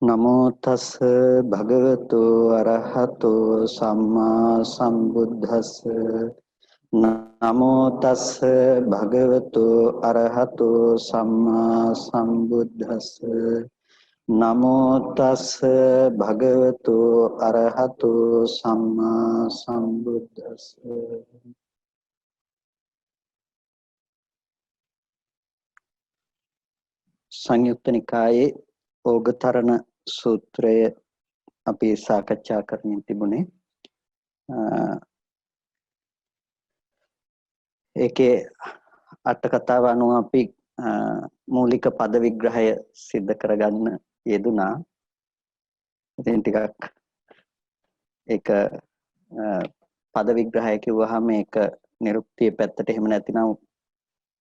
नमो तस् भगवतो अरहतो सम्मा सम्बुद्धस् नमो तस् भगवतो अरहतो सम्मा सम्बुद्धस् नमो तस् भगवतो अरहतो सम्मा सम्बुद्धस् संयुक्त निकाये ओगतरण सूत्रය අපි සාකච්ඡා කරමින් තිබුණේ ඒකේ අට කතාව අනුව අපි මූලික පද විග්‍රහය සිද්ධ කරගන්න යෙදුනා. ඉතින් ටිකක් ඒක පද විග්‍රහය කිව්වහම ඒක නිරුක්තිය පැත්තට එහෙම නැතිනම්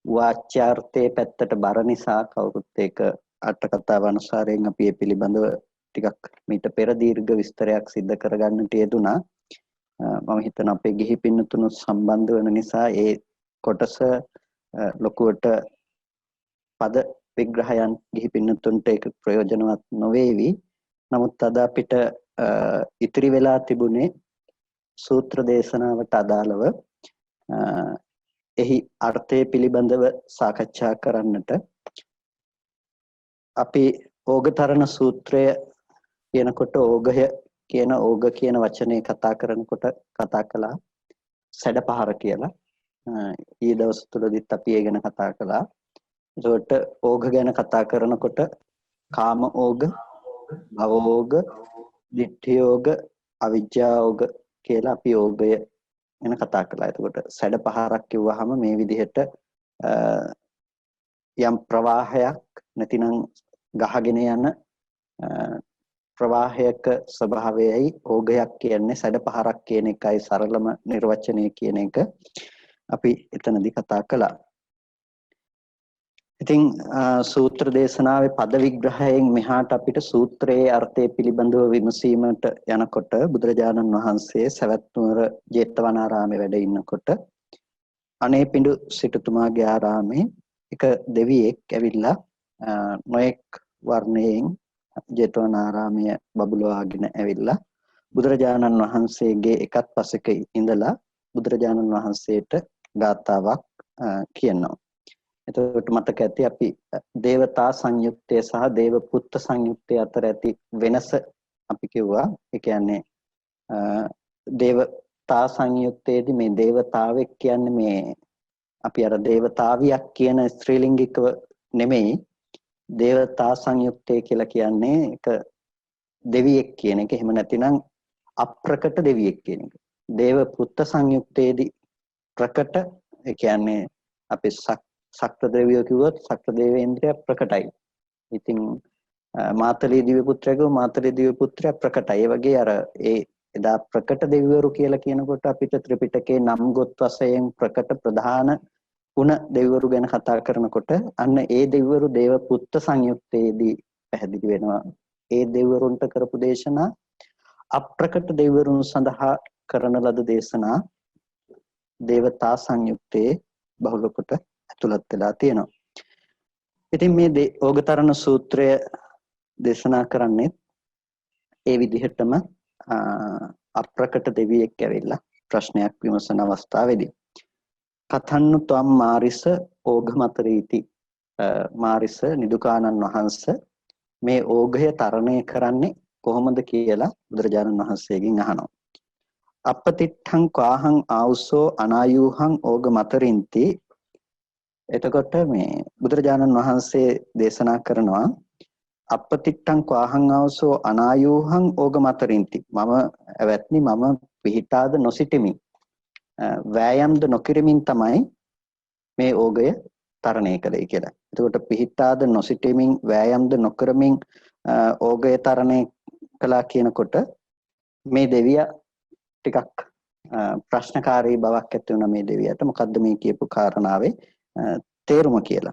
වාච්‍යාර්ථයේ පැත්තට බර නිසා කවුරුත් ඒක අට කතාව අනුසාරයෙන් අපි මේ පිළිබඳව ටිකක් මීට පෙර දීර්ඝ විස්තරයක් සිද්ධ කරගන්නට යෙදුනා. මම හිතන අපේ ගිහි පින්නතුණු සම්බන්ධ වෙන නිසා ඒ කොටස ලොකුවට පද විග්‍රහයන් ගිහි පින්නතුන්ට ඒක ප්‍රයෝජනවත් නොවේවි. නමුත් අද අපිට ඉතිරි වෙලා තිබුණේ සූත්‍ර දේශනාවට අදාළව එහි අර්ථය පිළිබඳව සාකච්ඡා කරන්නට අපි ඕගතරණ සූත්‍රය කියනකොට ඕගය කියන ඕග කියන වචනේ කතා කරනකොට කතා කළා සැඩපහර කියලා. ඊ දවස් තුලදීත් අපි ඒ ගැන කතා කළා. ඒකට ඕග ගැන කතා කරනකොට කාම ඕග, භව ඕග, ditthi ඕග, අවිජ්ජා ඕග කියලා අපි ඕගය ගැන කතා කළා. එතකොට සැඩපහරක් කිව්වහම මේ විදිහට යම් ප්‍රවාහයක් නැතිනම් ගහගෙන යන ප්‍රවාහයක ස්වභාවයයි ඕගයක් කියන්නේ සැඩපහරක් කියන එකයි සරලම නිර්වචනය කියන එක අපි එතනදී කතා කළා. ඉතින් සූත්‍ර දේශනාවේ පද විග්‍රහයෙන් මෙහාට අපිට සූත්‍රයේ අර්ථය පිළිබඳව විමසීමට යනකොට බුදුරජාණන් වහන්සේ සවැත් නුවර ජේතවනාරාමේ වැඩ ඉන්නකොට අනේපිඬු සිටුතුමාගේ ආරාමේ එක දෙවියෙක් ඇවිල්ලා නොඑක් වර්ණයෙන් ජේතවනාරාමය බබළුවාගෙන ඇවිල්ලා බුදුරජාණන් වහන්සේගේ එකත් පසෙක ඉඳලා බුදුරජාණන් වහන්සේට ගාථාවක් කියනවා. එතකොට මතක ඇති අපි දේවතා සංයුත්තය සහ දේව පුත්ත සංයුත්තය අතර ඇති වෙනස අපි කිව්වා. ඒ කියන්නේ දේවතා සංයුත්තේදී මේ දේවතාවෙක් කියන්නේ මේ අපි අර දේවතාවියක් කියන ස්ත්‍රීලිංගිකව නෙමෙයි. දේවතා සංයුත්තේ කියලා කියන්නේ එක දෙවියෙක් කියන එක. එහෙම නැතිනම් අප්‍රකට දෙවියෙක් කියන එක. දේව පුත්ත සංයුත්තේදී ප්‍රකට ඒ කියන්නේ අපි සක්‍ර දෙවියෝ කිව්වොත් සක්‍ර දේවේන්ද්‍රය ප්‍රකටයි. ඉතින් මාතලී දිව්‍ය පුත්‍රයෝ මාතලී දිව්‍ය පුත්‍රය ප්‍රකටයි. ඒ වගේ අර ඒ එදා ප්‍රකට දෙවිවරු කියලා කියනකොට අපිට ත්‍රිපිටකේ නම් ගොත් වශයෙන් ප්‍රකට ප්‍රධාන ගුණ දෙවිවරු ගැන කතා කරනකොට අන්න ඒ දෙවිවරු දේව පුත්ත සංයුත්තේදී පැහැදිලි වෙනවා. ඒ දෙවිවරුන්ට කරපු දේශනා අප්‍රකට දෙවිවරුන් සඳහා කරන ලද දේශනා දේවතා සංයුත්තේ බහුල කොට ඇතුළත් වෙලා තියෙනවා. ඉතින් මේ ඕගතරණ සූත්‍රය දේශනා කරන්නේ ඒ විදිහටම අප්‍රකට දෙවියෙක් ඇවිල්ලා ප්‍රශ්නයක් විමසන අවස්ථාවේදී කතන්නු ත්වම් මාරිස ඕඝමතරීති මාරිස නිදුකානන් වහන්සේ මේ ඕඝය තරණය කරන්නේ කොහොමද කියලා බුදුරජාණන් වහන්සේගෙන් අහනවා. අපතිට්ඨං කාහං ආවුසෝ අනායුහං ඕඝමතරින්ති. එතකොට මේ බුදුරජාණන් වහන්සේ දේශනා කරනවා අපතිට්ඨං කාහං ආවුසෝ අනායුහං ඕඝමතරින්ති. මම ඇවැත්නි මම පිහිටාද නොසිටිමි. වෑයම්ද නොකිරමින් තමයි මේ ඕගය තරණය කළේ කියලා. එතකොට පිහිටාද නොසිටීමෙන් වෑයම්ද නොකරමින් ඕගය තරණය කළා කියනකොට මේ දෙවියා ටිකක් ප්‍රශ්නකාරී බවක් ඇති වුණා මේ දෙවියට. මොකද්ද මේ කියපු කාරණාවේ තේරුම කියලා.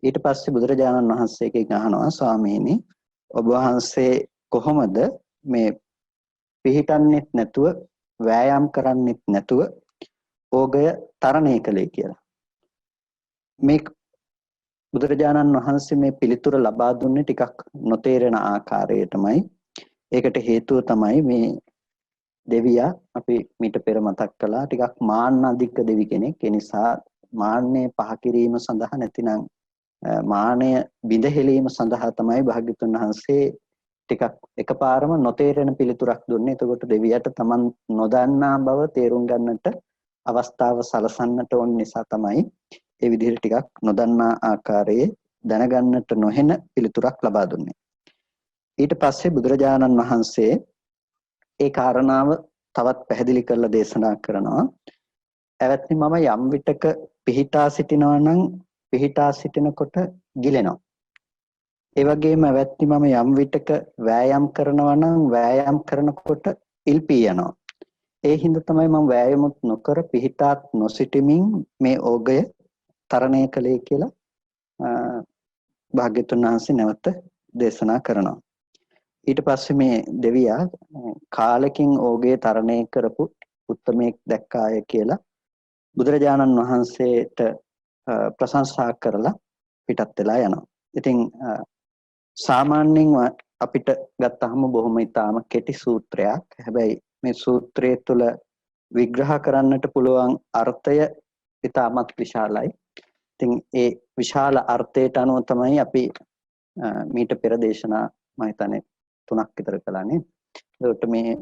ඊට පස්සේ බුදුරජාණන් වහන්සේගෙන් අහනවා ස්වාමීනි ඔබ වහන්සේ කොහොමද මේ පිහිටන්නෙත් නැතුව වෑයම් කරන්නෙත් නැතුව ඕගය තරණය කළේ කියලා. මේ බුදුරජාණන් වහන්සේ මේ පිළිතුර ලබා දුන්නේ ටිකක් නොතේරෙන ආකාරයටමයි. ඒකට හේතුව තමයි මේ දෙවියා අපි මීට පෙර මතක් කළා ටිකක් මාන්න අධික දෙවි කෙනෙක්. ඒ නිසා මාන්නය පහ කිරීම සඳහා නැතිනම් මානය බිඳහෙලීම සඳහා තමයි භාග්‍යතුන් වහන්සේ ටිකක් එකපාරම නොතේරෙන පිළිතුරක් දුන්නේ. එතකොට දෙවියට Taman නොදන්නා බව තේරුම් ගන්නට අවස්ථාව සලසන්නට ඕන නිසා තමයි ඒ විදිහට ටිකක් නොදන්නා ආකාරයේ දැනගන්නට නොහෙන පිළිතුරක් ලබා දුන්නේ. ඊට පස්සේ බුදුරජාණන් වහන්සේ ඒ කාරණාව තවත් පැහැදිලි කරලා දේශනා කරනවා. එවත්නි මම යම් විටක පිහිටා සිටිනවා නම් පිහිටා සිටිනකොට ගිලෙනවා. ඒ වගේම එවත්නි මම යම් විටක වෑයම් කරනවා නම් වෑයම් කරනකොට ඉල්පී යනවා. ඒ හින්දා තමයි මම වෑයමුත් නොකර පිහිටාත් නොසිටමින් මේ ඕගය තරණය කළේ කියලා භාග්‍යතුන් වහන්සේ නැවත දේශනා කරනවා. ඊට පස්සේ මේ දෙවියා කාලෙකින් ඕගේ තරණය කරපු උත්තමයෙක් දැක්කාය කියලා බුදුරජාණන් වහන්සේට ප්‍රශංසා කරලා පිටත් වෙලා යනවා. ඉතින් සාමාන්‍යයෙන් අපිට ගත්තහම බොහොම ඊටාම කෙටි සූත්‍රයක්. හැබැයි මේ සූත්‍රය තුළ විග්‍රහ කරන්නට පුළුවන් අර්ථය ඊටාමත් විශාලයි. ඉතින් ඒ විශාල අර්ථයට අනුව තමයි අපි මීට පෙර දේශනා මම හිතන්නේ 3ක් විතර කළානේ. ඒකට මේ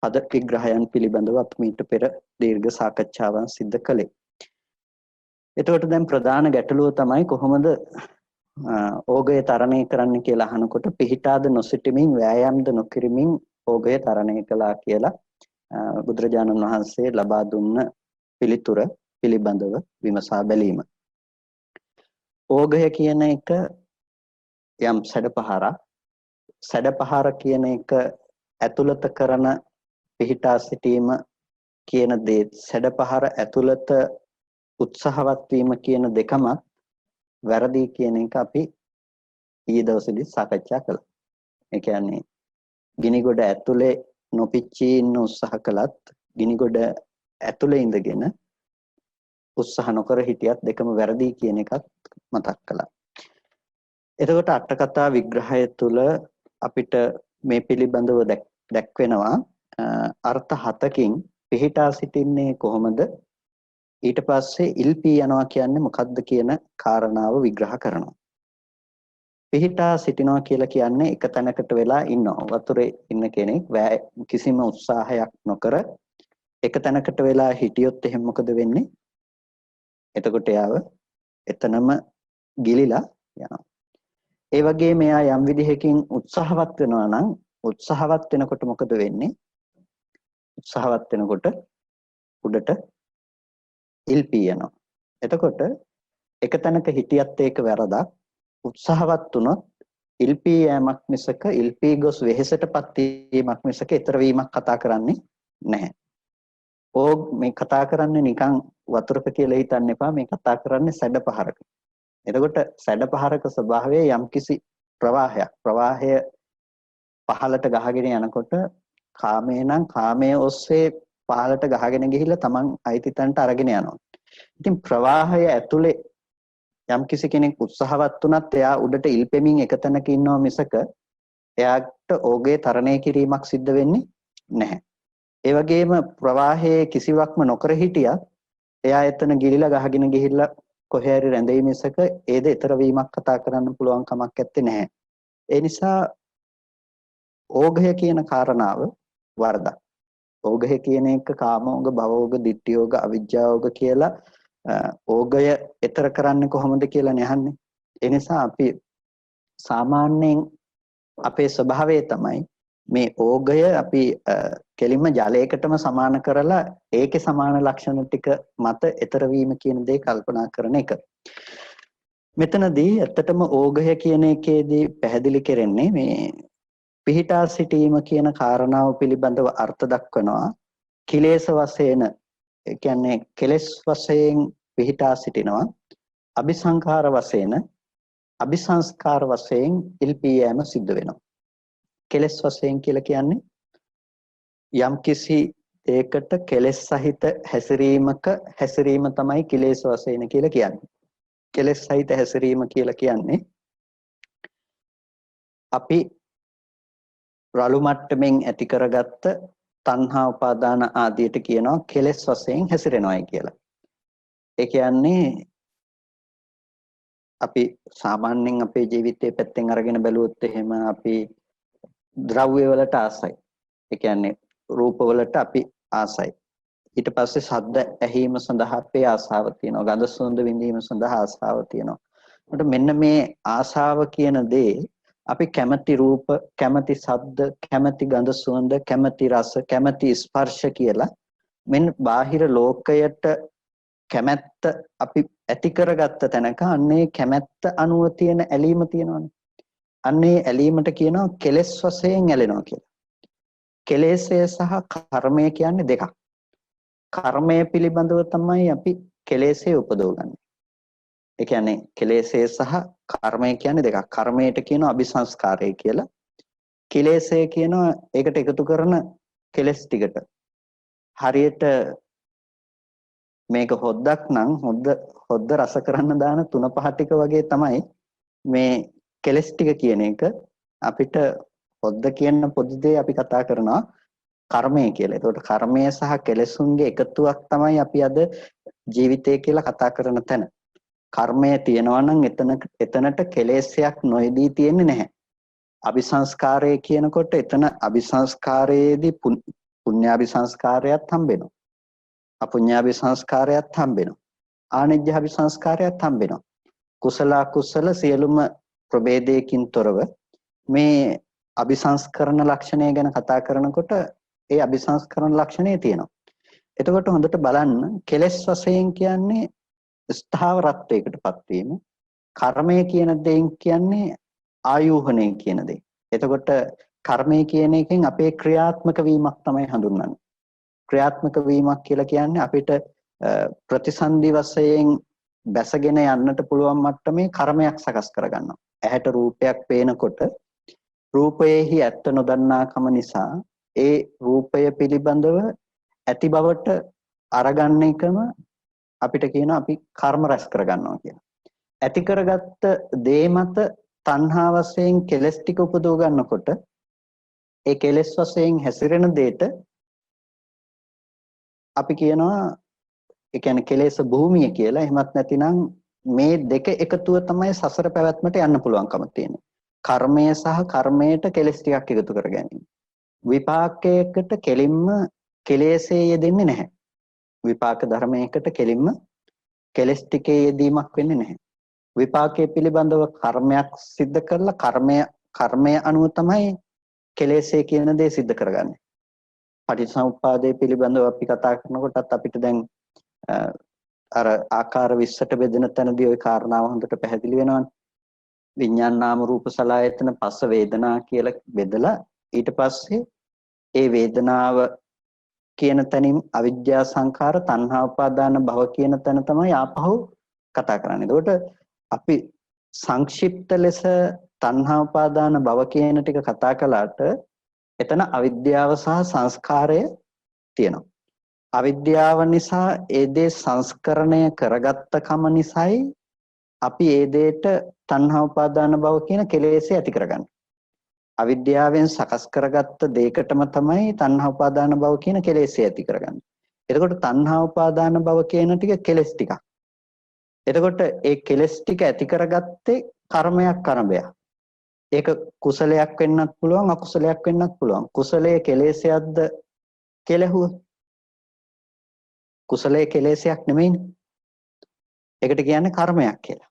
පද විග්‍රහයන් පිළිබඳව අපි මීට පෙර දීර්ඝ සාකච්ඡාවන් සිදු කළේ. එතකොට දැන් ප්‍රධාන ගැටලුව තමයි කොහොමද ඕගය තරණය කරන්න කියලා අහනකොට පිහිටාද නොසිටමින් වෑයම්ද නොකිරමින් ඕගය තරණය කළා කියලා බුදුරජාණන් වහන්සේ ලබා දුන්න පිළිතුර පිළිබඳව විමසා බැලීම. ඕගය කියන එක යම් සැඩපහර කියන එක ඇතුළත කරන පිහිටා සිටීම කියන දේ සැඩපහර ඇතුළත උත්සාහවත් වීම කියන දෙකම වැරදි කියන එක අපි ඊයේ දවසේදී සාකච්ඡා කළා. ඒ කියන්නේ ගිනිගොඩ ඇතුලේ නොපිච්චී ඉන්න උත්සාහ කළත් ගිනිගොඩ ඇතුලේ ඉඳගෙන උත්සාහ නොකර හිටියත් දෙකම වැරදි කියන එකත් මතක් කළා. එතකොට අට කතා විග්‍රහය තුළ අපිට මේ පිළිබඳව දැක්වෙනවා අර්ථ 7කින් පිහිටා සිටින්නේ කොහොමද? ඊට පස්සේ ඉල්පී යනවා කියන්නේ මොකක්ද කියන කාරණාව විග්‍රහ කරනවා. පිහිටා සිටිනවා කියලා කියන්නේ එක තැනකට වෙලා ඉන්නවා. වතුරේ ඉන්න කෙනෙක් කිසිම උත්සාහයක් නොකර එක තැනකට වෙලා හිටියොත් එහෙනම් මොකද වෙන්නේ? එතකොට යාව එතනම ගිලිලා යනවා. ඒ වගේම එයා යම් විදිහකින් උත්සාහවත් වෙනවා නම් උත්සාහවත් වෙනකොට මොකද වෙන්නේ? උත්සාහවත් වෙනකොට උඩට ඉල්පී යනවා. එතකොට එක තැනක හිටියත් ඒක වැරදක්. උත්සාහවත් වුණොත් ඉල්පී යෑමක් මිසක ඉල්පී ගොස් වෙහෙසටපත් වීමක් මිසක ඊතර වීමක් කතා කරන්නේ නැහැ. මේ කතා කරන්නේ නිකන් වතුරක කියලා හිතන්න එපා. මේ කතා කරන්නේ සැඩපහරක. එතකොට සැඩපහරක ස්වභාවය යම්කිසි ප්‍රවාහයක්. ප්‍රවාහය පහළට ගහගෙන යනකොට කාමේ නම් කාමයේ ඔස්සේ පහළට ගහගෙන ගිහිල්ලා Taman අයිති තැනට අරගෙන යනවා. ඉතින් ප්‍රවාහය ඇතුලේ යම්කිසි කෙනෙක් උත්සාහවත් වුණත් එයා උඩට ඉල්පෙමින් එක තැනක ඉන්නවා මිසක එයාට ඕගේ තරණය කිරීමක් සිද්ධ වෙන්නේ නැහැ. ඒ වගේම ප්‍රවාහයේ කිසිවක්ම නොකර හිටියත් එයා එතන ගිලිලා ගහගෙන ගිහිල්ලා කොහේ හරි රැඳෙයි මිසක ඒද ඊතර වීමක් කතා කරන්න පුළුවන් කමක් නැත්තේ නැහැ. ඒ නිසා ඕගය කියන කාරණාව වරදක්. ඕගය කියන එක කාමෝග, භවෝග, ditthියෝග, අවිජ්ජාෝග කියලා ඕගය ඊතර කරන්නේ කොහොමද කියලා නහන්නේ. ඒ නිසා අපි සාමාන්‍යයෙන් අපේ ස්වභාවය තමයි මේ ඕගය අපි කෙලින්ම ජලයකටම සමාන කරලා ඒකේ සමාන ලක්ෂණ ටික මත ඊතර වීම කියන දේ කල්පනා කරන එක. මෙතනදී ඇත්තටම ඕගය කියන එකේදී පැහැදිලි කරන්නේ මේ පිහිටා සිටීම කියන කාරණාව පිළිබඳව අර්ථ දක්වනවා. කිලේශ වශයෙන් ඒ කියන්නේ කෙලෙස් වශයෙන් පිහිටා සිටිනවා. අபிසංඛාර වශයෙන් අபிසංස්කාර වශයෙන් ඉල්පී යෑම සිද්ධ වෙනවා. කෙලෙස් වශයෙන් කියලා කියන්නේ යම්කිසි ඒකට කෙලෙස් සහිත හැසිරීමක හැසිරීම තමයි කිලේශ වශයෙන් කියලා කියන්නේ. කෙලෙස් සහිත හැසිරීම කියලා කියන්නේ අපි රළු මට්ටමින් ඇති කරගත්ත තණ්හා උපාදාන ආදියට කියනවා කෙලෙස් වශයෙන් හැසිරෙනවායි කියලා. ඒ කියන්නේ අපි සාමාන්‍යයෙන් අපේ ජීවිතයේ පැත්තෙන් අරගෙන බැලුවොත් එහෙම අපි ද්‍රව්‍ය වලට ආසයි. ඒ කියන්නේ රූප වලට අපි ආසයි. ඊට පස්සේ ශබ්ද ඇහිීම සඳහා අපේ ආසාව තියෙනවා. ගඳ සුවඳ විඳීම සඳහා ආසාව තියෙනවා. ඒකට මෙන්න මේ ආසාව කියන දේ අපි කැමැති රූප, කැමැති ශබ්ද, කැමැති ගඳ සුවඳ, කැමැති රස, කැමැති ස්පර්ශ කියලා මෙන්න බාහිර ලෝකයට කැමැත්ත අපි ඇති කරගත්ත තැනක අන්නේ කැමැත්ත අනුව තියෙන ඇලීම තියෙනවානේ. අන්නේ ඇලීමට කියනවා කෙලෙස් වශයෙන් ඇලෙනවා කියලා. කෙලෙස්ය සහ කර්මය කියන්නේ දෙකක්. කර්මය පිළිබඳව තමයි අපි කෙලෙස්ය උපදවගන්නේ. ඒ කියන්නේ කෙලෙස්ය සහ කර්මය කියන්නේ දෙකක්. කර්මයට කියනවා අபிසංස්කාරය කියලා. කෙලෙස්ය කියනවා ඒකට එකතු කරන කෙලස් ටිකට. හරියට මේක හොද්දක් නම් හොද්ද රස කරන්න දාන 3-5 ටික වගේ තමයි මේ කෙලස් ටික කියන එක. අපිට හොද්ද කියන පොදු දේ අපි කතා කරනවා කර්මය කියලා. ඒකට කර්මය සහ කෙලෙසුන්ගේ එකතුවක් තමයි අපි අද ජීවිතය කියලා කතා කරන තැන. කර්මය තියෙනවා නම් එතනට කෙලෙස්යක් නොයදී තියෙන්නේ නැහැ. අபிසංස්කාරය කියනකොට එතන අபிසංස්කාරයේදී පුඤ්ඤාபிසංස්කාරයත් හම්බෙනවා. අපුඤ්ඤාபிසංස්කාරයත් හම්බෙනවා. ආනිජ්ජාபிසංස්කාරයත් හම්බෙනවා. කුසල අකුසල සියලුම ප්‍රභේදයකින් තොරව මේ අபிසංස්කරණ ලක්ෂණය ගැන කතා කරනකොට ඒ අபிසංස්කරණ ලක්ෂණය තියෙනවා. එතකොට හොඳට බලන්න කෙලෙස් වශයෙන් කියන්නේ ස්ථාවරත්වයකටපත් වීම. කර්මය කියන දෙයින් කියන්නේ ආයෝහණය කියන දේ. එතකොට කර්මය කියන එකෙන් අපේ ක්‍රියාත්මක වීමක් තමයි හඳුන්වන්නේ. ක්‍රියාත්මක වීමක් කියලා කියන්නේ අපිට ප්‍රතිසන්දි වශයෙන් බැසගෙන යන්නට පුළුවන් මට්ටමේ කර්මයක් සකස් කරගන්නවා. ඇහැට රූපයක් පේනකොට රූපයේහි ඇත්ත නොදන්නාකම නිසා ඒ රූපය පිළිබඳව ඇති බවට අරගන්න එකම අපිට කියනවා අපි කර්ම රැස් කරගන්නවා කියලා. ඇති කරගත්ත දේ මත තණ්හා වශයෙන් කෙලස් ටික උපදව ගන්නකොට ඒ කෙලස් වශයෙන් හැසිරෙන දෙයට අපි කියනවා ඒ කියන්නේ කෙලෙස් භූමිය කියලා. එහෙමත් නැතිනම් මේ දෙක එකතුව තමයි සසර පැවැත්මට යන්න පුළුවන්කම තියෙන්නේ. කර්මය සහ කර්මයට කෙලස් ටිකක් එකතු කර ගැනීම. විපාකයකට කෙලින්ම කෙලෙසේ යෙදෙන්නේ නැහැ. විපාක ධර්මයකට කෙලින්ම කෙලස් ටිකේ යෙදීමක් වෙන්නේ නැහැ. විපාකයේ පිළිබඳව කර්මයක් සිද්ධ කරලා කර්මය අනුව තමයි කෙලෙසේ කියන දේ සිද්ධ කරගන්නේ. පටිච්චසමුප්පාදයේ පිළිබඳව අපි කතා කරනකොටත් අපිට දැන් අර ආකාර 20ට බෙදෙන තැනදී ওই කාරණාව හොඳට පැහැදිලි වෙනවානේ. විඥාන නාම රූප සලආයතන පස්ස වේදනා කියලා බෙදලා ඊට පස්සේ ඒ වේදනාව කියන තැනින් අවිජ්ජා සංඛාර තණ්හා උපාදාන භව කියන තැන තමයි ආපහු කතා කරන්නේ. එතකොට අපි සංක්ෂිප්ත ලෙස තණ්හා උපාදාන භව කියන ටික කතා කළාට එතන අවිද්‍යාව සහ සංස්කාරය තියෙනවා. අවිද්‍යාව නිසා ඒ දේ සංස්කරණය කරගත්ත කම නිසායි අපි ඒ දෙයට තණ්හා උපාදාන භව කියන කෙලෙසේ ඇති කරගන්නේ. අවිද්‍යාවෙන් සකස් කරගත්ත දෙයකටම තමයි තණ්හා උපාදාන භව කියන කෙලෙසේ ඇති කරගන්නේ. එතකොට තණ්හා උපාදාන භව කියන ටික කෙලස් ටිකක්. එතකොට ඒ කෙලස් ටික ඇති කරගත්තේ කර්මයක් අරඹයක්. ඒක කුසලයක් වෙන්නත් පුළුවන් අකුසලයක් වෙන්නත් පුළුවන්. කුසලයේ කෙලෙසයක්ද කෙලහුව. කුසලයේ කෙලෙසයක් නෙමෙයිනේ. ඒකට කියන්නේ කර්මයක් කියලා.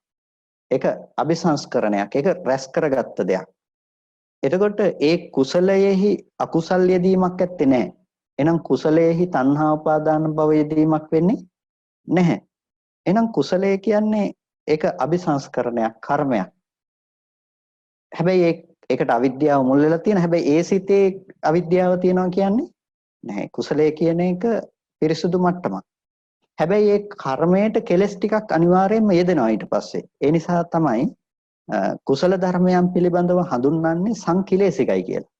ඒක අபிසංස්කරණයක්. ඒක රැස් කරගත්ත දෙයක්. එතකොට ඒ කුසලයේහි අකුසල් යෙදීමක් ඇත්තේ නැහැ. එහෙනම් කුසලයේහි තණ්හා උපාදාන භව යෙදීමක් වෙන්නේ නැහැ. එහෙනම් කුසලය කියන්නේ ඒක අபிසංස්කරණයක් කර්මයක්. හැබැයි ඒකට අවිද්‍යාව මුල් වෙලා තියෙන. හැබැයි ඒ සිතේ අවිද්‍යාව තියෙනවා කියන්නේ නැහැ. කුසලය කියන එක පිරිසුදු මට්ටමක්. හැබැයි ඒ කර්මයට කෙලස් ටිකක් අනිවාර්යයෙන්ම යෙදෙනවා ඊට පස්සේ. ඒ නිසා තමයි කුසල ධර්මයන් පිළිබඳව හඳුන්වන්නේ සංකිලේශිකයි කියලා.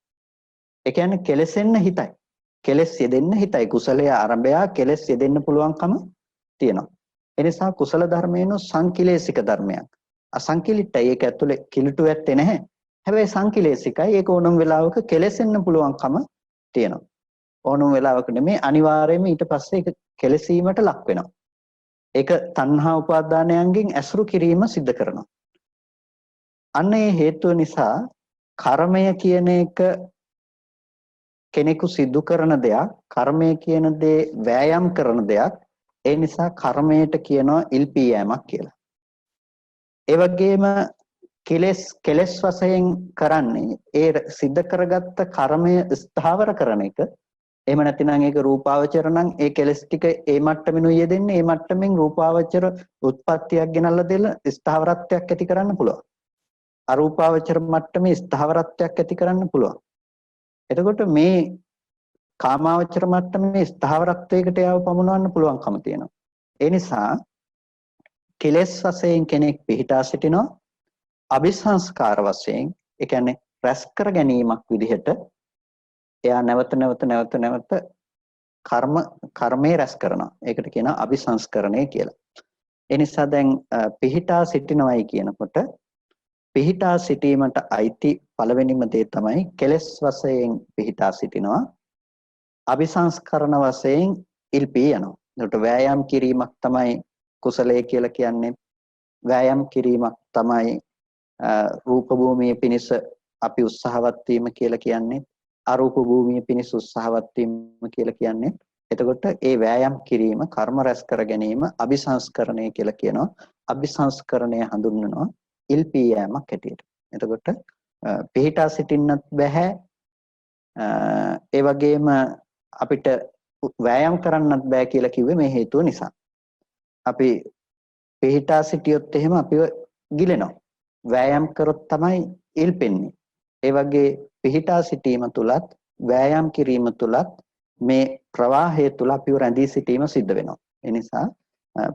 ඒ කියන්නේ කෙලෙසෙන්න හිතයි. කෙලස් යෙදෙන්න හිතයි. කුසලයේ ආරම්භය කෙලස් යෙදෙන්න පුළුවන්කම තියෙනවා. එනිසා කුසල ධර්මයන සංකිලේශික ධර්මයක්. අසංකිලිටයි ඒක ඇතුලේ කිලුටු ඇත්තේ නැහැ. හැබැයි සංකිලේශිකයි ඒක ඕනම වෙලාවක කෙලෙසෙන්න පුළුවන්කම තියෙනවා. ඕනම වෙලාවක නෙමේ අනිවාර්යයෙන්ම ඊට පස්සේ ඒක කෙලසීමට ලක් වෙනවා. ඒක තණ්හා උපාදානයන්ගෙන් ඇසුරු කිරීම සිද්ධ කරනවා. අන්න ඒ හේතුව නිසා කර්මය කියන එක කෙනෙකු සිදු කරන දෙයක්, කර්මය කියන දේ වෑයම් කරන දෙයක්. ඒ නිසා කර්මයට කියනවා ඉල්පීයෑමක් කියලා. ඒ වගේම කෙලස් වශයෙන් කරන්නේ ඒ සිද්ධ කරගත්ත කර්මය ස්ථාවර කරන එක. එහෙම නැතිනම් ඒක රූපාවචර නම් ඒ කෙලස් ටික ඒ මට්ටමිනුයි යෙදෙන්නේ. ඒ මට්ටමින් රූපාවචර උත්පත්තියක් ගෙනල්ලා දෙල ස්ථාවරත්වයක් ඇති කරන්න පුළුවන්. අරූපාවචර මට්ටමේ ස්ථාවරත්වයක් ඇති කරන්න පුළුවන්. එතකොට මේ කාමාවචර මට්ටමේ ස්ථාවරත්වයකට යව පමුණවන්න පුළුවන්කම තියෙනවා. ඒ නිසා කෙලස් වශයෙන් කෙනෙක් පිහිටා සිටිනවා. අபிසංස්කාර වශයෙන් ඒ කියන්නේ රැස් කර ගැනීමක් විදිහට එයා නැවත නැවත කර්මයේ රැස් කරනවා. ඒකට කියනවා අபிසංස්කරණය කියලා. ඒ නිසා දැන් පිහිටා සිටිනවයි කියනකොට පිහිටා සිටීමට අයිති පළවෙනිම දේ තමයි කෙලස් වශයෙන් පිහිටා සිටිනවා. අபிසංස්කරණ වශයෙන් ඉල්පී යනවා. ඒකට වෑයම් කිරීමක් තමයි කුසලයේ කියලා කියන්නේ. වෑයම් කිරීමක් තමයි රූප භූමියේ පිනිස අපි උත්සාහවත් වීම කියලා කියන්නේ. අරූප භූමියේ පිනිස උත්සාහවත් වීම කියලා කියන්නේ. එතකොට ඒ වෑයම් කිරීම කර්ම රැස් කර ගැනීම අபிසංස්කරණය කියලා කියනවා. අபிසංස්කරණය හඳුන්වනවා ඉල්පී යෑමක් හැටියට. එතකොට පිහිටා සිටින්නත් බෑ. ඒ වගේම අපිට වෑයම් කරන්නත් බෑ කියලා කිව්වේ මේ හේතුව නිසා. අපි පිහිටා සිටියොත් එහෙම අපිව ගිලෙනවා. වෑයම් කරොත් තමයි ඉල්පෙන්නේ. ඒ වගේ පිහිටා සිටීම තුලත් වෑයම් කිරීම තුලත් මේ ප්‍රවාහය තුල අපිව රැඳී සිටීම සිද්ධ වෙනවා. ඒ නිසා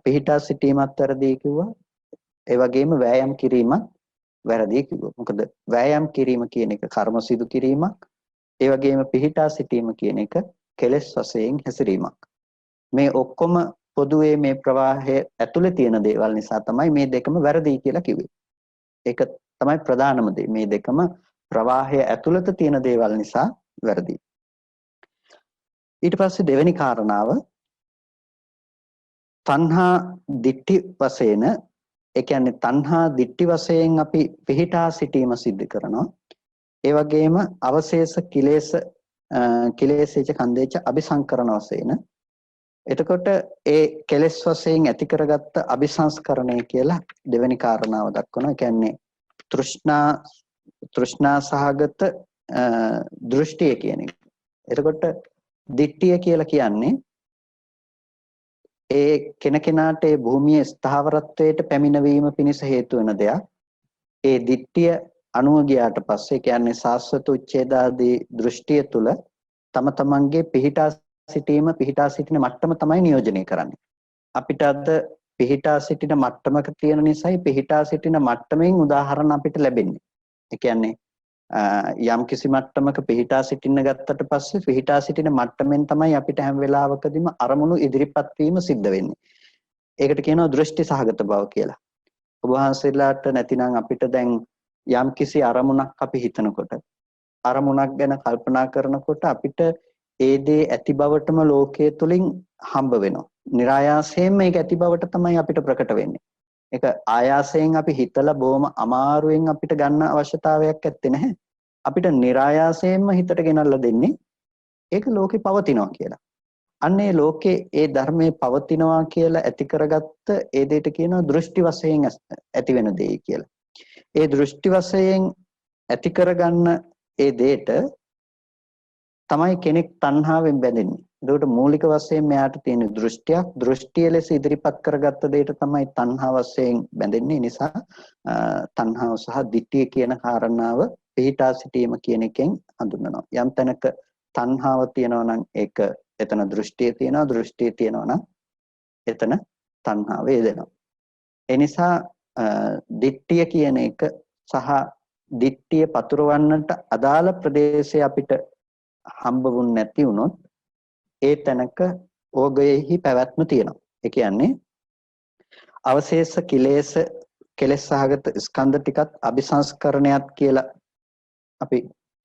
පිහිටා සිටීමත් වැරදි කිව්වා. ඒ වගේම වෑයම් කිරීමත් වැරදි කිව්වා. මොකද වෑයම් කිරීම කියන එක කර්ම සිදු කිරීමක්. ඒ වගේම පිහිටා සිටීම කියන එක කෙලෙස් වශයෙන් හැසිරීමක්. මේ ඔක්කොම පොදුවේ මේ ප්‍රවාහය ඇතුලේ තියෙන දේවල් නිසා තමයි මේ දෙකම වැරදි කියලා කිව්වේ. ඒක තමයි ප්‍රධානම දේ. මේ දෙකම ප්‍රවාහය ඇතුළත තියෙන දේවල් නිසා වැරදි. ඊට පස්සේ දෙවෙනි කාරණාව තණ්හා දිට්ඨි වශයෙන් ඒ කියන්නේ තණ්හා දිට්ඨි වශයෙන් අපි පිහිටා සිටීම සිද්ධ කරනවා. ඒ වගේම අවශේෂ කිලේශේච කන්දේච අபிසංකරණ වශයෙන් එතකොට ඒ කෙලෙස් වශයෙන් ඇති කරගත්ත අபிසංස්කරණය කියලා දෙවෙනි කාරණාව දක්වනවා. ඒ කියන්නේ තෘෂ්ණා සහගත දෘෂ්ටිය කියන එක. එතකොට දිට්ඨිය කියලා කියන්නේ ඒ කෙනකෙනාට ඒ භූමියේ ස්ථාවරත්වයට පැමිණවීම පිණිස හේතු වෙන දෙයක්. ඒ දිට්ඨිය අනුව ගියාට පස්සේ කියන්නේ සාස්වත උච්ඡේදාදී දෘෂ්ටිය තුල තම තමන්ගේ පිහිටා සිටින මට්ටම තමයි නියෝජනය කරන්නේ. අපිට අද පිහිටා සිටින මට්ටමක තියෙන නිසායි පිහිටා සිටින මට්ටමින් උදාහරණ අපිට ලැබෙන්නේ. ඒ කියන්නේ යම් කිසි මට්ටමක පිහිටා සිටින්න ගත්තට පස්සේ පිහිටා සිටින මට්ටමෙන් තමයි අපිට හැම වෙලාවකදීම අරමුණු ඉදිරිපත් වීම සිද්ධ වෙන්නේ. ඒකට කියනවා දෘෂ්ටි සහගත බව කියලා. ඔබ වහන්සේලාට නැතිනම් අපිට දැන් යම් කිසි අරමුණක් අපි හිතනකොට අරමුණක් ගැන කල්පනා කරනකොට අපිට ඒ දේ ඇති බවටම ලෝකයේ තුලින් හම්බ වෙනවා. નિરાයාසයෙන් මේක ඇති බවට තමයි අපිට ප්‍රකට වෙන්නේ. ඒක ආයාසයෙන් අපි හිතලා බොහොම අමාරුවෙන් අපිට ගන්න අවශ්‍යතාවයක් ඇත්තේ නැහැ. අපිට નિરાයාසයෙන්ම හිතට ගෙනල්ලා දෙන්නේ ඒක ලෝකේ පවතිනවා කියලා. අන්නේ ලෝකේ ඒ ධර්මයේ පවතිනවා කියලා ඇති කරගත්ත ඒ දෙයට කියනවා දෘෂ්ටි වශයෙන් ඇති වෙන දෙයි කියලා. ඒ දෘෂ්ටි වශයෙන් ඇති කරගන්න ඒ දෙයට තමයි කෙනෙක් තණ්හාවෙන් බැඳෙන්නේ. ඒකට මූලික වශයෙන් මෙයාට තියෙන දෘෂ්ටියක්. දෘෂ්ටිය ලෙස ඉදිරිපත් කරගත්ත දෙයට තමයි තණ්හා වශයෙන් බැඳෙන්නේ. නිසා තණ්හාව සහ ditthිය කියන කාරණාව පිහිටා සිටීම කියන එකෙන් හඳුන්වනවා. යම් තැනක තණ්හාව තියෙනවා නම් ඒක එතන දෘෂ්ටිය තියෙනවා. දෘෂ්ටිය තියෙනවා නම් එතන තණ්හාව වේදෙනවා. ඒ නිසා ditthිය කියන එක සහ ditthිය පතුරවන්නට අදාළ ප්‍රදේශය අපිට හම්බ වුන් නැති වුණොත් ඒ තැනක ඕගයෙහි පැවැත්ම තියෙනවා. ඒ කියන්නේ අවශේෂ කෙලෙස් සහගත ස්කන්ධ ටිකත් අபிසංස්කරණයත් කියලා අපි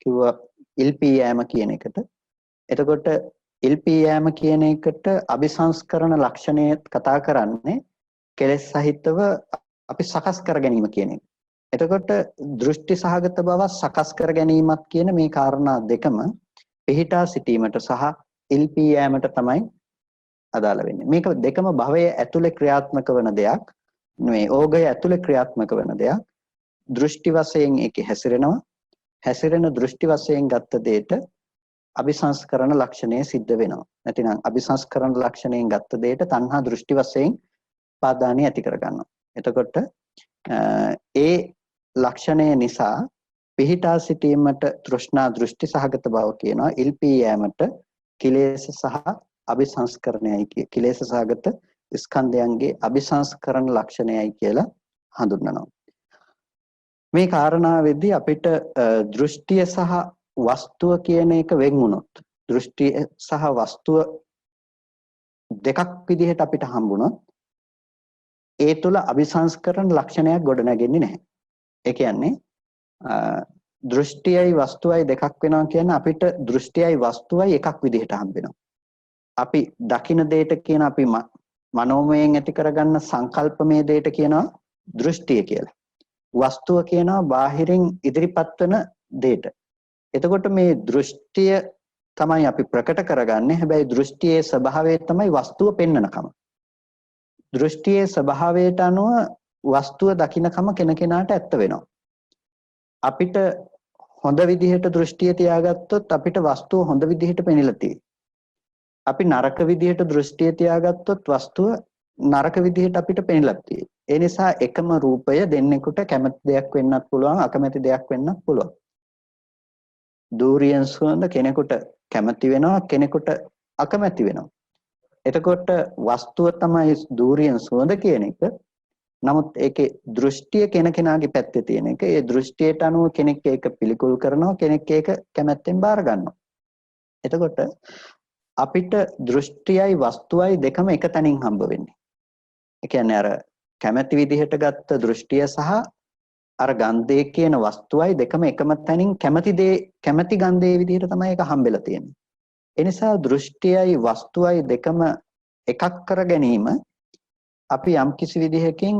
කිව්වා ඉල්පී යෑම කියන එකට. එතකොට ඉල්පී යෑම කියන එකට අபிසංස්කරණ ලක්ෂණය කතා කරන්නේ කෙලෙස් සහිතව අපි සකස් කර ගැනීම කියන එක. එතකොට දෘෂ්ටි සහගත බව සකස් කර ගැනීමත් කියන මේ කාරණා දෙකම පිහිටා සිටීමට සහ ඉල්පී යෑමට තමයි අදාළ වෙන්නේ. මේක දෙකම භවයේ ඇතුලේ ක්‍රියාත්මක වන දෙයක් නෙවෙයි. ඕගය ඇතුලේ ක්‍රියාත්මක වන දෙයක්. දෘෂ්ටි වශයෙන් ඒකේ හැසිරෙනවා. හැසිරෙන දෘෂ්ටි වශයෙන් ගත්ත දෙයට අபிසංස්කරණ ලක්ෂණය සිද්ධ වෙනවා. නැතිනම් අபிසංස්කරණ ලක්ෂණයෙන් ගත්ත දෙයට තණ්හා දෘෂ්ටි වශයෙන් පාදානිය ඇති කර ගන්නවා. එතකොට ඒ ලක්ෂණය නිසා පිහිටා සිටීමට තෘෂ්ණා දෘෂ්ටි සහගත බව කියනවා. ඉල්පී යෑමට කිලේශ සහ අபிසංස්කරණයයි කිලේශ සහගත ස්කන්ධයන්ගේ අபிසංස්කරණ ලක්ෂණයයි කියලා හඳුන්වනවා. මේ කාරණාවේදී අපිට දෘෂ්ටිය සහ වස්තුව කියන එක වෙන් වුණොත් දෘෂ්ටිය සහ වස්තුව දෙකක් විදිහට අපිට හම්බුනොත් ඒ තුල අபிසංස්කරණ ලක්ෂණයක් ගොඩ නැගෙන්නේ නැහැ. ඒ කියන්නේ දෘෂ්ටියයි වස්තුවයි දෙකක් වෙනවා කියන්නේ අපිට දෘෂ්ටියයි වස්තුවයි එකක් විදිහට හම්බ වෙනවා. අපි දකින දෙයට කියන අපි මනෝමයෙන් ඇති කරගන්න සංකල්පමය දෙයට කියනවා දෘෂ්ටිය කියලා. වස්තුව කියනවා බාහිරින් ඉදිරිපත් වෙන දෙයට. එතකොට මේ දෘෂ්ටිය තමයි අපි ප්‍රකට කරගන්නේ. හැබැයි දෘෂ්ටියේ ස්වභාවය තමයි වස්තුව පෙන්වනකම. දෘෂ්ටියේ ස්වභාවයට අනුව වස්තුව දකින්නකම කෙනකෙනාට ඇත්ත වෙනවා. අපිට හොඳ විදිහට දෘෂ්ටිය තියාගත්තොත් අපිට වස්තුව හොඳ විදිහට පෙනිලා තියෙයි. අපි නරක විදිහට දෘෂ්ටිය තියාගත්තොත් වස්තුව නරක විදිහට අපිට පෙනිලා තියෙයි. ඒ නිසා එකම රූපය දෙන්නෙකුට කැමති දෙයක් වෙන්නත් පුළුවන්, අකමැති දෙයක් වෙන්නත් පුළුවන්. දූරියන් සුවඳ කෙනෙකුට කැමති වෙනවා, කෙනෙකුට අකමැති වෙනවා. එතකොට වස්තුව තමයි දූරියන් සුවඳ කියන එක. නමුත් ඒකේ දෘෂ්ටිය කෙනකෙනාගේ පැත්තේ තියෙන එක. ඒ දෘෂ්ටියට අනුව කෙනෙක් ඒක පිළිකුල් කරනවා, කෙනෙක් ඒක කැමැත්තෙන් බාර ගන්නවා. එතකොට අපිට දෘෂ්ටියයි වස්තුවයි දෙකම එක තැනින් හම්බ වෙන්නේ. ඒ කියන්නේ අර කැමැති විදිහට ගත්ත දෘෂ්ටිය සහ අර ගන්ධය කියන වස්තුවයි දෙකම එකම තැනින් කැමැති ගන්ධයේ විදිහට තමයි ඒක හම්බෙලා තියෙන්නේ. ඒ නිසා දෘෂ්ටියයි වස්තුවයි දෙකම එකක් කර ගැනීම අපි යම්කිසි විදිහකින්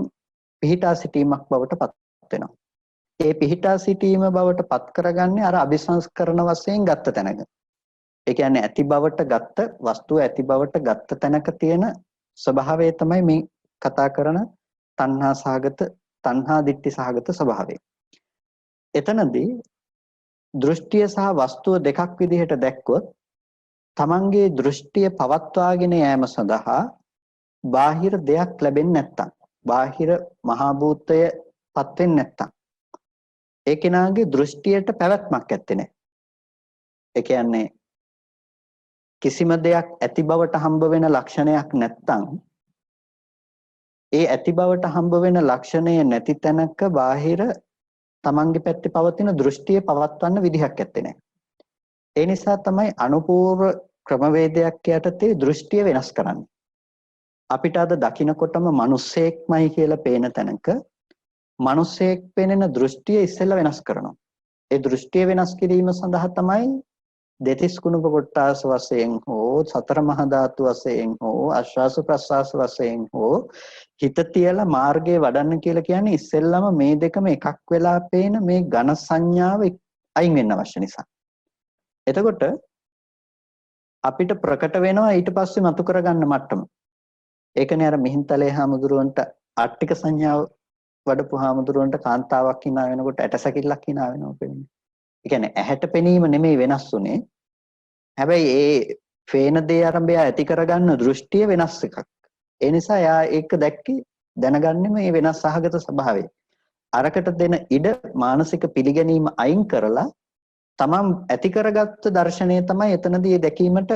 පිහිටා සිටීමක් බවට පත් වෙනවා. ඒ පිහිටා සිටීම බවට පත් කරගන්නේ අර අபிසංස්කරණ වශයෙන් ගත්ත තැනක. ඒ කියන්නේ ඇති බවට ගත්ත වස්තුව ඇති බවට ගත්ත තැනක තියෙන ස්වභාවය තමයි මේ කතා කරන තණ්හා දිට්ඨි සහගත ස්වභාවය. එතනදී දෘෂ්ටිය සහ වස්තුව දෙකක් විදිහට දැක්කොත් තමන්ගේ දෘෂ්ටිය පවත්වාගෙන යෑම සඳහා බාහිර දෙයක් ලැබෙන්නේ නැත්තම්, බාහිර මහා භූතයපත් වෙන්නේ නැත්තම් ඒ කෙනාගේ දෘෂ්ටියට පැවැත්මක් ඇත්තේ නැහැ. ඒ කියන්නේ කිසිම දෙයක් ඇති බවට හම්බ වෙන ලක්ෂණයක් නැත්තම් ඒ ඇති බවට හම්බ වෙන ලක්ෂණය නැති තැනක බාහිර තමන්ගේ පැත්තේ පවතින දෘෂ්ටිය පවත්වන්න විදිහක් ඇත්තේ නැහැ. ඒ නිසා තමයි අනුපූර්ව ක්‍රමවේදයක් යටතේ දෘෂ්ටිය වෙනස් කරන්නේ. අපිට අද දකින්නකොටම මිනිස්සෙක්මයි කියලා පේන තැනක මිනිස්සෙක් පෙනෙන දෘෂ්ටිය ඉස්සෙල්ලා වෙනස් කරනවා. ඒ දෘෂ්ටිය වෙනස් කිරීම සඳහා තමයි දෙතිස් කුණප කොට්ටාස වශයෙන් හෝ සතර මහා ධාතු වශයෙන් හෝ ආශ්වාස ප්‍රශ්වාස වශයෙන් හෝ හිත තියලා මාර්ගයේ වඩන්න කියලා කියන්නේ ඉස්සෙල්ලාම මේ දෙකම එකක් වෙලා පේන මේ ඝන සංඥාව අයින් වෙන්න අවශ්‍ය නිසා. එතකොට අපිට ප්‍රකට වෙනවා ඊට පස්සේ මතු කරගන්න මට්ටම. ඒකනේ අර මිහින්තලේ හාමුදුරුවන්ට ආට්ටික සංඥාව වඩපු හාමුදුරුවන්ට කාන්තාවක් hina වෙනකොට ඇටසැකිල්ලක් hina වෙනවා කියන්නේ. ඒ කියන්නේ ඇහැට පෙනීම නෙමෙයි වෙනස් උනේ. හැබැයි ඒ පේන දේ ආරම්භය ඇති කරගන්න දෘෂ්ටිය වෙනස් එකක්. ඒ නිසා එයා ඒක දැක්කේ දැනගන්නේ මේ වෙනස් සහගත ස්වභාවය. අරකට දෙන ඉඩ මානසික පිළිගැනීම අයින් කරලා තමන් ඇති කරගත්ත දර්ශනය තමයි එතනදී දැකීමට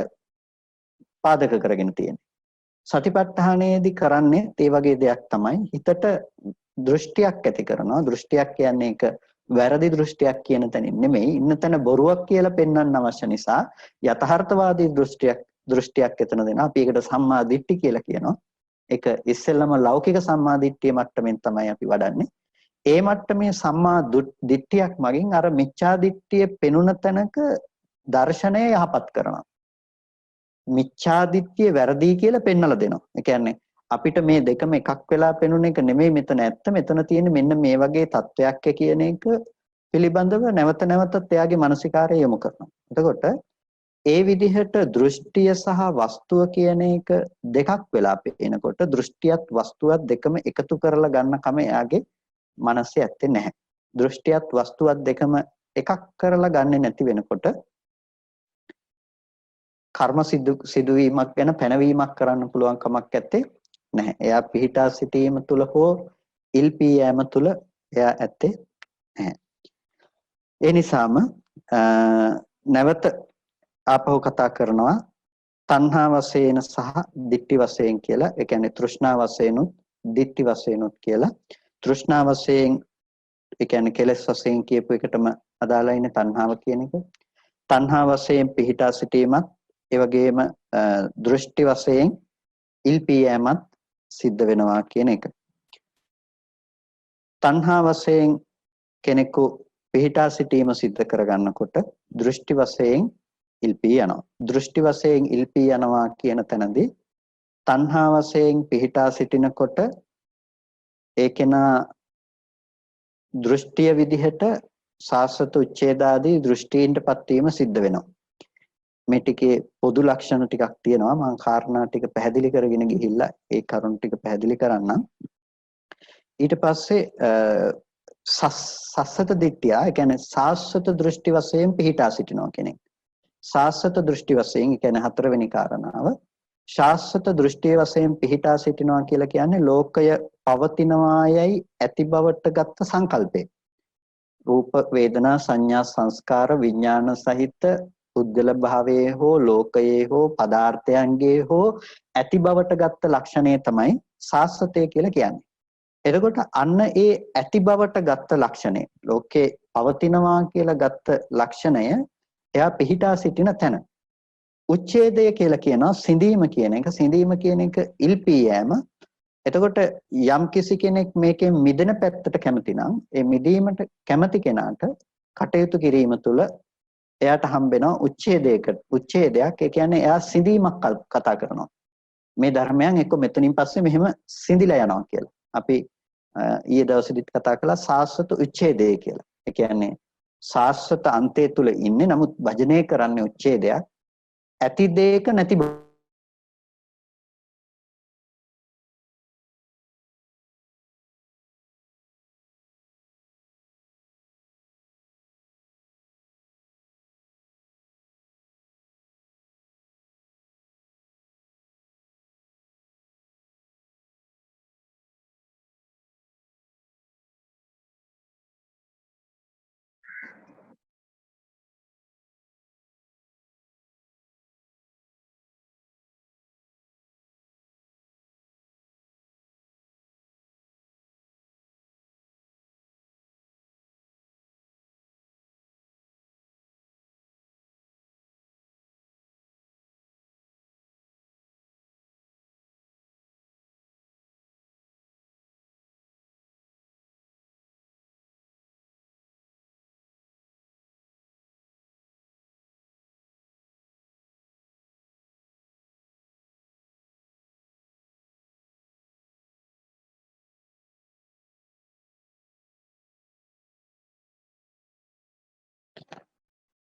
පාදක කරගෙන තියෙන්නේ. සතිපට්ඨානයේදී කරන්නේ ඒ වගේ දෙයක් තමයි හිතට දෘෂ්ටියක් ඇති කරනවා. දෘෂ්ටියක් කියන්නේ ඒක වැරදි දෘෂ්ටියක් කියන තැනින් නෙමෙයි, ඉන්න තැන බොරුවක් කියලා පෙන්වන්න අවශ්‍ය නිසා යථාර්ථවාදී දෘෂ්ටියක් එතන දෙනවා. අපි ඒකට සම්මා දිට්ඨි කියලා කියනවා. ඒක ඉස්සෙල්ලම ලෞකික සම්මාදිට්ඨිය මට්ටමින් තමයි අපි වඩන්නේ. ඒ මට්ටමේ සම්මා දිට්ඨියක් මගින් අර මිච්ඡා දිට්ඨිය පෙනුන තැනක දර්ශනය යහපත් කරනවා. මිච්ඡා දිට්ඨිය වැරදි කියලා පෙන්වලා දෙනවා. ඒ කියන්නේ අපිට මේ දෙකම එකක් වෙලා පෙනුන එක නෙමෙයි මෙතන ඇත්ත. මෙතන තියෙන්නේ මෙන්න මේ වගේ තත්වයක් කියන එක පිළිබඳව නැවත නැවතත් එයාගේ මානසිකාරය යොමු කරනවා. එතකොට ඒ විදිහට දෘෂ්ටිය සහ වස්තුව කියන එක දෙකක් වෙලා පේනකොට දෘෂ්ටියත් වස්තුවත් දෙකම එකතු කරලා ගන්න කම එයාගේ මනසේ ඇත්තේ නැහැ. දෘෂ්ටියත් වස්තුවත් දෙකම එකක් කරලා ගන්නෙ නැති වෙනකොට කර්ම සිදුවීමක් ගැන පැනවීමක් කරන්න පුළුවන් කමක් ඇත්තේ නැහැ. එයා පිහිටා සිටීම තුල හෝ ඉල්පී යෑම තුල එයා ඇත්තේ නැහැ. ඒ නිසාම නැවත ආපහු කතා කරනවා තණ්හා වශයෙන් සහ ditthi වශයෙන් කියලා. ඒ කියන්නේ තෘෂ්ණා වශයෙන් උත් ditthi වශයෙන් උත් කියලා. තෘෂ්ණා වශයෙන් ඒ කියන්නේ කෙලෙස් වශයෙන් කියපු එකටම අදාළයි ඉන්නේ තණ්හාව කියන එක. තණ්හා වශයෙන් පිහිටා සිටීමත් ඒ වගේම දෘෂ්ටි වශයෙන් ඉල්පී යෑමත් සිද්ධ වෙනවා කියන එක. තණ්හා වශයෙන් කෙනෙකු පිහිටා සිටීම සිද්ධ කරගන්නකොට දෘෂ්ටි වශයෙන් ඉල්පී යනවා. දෘෂ්ටි වශයෙන් ඉල්පී යනවා කියන තැනදී තණ්හා වශයෙන් පිහිටා සිටිනකොට ඒකේනා දෘෂ්ටිය විදිහට සාස්වත උච්ඡේදාදී දෘෂ්ටීන්ටපත් වීම සිද්ධ වෙනවා. මේ ටිකේ පොදු ලක්ෂණ ටිකක් තියෙනවා. මම කාරණා ටික පැහැදිලි කරගෙන ගිහිල්ලා ඒ කරුණු ටික පැහැදිලි කරන්නම්. ඊට පස්සේ සස්සත දිට්ඨිය, ඒ කියන්නේ සාස්වත දෘෂ්ටි වශයෙන් පිහිටා සිටිනවා කෙනෙක්. සාස්වත දෘෂ්ටි වශයෙන්, ඒ කියන්නේ හතරවෙනි කාරණාව. ශාස්වත දෘෂ්ටිය වශයෙන් පිහිටා සිටිනවා කියලා කියන්නේ ලෝකය පවතිනවායයි ඇති බවට ගත්ත සංකල්පය. රූප වේදනා සංඥා සංස්කාර විඥාන සහිත පුද්ගල භාවයේ හෝ ලෝකයේ හෝ පදාර්ථයන්ගේ හෝ ඇති බවට ගත්ත ලක්ෂණය තමයි සාස්වතය කියලා කියන්නේ. එතකොට අන්න ඒ ඇති බවට ගත්ත ලක්ෂණය, ලෝකේ පවතිනවා කියලා ගත්ත ලක්ෂණය එයා පිහිටා සිටින තැන. උච්ඡේදය කියලා කියනවා සිඳීම කියන එක. සිඳීම කියන එක ඉල්පී යෑම. එතකොට යම් කිසි කෙනෙක් මේකෙන් මිදෙන පැත්තට කැමති නම් ඒ මිදීමට කැමති කෙනාට කටයුතු කිරීම තුළ එයාට හම්බෙනවා උච්ඡේදයක්. ඒ කියන්නේ එයා සිඳීමක් කතා කරනවා. මේ ධර්මයන් එක්ක මෙතනින් පස්සේ මෙහෙම සිඳිලා යනවා කියලා. අපි ඊයේ දවසේදීත් කතා කළා සාස්වත උච්ඡේදය කියලා. ඒ කියන්නේ සාස්වත අන්තය තුල ඉන්නේ, නමුත් භජනය කරන්නේ උච්ඡේදයක්. ඇති දෙයක නැති බව.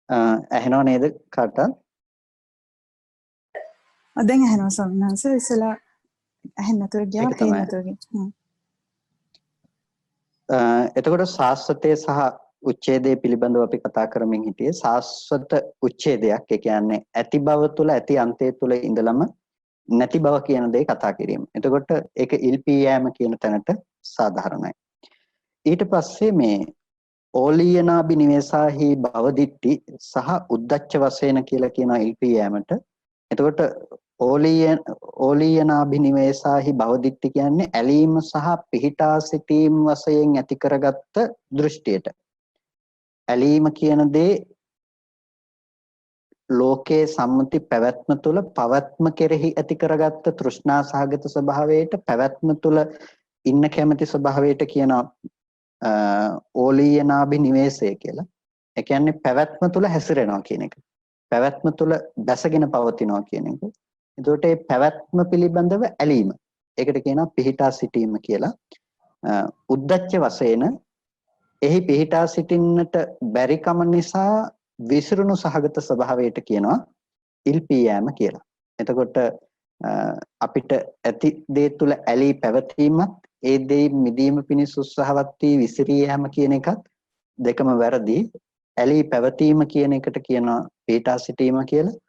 ඇහෙනව නේද කාටත්? දැන් ඇහෙනවා ස්වාමීන් වහන්සේ. ඉස්සලා ඇහෙන්නේ නැතුව ගියා, පේන්නේ නැතුව ගියා. එතකොට සාස්වතය සහ උච්ඡේදය පිළිබඳව අපි කතා කරමින් හිටියේ. සාස්වත උච්ඡේදයක්, ඒ කියන්නේ ඇති බව තුල ඇති අන්තය තුල ඉඳලම නැති බව කියන දේ කතා කිරීම. එතකොට ඒක ඉල්පී යෑම කියන තැනට සාධාරණයි. ඊට පස්සේ මේ ඕලීයනාබිනිවේසාහි භවදිට්ටි සහ උද්දච්ච වශයෙන් කියලා කියන ඉල්පී යෑමට. එතකොට ඕලීයනාබිනිවේසාහි භවදිට්ටි කියන්නේ ඇලීම සහ පිහිටා සිටීම වශයෙන් ඇති කරගත්ත දෘෂ්ටියට. ඇලීම කියන දේ ලෝකයේ සම්මුති පැවැත්ම තුළ පවත්ම කෙරෙහි ඇති කරගත්ත තෘෂ්ණා සහගත ස්වභාවයට පැවැත්ම තුළ ඉන්න කැමැති ස්වභාවයට කියන ඕලීයනාභි නිවේශය කියලා. ඒ කියන්නේ පැවැත්ම තුළ හැසිරෙනවා කියන එක. පැවැත්ම තුළ බැසගෙන පවතිනවා කියන එක. එතකොට මේ පැවැත්ම පිළිබඳව ඇලීම. ඒකට කියනවා පිහිටා සිටීම කියලා. උද්දච්ච වශයෙන් එහි පිහිටා සිටින්නට බැරිකම නිසා විසිරුණු සහගත ස්වභාවයට කියනවා ඉල්පී යෑම කියලා. එතකොට අපිට ඇති දේ තුල ඇලී පැවතීමත් ඒ දේ මිදීම පිණිස උත්සාහවත් වී විසිරී යෑම කියන එකත් දෙකම වැරදි. ඇලී පැවතීම කියන එකට කියනවා පිහිටා සිටීම කියලා.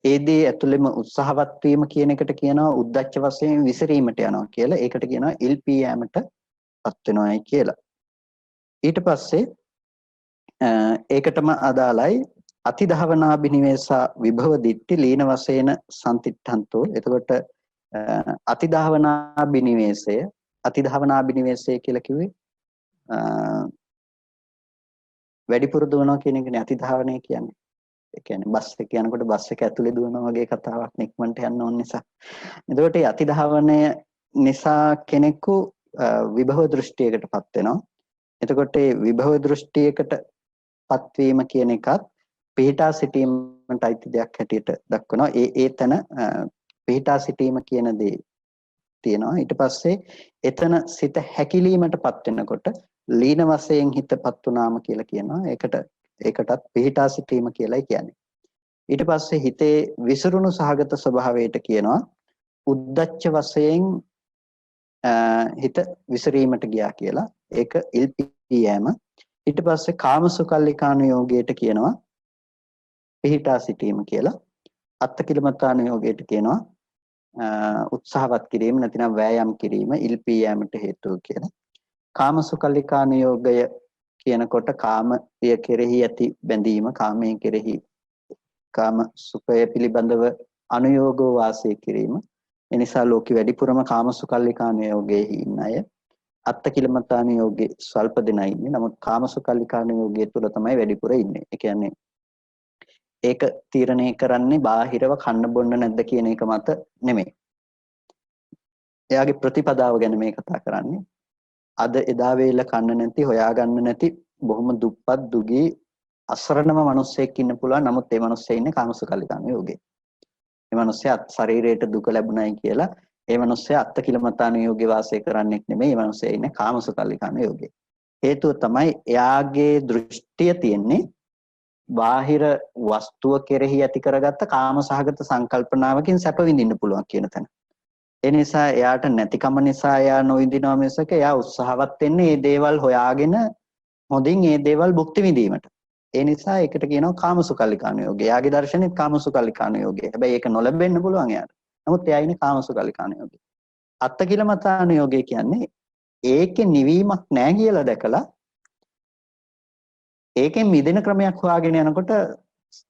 ඒ දේ ඇතුළෙම උත්සාහවත් වීම කියන එකට කියනවා උද්දච්ච වශයෙන් විසිරීමට යනවා කියලා. ඒකට කියනවා ඉල්පී යෑමටපත් වෙනවායි කියලා. ඊට පස්සේ ඒකටම අදාළයි අතිධාවනාබිනිවේසා විභව දිට්ඨි ලීන වශයෙන් සම්තිට්ඨන්තෝ. එතකොට අතිධාවනාබිනිවේසය කියලා කිව්වේ වැඩිපුර දුවනවා කියන එකනේ අතිධාවනය කියන්නේ. ඒ කියන්නේ බස් එක යනකොට බස් එක ඇතුලේ දුවනවා වගේ කතාවක් නික්මන්ට යන්න ඕන නිසා. එතකොට මේ අතිධාවනය නිසා කෙනෙකු විභව දෘෂ්ටියකටපත් වෙනවා. එතකොට මේ විභව දෘෂ්ටියකටපත් වීම කියන එකත් පිහිටා සිටීමට අයිති දෙයක් හැටියට දක්වනවා. ඒ තැන පිහිටා සිටීම කියන දේ තියෙනවා. ඊට පස්සේ එතන සිත හැකිලීමටපත් වෙනකොට ලීන වශයෙන් හිතපත් වුනාම කියලා කියනවා. ඒකටත් පිහිටා සිටීම කියලායි කියන්නේ. ඊට පස්සේ හිතේ විසිරුණු සහගත ස්වභාවයට කියනවා උද්දච්ච වශයෙන් හිත විසිරීමට ගියා කියලා. ඒක ඉල්පී යෑම. ඊට පස්සේ කාමසුකල්ලිකානුയോഗයට කියනවා පිහිටා සිටීම කියලා. අත්තකිලමතානුയോഗයට කියනවා උත්සාහවත් කිරීම නැතිනම් වෑයම් කිරීම ඉල්පී යෑමට හේතුව කියලා. කාමසුකල්ලිකානුയോഗය කියනකොට කාමය කෙරෙහි ඇති බැඳීම, කාමයේ කෙරෙහි කාම සුඛය පිළිබඳව අනුയോഗව වාසය කිරීම. ඒ නිසා ලෝකෙ වැඩිපුරම කාමසුකල්ලිකානුയോഗයේ ඉන්න අය අත්තකිලමතානුയോഗයේ ස්වල්ප දෙනා ඉන්නේ. නමුත් කාමසුකල්ලිකානුയോഗයේ තුල තමයි වැඩිපුර ඉන්නේ. ඒ කියන්නේ ඒක තීරණය කරන්නේ බාහිරව කන්න බොන්න නැද්ද කියන එක මත නෙමෙයි. එයාගේ ප්‍රතිපදාව ගැන මේ කතා කරන්නේ. අද එදා වේල කන්න නැති, හොයාගන්න නැති, බොහොම දුප්පත් දුගී අසරණම මිනිස්සෙක් ඉන්න පුළුවන්. නමුත් ඒ මිනිස්සයා ඉන්නේ කාමසුකල්ලිකානුയോഗයේ. ඒ මිනිස්සයා ශරීරයට දුක ලැබුණයි කියලා ඒ මිනිස්සයා අත්තකිලමතානුയോഗයේ වාසය කරන්නේක් නෙමෙයි. ඒ මිනිස්සයා ඉන්නේ කාමසුකල්ලිකානුയോഗයේ. හේතුව තමයි එයාගේ දෘෂ්ටිය තියෙන්නේ බාහිර වස්තුව කෙරෙහි ඇති කරගත්ත කාමසහගත සංකල්පනාවකින් සැප විඳින්න පුළුවන් කියන තැන. ඒ නිසා එයාට නැතිකම නිසා එයා නොවිඳිනවා මිසක එයා උත්සාහවත් වෙන්නේ මේ දේවල් හොයාගෙන හොඳින් මේ දේවල් භුක්ති විඳීමට. ඒ නිසා ඒකට කියනවා කාමසුකල්ලිකානුയോഗය. එයාගේ දර්ශනෙත් කාමසුකල්ලිකානුയോഗය. හැබැයි ඒක නොලැබෙන්න පුළුවන් එයාට. නමුත් එයා ඉන්නේ කාමසුකල්ලිකානුയോഗය. අත්තකිලමතානුയോഗය කියන්නේ ඒකේ නිවීමක් නැහැ කියලා දැකලා ඒකෙන් මිදෙන ක්‍රමයක් හොයාගෙන යනකොට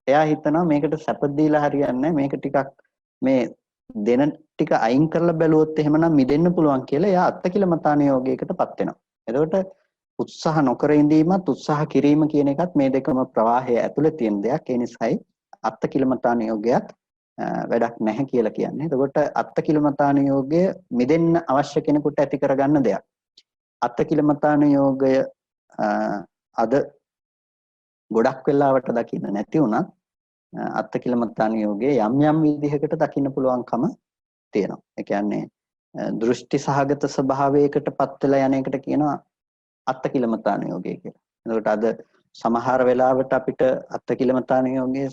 එයා හිතනවා මේකට සැප දීලා හරියන්නේ නැහැ. මේක ටිකක් මේ දෙන ටික අයින් කරලා බැලුවොත් එහෙමනම් මිදෙන්න පුළුවන් කියලා එයා අත්තකිලමතානුയോഗයකටපත් වෙනවා. එතකොට උත්සාහ නොකර ඉඳීමත් උත්සාහ කිරීම කියන එකත් මේ දෙකම ප්‍රවාහය ඇතුලේ තියෙන දෙයක්. ඒ නිසායි අත්තකිලමතානුയോഗයත් වැඩක් නැහැ කියලා කියන්නේ. එතකොට අත්තකිලමතානුയോഗය මිදෙන්න අවශ්‍ය කෙනෙකුට ඇති කරගන්න දෙයක්. අත්තකිලමතානුയോഗය අද ගොඩක් වෙලාවට දකින්න නැති වුණත් අත්තකිලමතානුയോഗයේ යම් යම් විදිහකට දකින්න පුළුවන්කම තියෙනවා. ඒ කියන්නේ දෘෂ්ටි සහගත ස්වභාවයකටපත් වෙලා යන එකට කියනවා අත්තකිලමතානුയോഗය කියලා. එතකොට අද සමහර වෙලාවට අපිට අත්තකිලමතානුയോഗයේ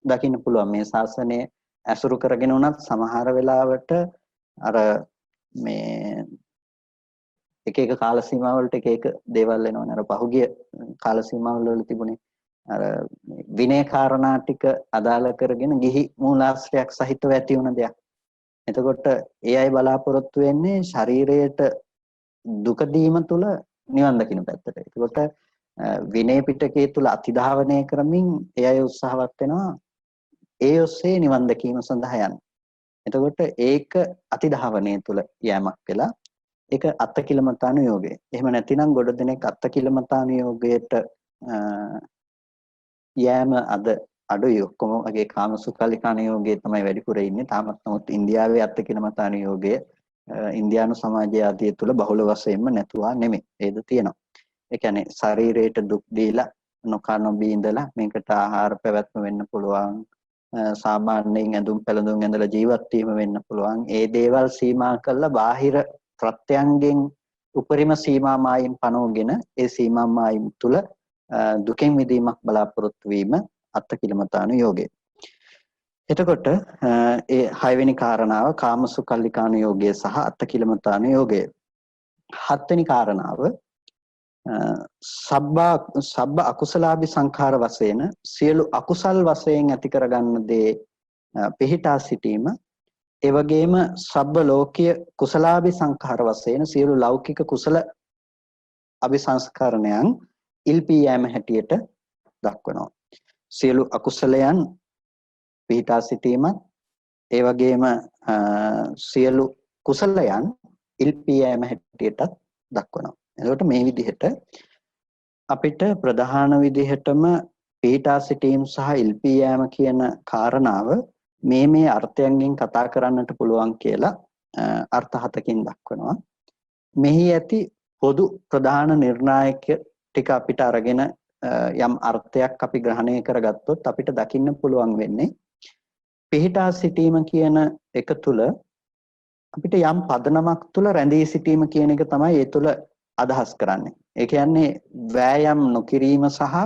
දකින්න පුළුවන් මේ ශාසනය ඇසුරු කරගෙන උනත් සමහර වෙලාවට අර මේ එක එක කාල සීමාවලට එක එක දේවල් වෙනවනේ. අර පහුගිය කාල සීමාවල වල තිබුණේ අර විනය කාරණා ටික අදාළ කරගෙන ගිහි මූලාශ්‍රයක් සහිතව ඇති වුණ දෙයක්. එතකොට ඒ අය බලාපොරොත්තු වෙන්නේ ශරීරයට දුක දීම තුල නිවන් දකින්න පැත්තට. එතකොට විනය පිටකයේ තුල අතිධාවනය කරමින් ඒ අය උත්සාහවත් වෙනවා ඒ ඔස්සේ නිවන් දැකීම සඳහා යන්න. එතකොට ඒක අතිධාවනය තුල යෑමක් වෙලා ඒක අත්තකිලමතානුയോഗය. එහෙම නැතිනම් ගොඩ දෙනෙක් අත්තකිලමතානුയോഗයට යෑම අද අඩුයි ඔක්කොම වගේ කාමසුඛල්ලිකාණ යෝගයේ තමයි වැඩිපුර ඉන්නේ. තාමත් නමුත් ඉන්දියාවේ අත්කිලමතාන යෝගය ඉන්දියානු සමාජය ආදී තුල බහුල වශයෙන්ම නැතුවා නෙමෙයි. ඒද තියෙනවා. ඒ කියන්නේ ශරීරයට දුක් දීලා නොකා නොබී ඉඳලා මේකට ආහාර පැවැත්ම වෙන්න පුළුවන්. සාමාන්‍යයෙන් ඇඳුම් පැළඳුම් ඇඳලා ජීවත් වීම වෙන්න පුළුවන්. ඒ දේවල් සීමා කරලා බාහිර ප්‍රත්‍යයන්ගෙන් උපරිම සීමා මායිම් පනවගෙන ඒ සීමා මායිම් තුල දුකෙන් මිදීමක් බලාපොරොත්තු වීම අත්කිලමතාන යෝගය. එතකොට ඒ 6 වෙනි කාරණාව කාමසුකල්ලිකාන යෝගය සහ අත්කිලමතාන යෝගය. 7 වෙනි කාරණාව සබ්බ අකුසලාභි සංඛාර වශයෙන් සියලු අකුසල් වශයෙන් ඇති කරගන්න දේ පිහිටා සිටීම. ඒ වගේම සබ්බ ලෝකීය කුසලාභි සංඛාර වශයෙන් සියලු ලෞකික කුසල අபிසංස්කරණයන් ඉල්පී යෑම හැටියට දක්වනවා. සියලු අකුසලයන් පිහිටා සිටීමත් ඒ වගේම සියලු කුසලයන් ඉල්පී යෑම හැටියටත් දක්වනවා. එතකොට මේ විදිහට අපිට ප්‍රධාන විදිහටම පිහිටා සිටීම සහ ඉල්පී යෑම කියන කාරණාව මේ අර්ථයන්ගෙන් කතා කරන්නට පුළුවන් කියලා අර්ථ 7කින් දක්වනවා. මෙහි ඇති පොදු ප්‍රධාන නිර්ණායක ටික අපිට අරගෙන යම් අර්ථයක් අපි ග්‍රහණය කරගත්තොත් අපිට දකින්න පුළුවන් වෙන්නේ පිහිටා සිටීම කියන එක තුල අපිට යම් පදනමක් තුල රැඳී සිටීම කියන එක තමයි ඒ තුල අදහස් කරන්නේ. ඒ කියන්නේ වෑයම් නොකිරීම සහ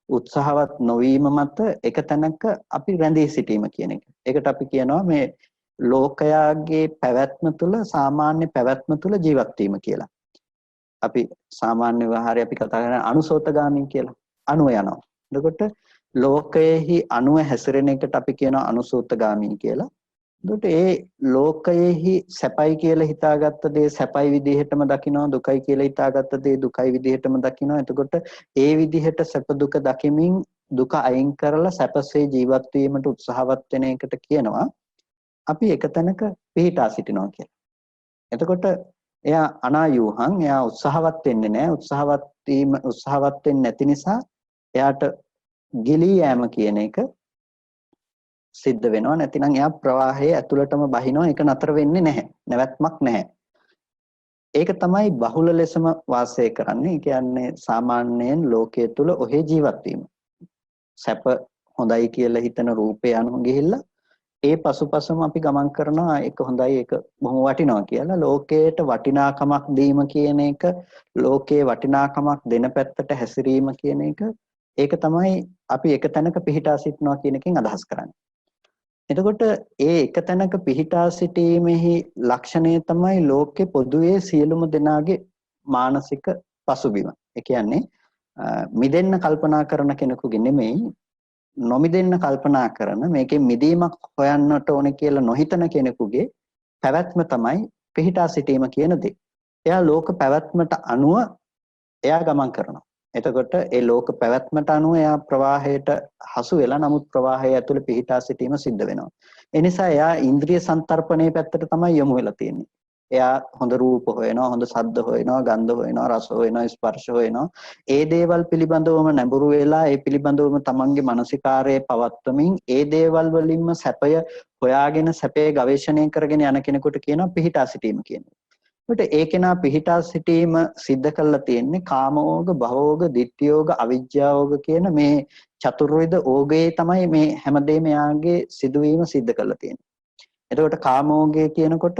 උත්සාහවත් නොවීම මත එක තැනක අපි රැඳී සිටීම කියන එක. ඒකට අපි කියනවා මේ ලෝකයාගේ පැවැත්ම තුල සාමාන්‍ය පැවැත්ම තුල ජීවත් වීම කියලා. අපි සාමාන්‍ය ව්‍යවහාරය අපි කතා කරන අනුසෝතගාමී කියලා. අනුව යනවා. එතකොට ලෝකයේහි අනුව හැසිරෙන එකට අපි කියනවා අනුසෝතගාමී කියලා. එතකොට ඒ ලෝකයේහි සැපයි කියලා හිතාගත්ත දේ සැපයි විදිහටම දකිනවා, දුකයි කියලා හිතාගත්ත දේ දුකයි විදිහටම දකිනවා. එතකොට ඒ විදිහට සැප දුක දකිමින් දුක අයින් කරලා සැපසේ ජීවත් වීමට උත්සාහවත් වෙන එකට කියනවා අපි එක තැනක පිහිටා සිටිනවා කියලා. එතකොට එයා අනායූහං, එයා උත්සාහවත් වෙන්නේ නැහැ. උත්සාහවත් වෙන්නේ නැති නිසා එයාට ගිලී යෑම කියන එක සිද්ධ වෙනවා. නැතිනම් එයා ප්‍රවාහයේ ඇතුළටම බහිනවා. ඒක නතර වෙන්නේ නැහැ. නැවැත්මක් නැහැ. ඒක තමයි බහුල ලෙසම වාසය කරන්නේ. ඒ කියන්නේ සාමාන්‍යයෙන් ලෝකයේ තුල ඔහේ ජීවත් වීම. සැප හොඳයි කියලා හිතන රූපය අනුව ගිහිල්ලා ඒ පසුපසම අපි ගමන් කරනවා. ඒක හොඳයි, ඒක බොහොම වටිනවා කියලා. ලෝකයට වටිනාකමක් දීම කියන එක, ලෝකයේ වටිනාකමක් දෙන පැත්තට හැසිරීම කියන එක, ඒක තමයි අපි එක තැනක පිහිටා සිටනවා කියන එකෙන් අදහස් කරන්නේ. එතකොට ඒ එක තැනක පිහිටා සිටීමේහි ලක්ෂණය තමයි ලෝකේ පොදුවේ සියලුම දෙනාගේ මානසික පසුබිම. ඒ කියන්නේ මිදෙන්න කල්පනා කරන කෙනෙකුගේ නෙමෙයි, නොමිදෙන්න කල්පනා කරන, මේකෙන් මිදීමක් හොයන්නට ඕනේ කියලා නොහිතන කෙනෙකුගේ පැවැත්ම තමයි පිහිටා සිටීම කියන දේ. එයා ලෝක පැවැත්මට අනුව එයා ගමන් කරනවා. එතකොට ඒ ලෝක පැවැත්මට අනුව එයා ප්‍රවාහයට හසු වෙලා, නමුත් ප්‍රවාහය ඇතුළේ පිහිටා සිටීම සිද්ධ වෙනවා. ඒ නිසා එයා ඉන්ද්‍රිය සංතරපණයේ පැත්තට තමයි යොමු වෙලා තියෙන්නේ. එයා හොඳ රූප හොයනවා, හොඳ ශබ්ද හොයනවා, ගන්ධ හොයනවා, රස හොයනවා, ස්පර්ශ හොයනවා. ඒ දේවල් පිළිබඳවම නැඹුරු වෙලා, ඒ පිළිබඳවම තමන්ගේ මානසිකාරයේ පවත්වමින් ඒ දේවල් වලින්ම සැපය හොයාගෙන සැපේ ගවේෂණය කරගෙන යන කෙනෙකුට කියනවා පිහිටා සිටීම කියන්නේ. ඒකට ඒ කෙනා පිහිටා සිටීම සිද්ධ කරලා තියෙන්නේ කාමෝග, භවෝග, ditthiyෝග, අවිජ්ජාෝග කියන මේ චතුර්විධ ඕගයේ තමයි මේ හැමදේම යාගේ සිදුවීම සිද්ධ කරලා තියෙන්නේ. එතකොට කාමෝගය කියනකොට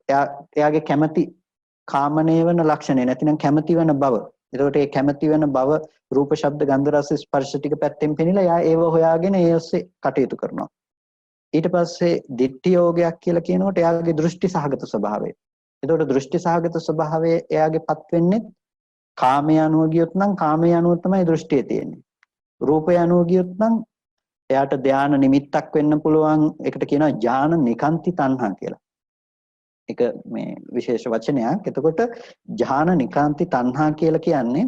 එයාගේ කැමැති කාමනේ වෙන ලක්ෂණය නැතිනම් කැමැති වෙන බව. එතකොට ඒ කැමැති වෙන බව රූප, ශබ්ද, ගන්ධ, රස, ස්පර්ශ ටික පැත්තෙන් පෙනිලා එයා ඒව හොයාගෙන ඒ ඔස්සේ කටයුතු කරනවා. ඊට පස්සේ ditthi යෝගයක් කියලා කියනකොට එයාගේ දෘෂ්ටි සහගත ස්වභාවය. එතකොට දෘෂ්ටි සහගත ස්වභාවය එයාගේපත් වෙන්නේ කාමයේ අනුව ගියොත් නම් කාමයේ අනුව තමයි දෘෂ්ටිය තියෙන්නේ. රූපය අනුව ගියොත් නම් එයාට ධානා නිමිත්තක් වෙන්න පුළුවන්. ඒකට කියනවා ඥාන නිකාන්ති තණ්හා කියලා. ඒක මේ විශේෂ වචනයක්. එතකොට ඥාන නිකාන්ති තණ්හා කියලා කියන්නේ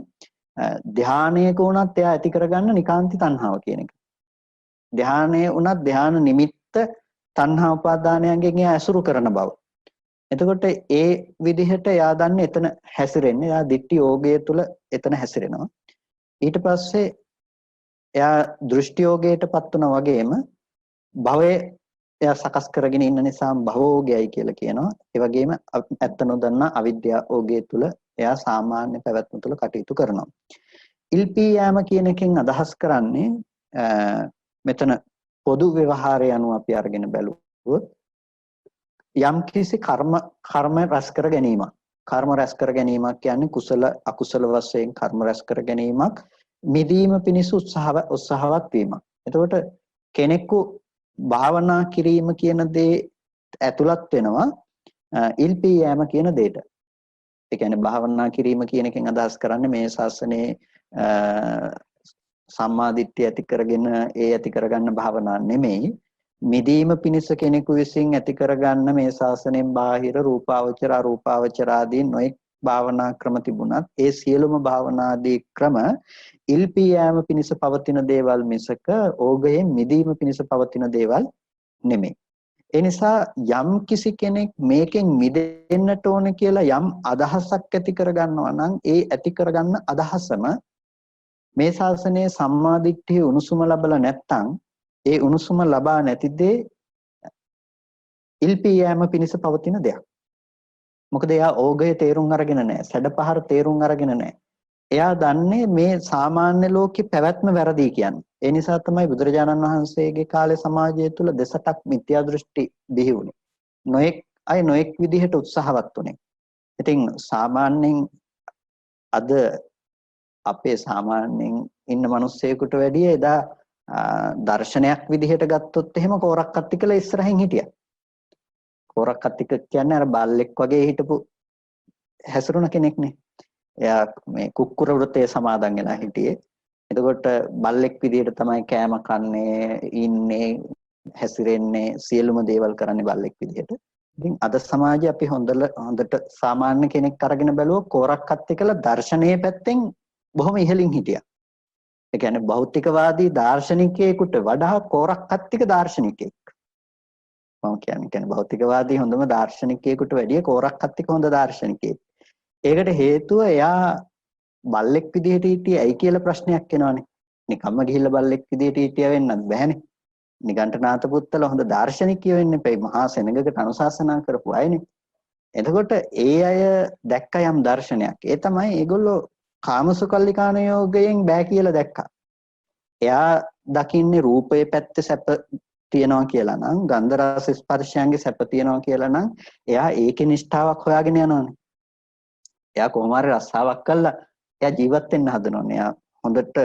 ධානයක වුණත් එයා ඇති කරගන්න නිකාන්ති තණ්හාව කියන එක. ධානයේ වුණත් ධාන නිමිත්ත තණ්හා උපාදානයන්ගෙන් එයා ඇසුරු කරන බව. එතකොට ඒ විදිහට එයා දන්නේ එතන හැසිරෙන්නේ. එයා ditthi යෝගය තුල එතන හැසිරෙනවා. ඊට පස්සේ එයා දෘෂ්ටි යෝගයටපත් වුණා වගේම භවයේ එයා සකස් කරගෙන ඉන්න නිසා භවෝගයයි කියලා කියනවා. ඒ වගේම ඇත්ත නොදන්නා අවිද්‍යාවෝගය තුල එයා සාමාන්‍ය පැවැත්ම තුල කටයුතු කරනවා. ඉල්පී යාම කියන එකෙන් අදහස් කරන්නේ මෙතන පොදු ව්‍යවහාරය අනුව අපි අරගෙන බැලුවොත් යම් කිසි කර්ම රැස් කර ගැනීමක්. කර්ම රැස් කර ගැනීමක් කියන්නේ කුසල අකුසල වශයෙන් කර්ම රැස් කර ගැනීමක්, මිදීම පිණිස උත්සාහවත් වීමක්. එතකොට කෙනෙකු භාවනා කිරීම කියන දේ ඇතුළත් වෙනවා ඉල්පී යෑම කියන දෙයට. ඒ කියන්නේ භාවනා කිරීම කියන එකෙන් අදහස් කරන්නේ මේ ශාසනයේ සම්මාදිට්ඨිය ඇති කරගෙන ඒ ඇති කරගන්න භාවනා නෙමෙයි. මිදීම පිණිස කෙනෙකු විසින් ඇති කරගන්න මේ ශාසනයෙන් බාහිර රූපාවචර අරූපාවචර ආදී නොඑක් භාවනා ක්‍රම තිබුණත් ඒ සියලුම භාවනාදී ක්‍රම ඉල්පී යෑම පිණිස පවතින දේවල් මිසක ඕගයෙන් මිදීම පිණිස පවතින දේවල් නෙමෙයි. ඒ නිසා යම් කිසි කෙනෙක් මේකෙන් මිදෙන්නට ඕන කියලා යම් අදහසක් ඇති කරගන්නවා නම් ඒ ඇති කරගන්න අදහසම මේ ශාසනයේ සම්මාදිට්ඨිය උණුසුම ලැබලා නැත්නම් ඒ උණුසුම ලබා නැති දේ ඉල්පී යෑම පිණිස පවතින දෙයක්. මොකද එයා ඕගය තේරුම් අරගෙන නැහැ. සැඩපහර තේරුම් අරගෙන නැහැ. එයා දන්නේ මේ සාමාන්‍ය ලෝකේ පැවැත්ම වැරදි කියන්නේ. ඒ නිසා තමයි බුදුරජාණන් වහන්සේගේ කාලේ සමාජය තුල දෙසටක් මිත්‍යා දෘෂ්ටි බිහි වුණේ. නොඑක් අය නොඑක් විදිහට උත්සාහවත් වුණේ. ඉතින් සාමාන්‍යයෙන් අද අපේ සාමාන්‍යයෙන් ඉන්න මිනිස්සෙකුට වැඩිය එදා දර්ශනයක් විදිහට ගත්තොත් එහෙම කෝරක්කත්තිකල ඉස්සරහින් හිටියා. කෝරක්කත්තික කියන්නේ අර බල්ලෙක් වගේ හිටපු හැසිරුණ කෙනෙක්නේ. එයා මේ කුක්කුර වෘතයේ සමාදන් වෙලා හිටියේ. එතකොට බල්ලෙක් විදිහට තමයි කෑම කන්නේ, ඉන්නේ, හැසිරෙන්නේ, සියලුම දේවල් කරන්නේ බල්ලෙක් විදිහට. ඉතින් අද සමාජයේ අපි හොඳට සාමාන්‍ය කෙනෙක් අරගෙන බැලුවොත් කෝරක්කත්තිකල දර්ශනීය පැත්තෙන් බොහොම ඉහළින් හිටියා. ඒ කියන්නේ භෞතිකවාදී දාර්ශනිකයෙකුට වඩා කෝරක්කත්තික දාර්ශනිකයෙක්. මම කියන්නේ භෞතිකවාදී හොඳම දාර්ශනිකයෙකුට වැඩිය කෝරක්කත්තික හොඳ දාර්ශනිකයෙක්. ඒකට හේතුව එයා බල්ලෙක් විදිහට හිටියේ ඇයි කියලා ප්‍රශ්නයක් එනවනේ. නිකම්ම ගිහිල්ලා බල්ලෙක් විදිහට හිටියා වෙන්නත් බෑනේ. නිගණ්ඨනාත පුත්තල හොඳ දාර්ශනිකයෝ වෙන්න එපයි. මහා සෙනඟකට අනුශාසනා කරපු අයනේ. එතකොට ඒ අය දැක්ක යම් දර්ශනයක්. ඒ තමයි ඒගොල්ලෝ කාමසුකල්ලිකාන යෝගයෙන් බෑ කියලා දැක්කා. එයා දකින්නේ රූපයේ පැත්තේ සැප තියනවා කියලා නම්, ගන්ධ රස ස්පර්ශයන්ගේ සැප තියනවා කියලා නම්, එයා ඒකේ නිෂ්ඨාවක් හොයාගෙන යනවානේ. එයා කොහොම හරි රස්සාවක් කළා එයා ජීවත් වෙන්න හදනවානේ. එයා හොඳට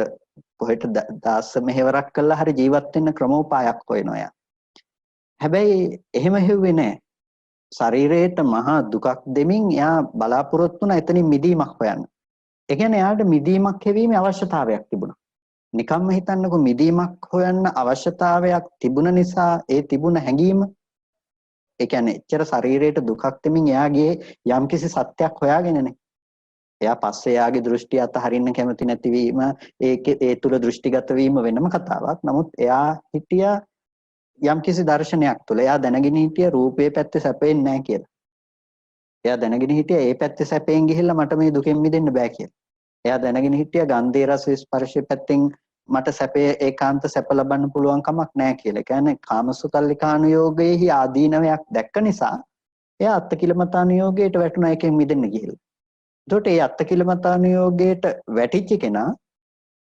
කොහෙට දාස මෙහෙවරක් කළා හරි ජීවත් වෙන්න ක්‍රමෝපායක් හොයනවා එයා. හැබැයි එහෙම හෙව්වේ නැහැ. ශරීරයට මහා දුකක් දෙමින් එයා බලාපොරොත්තු වුණා එතනින් මිදීමක් හොයන්න. ඒ කියන්නේ එයාට මිදීමක් හැවීමේ අවශ්‍යතාවයක් තිබුණා. නිකම්ම හිතන්නකො මිදීමක් හොයන්න අවශ්‍යතාවයක් තිබුණ නිසා ඒ තිබුණ හැඟීම ඒ කියන්නේ එච්චර ශරීරයට දුකක් දෙමින් එයාගේ යම්කිසි සත්‍යයක් හොයාගෙනනේ. එයා පස්සේ එයාගේ දෘෂ්ටි අතහරින්න කැමති නැතිවීම ඒ තුල දෘෂ්ටිගත වීම වෙනම කතාවක්. නමුත් එයා හිටියා යම්කිසි දර්ශනයක් තුල. එයා දැනගෙන හිටියා රූපේ පැත්තේ සැපෙන්නේ නැහැ කියලා. එයා දැනගෙන හිටියා ඒ පැත්තේ සැපෙන් ගිහිල්ලා මට මේ දුකෙන් මිදෙන්න බෑ කියලා. එයා දැනගෙන හිටියා ගන්ධේ රස ස්පර්ශ පැත්තෙන් මට සැපේ ඒකාන්ත සැප ලබන්න පුළුවන් කමක් නැහැ කියලා. ඒ කියන්නේ කාමසුකල්ලිකානුയോഗයේහි ආදීනවයක් දැක්ක නිසා එයා අත්කිලමතානුയോഗයට වැටුණා එකෙන් මිදෙන්න ගිහිල්ලා. එතකොට ඒ අත්කිලමතානුയോഗයට වැටිච්ච කෙනා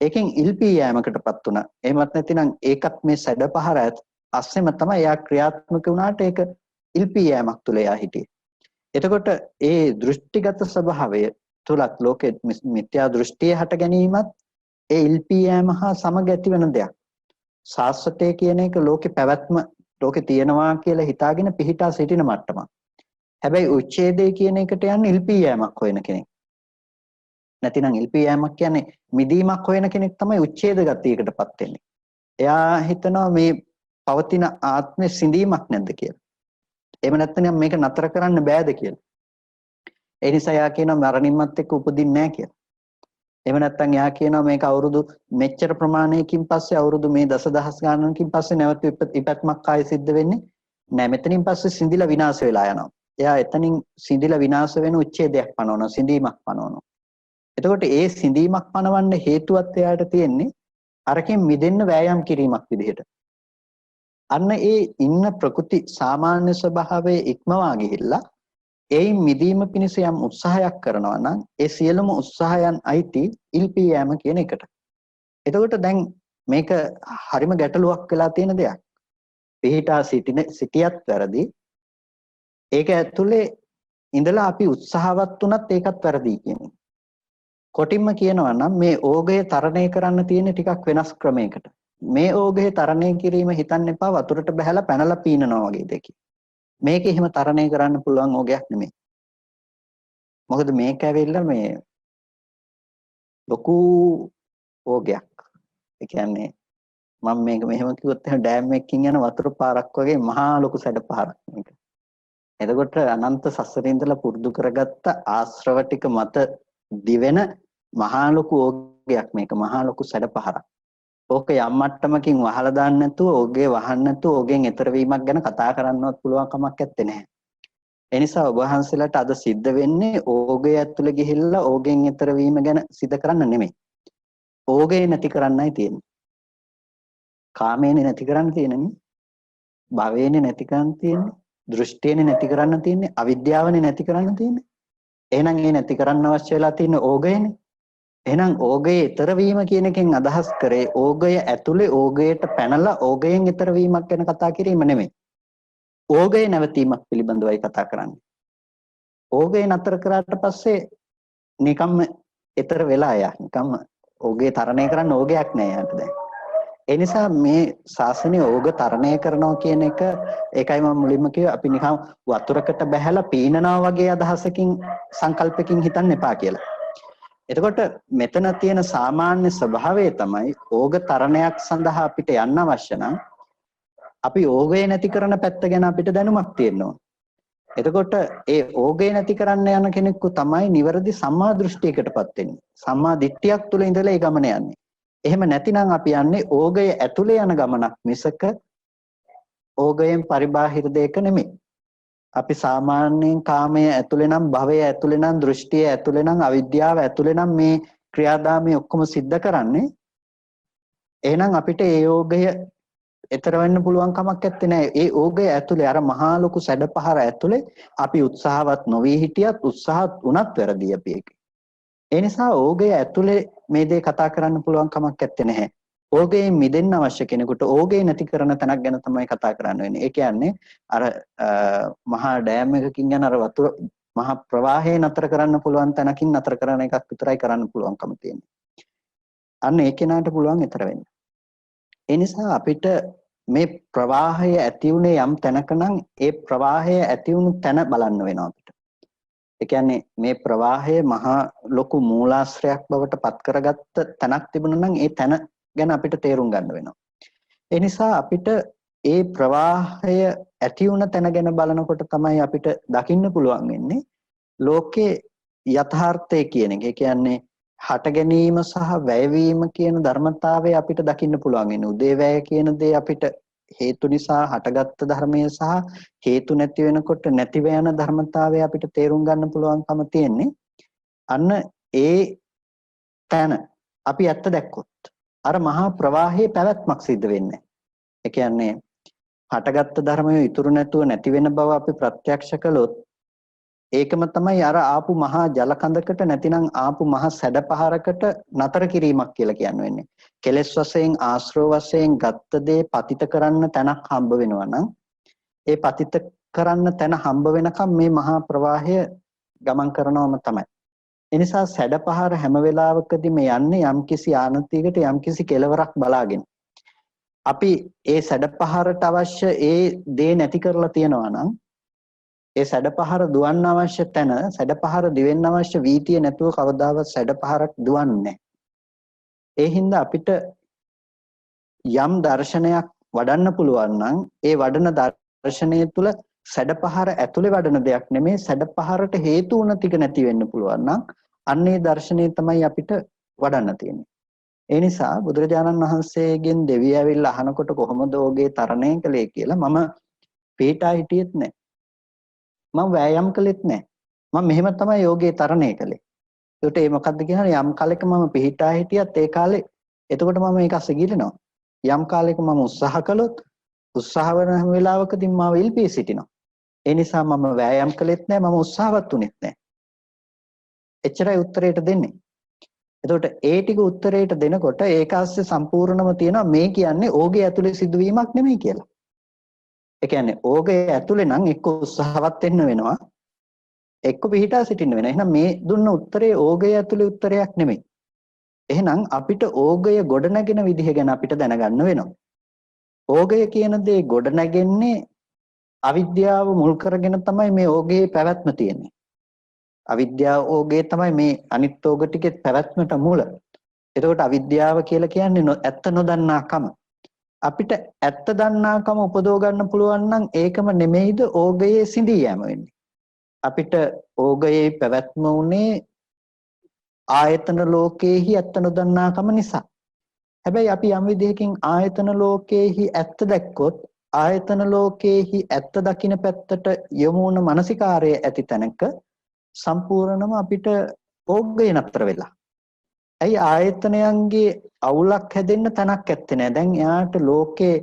ඒකෙන් ඉල්පී යෑමකටපත් වුණා. එහෙමත් නැතිනම් ඒකත් මේ සැඩපහර අස්සෙම තමයි එයා ක්‍රියාත්මක වුණාට ඒක ඉල්පී යෑමක් තුල එයා හිටියේ. එතකොට ඒ දෘෂ්ටිගත ස්වභාවය තුලත් ලෝකෙ මිත්‍යා දෘෂ්ටිය හට ගැනීමත් ඒ ඉල්පී යෑම හා සමග ඇතිවන දෙයක්. සාස්වතය කියන එක ලෝකේ පැවැත්ම ලෝකේ තියෙනවා කියලා හිතාගෙන පිහිටා සිටින මට්ටමක්. හැබැයි උච්ඡේදය කියන එකට යන්නේ ඉල්පී යෑමක් හොයන කෙනෙක්. නැතිනම් ඉල්පී යෑමක් කියන්නේ මිදීමක් හොයන කෙනෙක් තමයි උච්ඡේද ගතියකටපත් වෙන්නේ. එයා හිතනවා මේ පවතින ආත්මේ සිඳීමක් නැද්ද කියලා. එහෙම නැත්නම් මේක නතර කරන්න බෑද කියලා. ඒ නිසා එයා කියනවා මරණින්මත් එක්ක උපදින්නේ නැහැ කියලා. එහෙම නැත්නම් එයා කියනවා මේක අවුරුදු මෙච්චර ප්‍රමාණයකින් පස්සේ අවුරුදු මේ දසදහස් ගණනකින් පස්සේ නැවත ඉපැත්මක් ආයෙ සිද්ධ වෙන්නේ නැහැ. මෙතනින් පස්සේ සිඳිලා විනාශ වෙලා යනවා. එයා එතනින් සිඳිලා විනාශ වෙන උච්ඡේදයක් පනවනවා, සිඳීමක් පනවනවා. එතකොට ඒ සිඳීමක් පනවන්න හේතුවත් එයාට තියෙන්නේ අරකින් මිදෙන්න වෑයම් කිරීමක් විදිහට. අන්න ඒ ඉන්න ප්‍රකෘති සාමාන්‍ය ස්වභාවයේ ඉක්මවා ගිහිල්ලා ඒයින් මිදීම පිණිස යම් උත්සාහයක් කරනවා නම් ඒ සියලුම උත්සාහයන් අයිති ඉල්පී යෑම කියන එකට. එතකොට දැන් මේක හරිම ගැටලුවක් වෙලා තියෙන දෙයක්. පිහිටා සිටියත් වැරදි. ඒක ඇතුලේ ඉඳලා අපි උත්සාහවත් වුණත් ඒකත් වැරදි කියන්නේ. කොටින්ම කියනවා නම් මේ ඕගය තරණය කරන්න තියෙන ටිකක් වෙනස් ක්‍රමයකට. මේ ඕගය තරණය කිරීම හිතන්න එපා වතුරට බහැලා පැනලා පීනනවා වගේ දෙකක්. මේක එහෙම තරණය කරන්න පුළුවන් ඕගයක් නෙමෙයි. මොකද මේක ඇවිල්ලා මේ ලොකු ඕගයක්. ඒ කියන්නේ මම මේක මෙහෙම කිව්වොත් එහෙනම් ඩෑම් එකකින් යන වතුර පාරක් වගේ මහා ලොකු සැඩ පාරක් මේක. එතකොට අනන්ත සසරේ ඉඳලා පුරුදු කරගත්ත ආශ්‍රව ටික මත දිවෙන මහා ලොකු ඕගයක් මේක මහා ලොකු සැඩ පහරක්. ඕක යම් මට්ටමකින් වහලා දාන්න නැතුව ඕගේ වහන්න නැතුව ඕගෙන් ඈතර වීමක් ගැන කතා කරන්නවත් පුළුවන් කමක් නැත්තේ නෑ. ඒ නිසා ඔබ වහන්සේලාට අද සිද්ධ වෙන්නේ ඕගේ ඇතුළේ ගිහිල්ලා ඕගෙන් ඈතර වීම ගැන සිද්ධ කරන්න නෙමෙයි. ඕගේ නැති කරන්නයි තියෙන්නේ. කාමේනේ නැති කරන්න තියෙන්නේ. භවේනේ නැති කරන්න තියෙන්නේ. දෘෂ්ටියනේ නැති කරන්න තියෙන්නේ. අවිද්‍යාවනේ නැති කරන්න තියෙන්නේ. එහෙනම් ඒ නැති කරන්න අවශ්‍ය වෙලා තියෙන ඕගයනේ. එහෙනම් ඕගයේ ඈතර වීම කියන එකෙන් අදහස් කරේ ඕගය ඇතුලේ ඕගයට පැනලා ඕගයෙන් ඈතර වීමක් ගැන කතා කිරීම නෙමෙයි. ඕගයේ නැවතීමක් පිළිබඳවයි කතා කරන්නේ. ඕගය නතර කරාට පස්සේ නිකම්ම ඈතර වෙලා යා. නිකම්ම ඕගේ තරණය කරන්න ඕගයක් නෑ යාට දැන්. ඒ නිසා මේ ශාසනය ඕග තරණය කරනවා කියන එක ඒකයි මම මුලින්ම කිව්වේ අපි නිකන් වතුරකට බැහැලා පීනනවා වගේ අදහසකින් සංකල්පකින් හිතන්න එපා කියලා. එතකොට මෙතන තියෙන සාමාන්‍ය ස්වභාවය තමයි ඕග තරණයක් සඳහා අපිට යන්න අවශ්‍ය නම් අපි ඕගේ නැති කරන පැත්ත ගැන අපිට දැනුමක් තියෙන්න ඕන. එතකොට ඒ ඕගේ නැති කරන්න යන කෙනෙකු තමයි නිවැරදි සම්මා දෘෂ්ටියකටපත් වෙන්නේ. සම්මා දිට්ඨියක් තුළ ඉඳලා ඒ ගමන යන්නේ. එහෙම නැතිනම් අපි යන්නේ ඕගය ඇතුලේ යන ගමනක් මිසක ඕගයෙන් පරිබාහිර දෙයක නෙමෙයි. අපි සාමාන්‍යයෙන් කාමයේ ඇතුලේ නම් භවයේ ඇතුලේ නම් දෘෂ්ටියේ ඇතුලේ නම් අවිද්‍යාව ඇතුලේ නම් මේ ක්‍රියාදාමයේ ඔක්කොම සිද්ධ කරන්නේ. එහෙනම් අපිට ඒ යෝගය ඊතර වෙන්න පුළුවන් කමක් නැත්තේ නෑ. ඒ ඕගය ඇතුලේ අර මහා ලොකු සැඩපහර ඇතුලේ අපි උත්සාහවත් නොවී හිටියත් උත්සාහත් උනත් වැරදි අපි ඒක. ඒ නිසා ඕගය ඇතුලේ මේ දේ කතා කරන්න පුළුවන් කමක් නැත්තේ නැහැ. ඕගයෙන් මිදෙන්න අවශ්‍ය කෙනෙකුට ඕගේ නැති කරන තැනක් ගැන තමයි කතා කරන්න වෙන්නේ. ඒ කියන්නේ අර මහා ඩෑම් එකකින් යන අර වතුර මහා ප්‍රවාහය නතර කරන්න පුළුවන් තැනකින් නතර කරන එකක් විතරයි කරන්න පුළුවන්කම තියෙන්නේ. අන්න ඒ කෙනාට පුළුවන් ඊතර වෙන්න. ඒ නිසා අපිට මේ ප්‍රවාහය ඇති උනේ යම් තැනක නම් ඒ ප්‍රවාහය ඇති වුණු තැන බලන්න වෙනවා අපිට. ඒ කියන්නේ මේ ප්‍රවාහය මහා ලොකු මූලාශ්‍රයක් බවට පත් කරගත්ත තැනක් තිබුණා නම් ඒ තැන ගැන අපිට තේරුම් ගන්න වෙනවා. ඒ නිසා අපිට ඒ ප්‍රවාහය ඇති වුණ තැන ගැන බලනකොට තමයි අපිට දකින්න පුළුවන් වෙන්නේ ලෝකේ යථාර්ථය කියන එක. ඒ කියන්නේ හට ගැනීම සහ වැයවීම කියන ධර්මතාවය අපිට දකින්න පුළුවන් වෙන්නේ. උදේවැය කියන දේ අපිට හේතු නිසා හටගත්ත ධර්මය සහ හේතු නැති වෙනකොට නැතිව යන ධර්මතාවය අපිට තේරුම් ගන්න පුළුවන්කම තියෙන්නේ. අන්න ඒ තැන අපි ඇත්ත දැක්කොත් අර මහා ප්‍රවාහයේ පැවැත්මක් සිද්ධ වෙන්නේ. ඒ කියන්නේ හටගත්ත ධර්මය ඉතුරු නැතුව නැති වෙන බව අපි ප්‍රත්‍යක්ෂ කළොත් ඒකම තමයි අර ආපු මහා ජල කඳකට නැතිනම් ආපු මහා සැඩපහරකට නතර කිරීමක් කියලා කියන්නේ. කෙලෙස් වශයෙන් ආශ්‍රව වශයෙන් ගත්ත දේ පතිත කරන්න තැනක් හම්බ වෙනවා නම් ඒ පතිත කරන්න තැන හම්බ වෙනකම් මේ මහා ප්‍රවාහය ගමන් කරනවම තමයි. ඒ නිසා සැඩපහර හැම වෙලාවකදීම යන්නේ යම්කිසි ආනතියකට යම්කිසි කෙලවරක් බලාගෙන. අපි ඒ සැඩපහරට අවශ්‍ය ඒ දේ නැති කරලා තියනවා නම් ඒ සැඩපහර දුවන්න අවශ්‍ය තැන සැඩපහර දිවෙන්න අවශ්‍ය වීතිය නැතුව කවදාවත් සැඩපහරක් දුවන්නේ නැහැ. ඒ හින්දා අපිට යම් දර්ශනයක් වඩන්න පුළුවන් නම් ඒ වඩන දර්ශනය තුළ සැඩපහර ඇතුලේ වඩන දෙයක් නෙමෙයි සැඩපහරට හේතු වුණ ටික නැති වෙන්න පුළුවන් නම් අන්නේ දර්ශනය තමයි අපිට වඩන්න තියෙන්නේ. ඒ නිසා බුදුරජාණන් වහන්සේගෙන් දෙවියෝ ඇවිල්ලා අහනකොට කොහොමද ඔහුගේ තරණය කළේ කියලා මම පිටා හිටියෙත් නැහැ. මම වෑයම් කළෙත් නැහැ. මම මෙහෙම තමයි යෝගේ තරණය කළේ. ඒකට ඒ මොකද්ද කියන්නේ යම් කාලෙක මම පිටා හිටියත් ඒ කාලේ එතකොට මම ඒක අස්සේ ගිලිනවා. යම් කාලයක මම උත්සාහ කළොත් උත්සාහ වෙන හැම වෙලාවකදී මාව ඉල්පී සිටිනවා. ඒ නිසා මම වෑයම් කළෙත් නැහැ, මම උත්සාහවත් උනේත් නැහැ. එච්චරයි උත්තරයට දෙන්නේ. එතකොට ඒ ටික උත්තරයට දෙනකොට ඒක ASCII සම්පූර්ණම තියෙනවා මේ කියන්නේ ඕගේ ඇතුලේ සිදුවීමක් නෙමෙයි කියලා. ඒ කියන්නේ ඕගේ ඇතුලේ නම් එක්ක උත්සාහවත් වෙන්න වෙනවා, එක්ක පිහිටා සිටින්න වෙනවා. එහෙනම් මේ දුන්න උත්තරේ ඕගේ ඇතුලේ උත්තරයක් නෙමෙයි. එහෙනම් අපිට ඕගය ගොඩනගෙන විදිහ ගැන අපිට දැනගන්න වෙනවා. ඕගය කියන දේ ගොඩනැගෙන්නේ අවිද්‍යාව මුල් කරගෙන තමයි මේ ඕගේ පැවැත්ම තියෙන්නේ. අවිද්‍යාව ඕගේ තමයි මේ අනිත් ඕග ටිකේ පැවැත්මට මූල. එතකොට අවිද්‍යාව කියලා කියන්නේ ඇත්ත නොදන්නාකම. අපිට ඇත්ත දන්නාකම උපදව ගන්න පුළුවන් නම් ඒකම නෙමෙයිද ඕගයේ සිඳී යෑම වෙන්නේ. අපිට ඕගයේ පැවැත්ම උනේ ආයතන ලෝකයේහි ඇත්ත නොදන්නාකම නිසා. හැබැයි අපි යම් විදිහකින් ආයතන ලෝකයේහි ඇත්ත දැක්කොත් ආයතන ලෝකයේහි ඇත්ත දකින්න පැත්තට යොමු වුණ මානසිකාරය ඇති තැනක සම්පූර්ණම අපිට ඕගය නතර වෙලා. ඇයි ආයතනයන්ගේ අවුලක් හැදෙන්න තැනක් ඇත්තේ නැහැ. දැන් එයාට ලෝකේ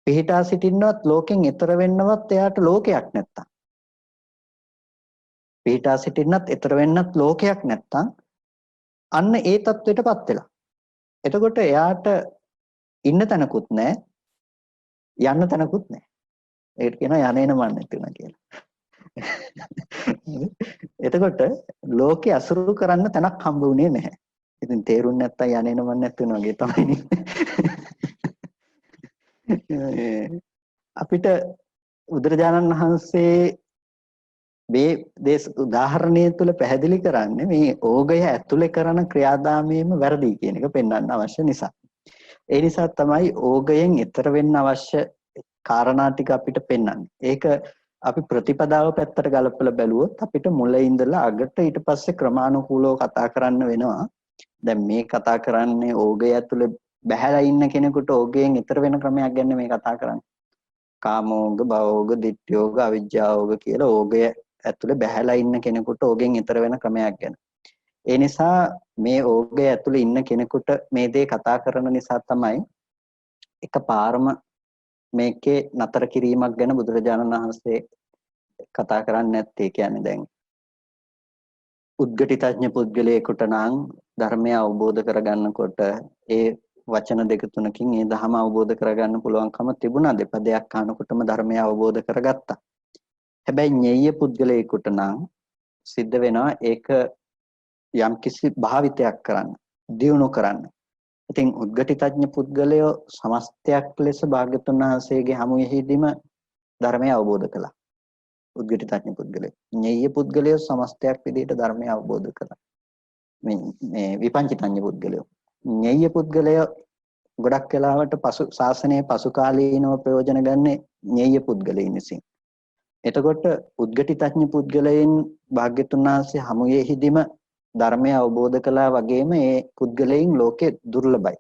පිහිටා සිටින්නවත් ලෝකෙන් ඈතර වෙන්නවත් එයාට ලෝකයක් නැත්තම්. පිහිටා සිටින්නත් ඈතර වෙන්නත් ලෝකයක් නැත්තම් අන්න ඒ தത്വෙටපත් වෙලා. එතකොට එයාට ඉන්න තැනකුත් නැහැ, යන්න තැනකුත් නැහැ. ඒකට කියනවා යන්නේන මන්නේ තුන කියලා. එතකොට ලෝකේ අසුරු කරන්න තැනක් හම්බ වුණේ නැහැ. ඉතින් තේරුන්නේ නැත්තම් යන්නේන මන්නේ තුන වගේ තමයි. අපිට බුදුරජාණන් වහන්සේ මේ උදාහරණය තුළ පැහැදිලි කරන්නේ මේ ඕගය ඇතුලේ කරන ක්‍රියාදාමයේම වැරදි කියන එක පෙන්වන්න අවශ්‍ය නිසා. ඒ නිසා තමයි ඕගයෙන් ඈතර වෙන්න අවශ්‍ය කාරණා ටික අපිට පෙන්වන්නේ. ඒක අපි ප්‍රතිපදාව පැත්තට ගලපලා බැලුවොත් අපිට මුලින් ඉඳලා අගට ඊට පස්සේ ක්‍රමානුකූලව කතා කරන්න වෙනවා. දැන් මේ කතා කරන්නේ ඕගය ඇතුලේ බැහැලා ඉන්න කෙනෙකුට ඕගයෙන් ඈතර වෙන ක්‍රමයක් ගැන මේ කතා කරන්නේ. කාමෝග, භවෝග, ditthiyෝග, අවිජ්ජාෝග කියලා ඕගය ඇතුලේ බැහැලා ඉන්න කෙනෙකුට ඕගෙන් ඈතර වෙන ක්‍රමයක් ගැන. ඒ නිසා මේ ඕගය ඇතුලේ ඉන්න කෙනෙකුට මේ දේ කතා කරන නිසා තමයි එකපාරම මේකේ නතර කිරීමක් ගැන බුදුරජාණන් වහන්සේ කතා කරන්නේ නැත්තේ. කියන්නේ දැන් උද්ගටිතඥ පුද්ගලයෙකුට නම් ධර්මය අවබෝධ කරගන්නකොට ඒ වචන දෙක තුනකින් ඒ ධහම අවබෝධ කරගන්න පුළුවන්කම තිබුණා. දෙපදයක් අහනකොටම ධර්මය අවබෝධ කරගත්තා. හැබැයි ඤෙය්‍ය පුද්ගලයෙකුට නම් සිද්ධ වෙනවා ඒක යම්කිසි භාවිතයක් කරන්න, දියුණු කරන්න. ඉතින් උද්ගටිතඥ පුද්ගලයෝ සමස්තයක් ලෙස භාග්‍යතුන් වහන්සේගේ හමුවේදීම ධර්මය අවබෝධ කළා. උද්ගටිතඥ පුද්ගලයෝ. ඤෙය්‍ය පුද්ගලයෝ සමස්තයක් විදිහට ධර්මය අවබෝධ කළා. මේ විපංචිතඥ පුද්ගලයෝ. ඤෙය්‍ය පුද්ගලයෝ ගොඩක් වෙලාවට ශාසනයේ පසු කාලීනව ප්‍රයෝජන ගන්නේ ඤෙය්‍ය පුද්ගලයින් විසින්. එතකොට උද්ගටිතඥ පුද්ගලයන් භාග්‍යතුන් වහන්සේ හමුවේදීම ධර්මය අවබෝධ කළා වගේම ඒ පුද්ගලයන් ලෝකේ දුර්ලභයි.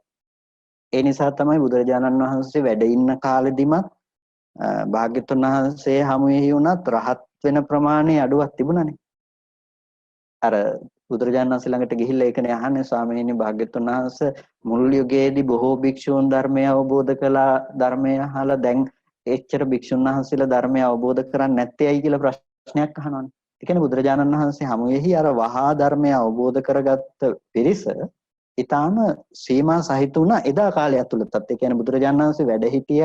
ඒ නිසා තමයි බුදුරජාණන් වහන්සේ වැඩ ඉන්න කාලෙදිමත් භාග්‍යතුන් වහන්සේ හමුවේ වුණත් රහත් වෙන ප්‍රමාණය අඩුවක් තිබුණානේ. අර බුදුරජාණන් වහන්සේ ළඟට ගිහිල්ලා ඒකනේ අහන්නේ ස්වාමීනි භාග්‍යතුන් වහන්සේ මුල් යුගයේදී බොහෝ භික්ෂූන් ධර්මය අවබෝධ කළා, ධර්මය අහලා දැන් එච්චර භික්ෂුන් වහන්සේලා ධර්මය අවබෝධ කරන්නේ නැත්තේ ඇයි කියලා ප්‍රශ්නයක් අහනවානේ. ඒ කියන්නේ බුදුරජාණන් වහන්සේ හමුවේහි අර වහා ධර්මය අවබෝධ කරගත්ත පිරිස ඊටාම සීමා සහිත වුණා එදා කාලය ඇතුළතත්. ඒ කියන්නේ බුදුරජාණන් වහන්සේ වැඩ සිටිය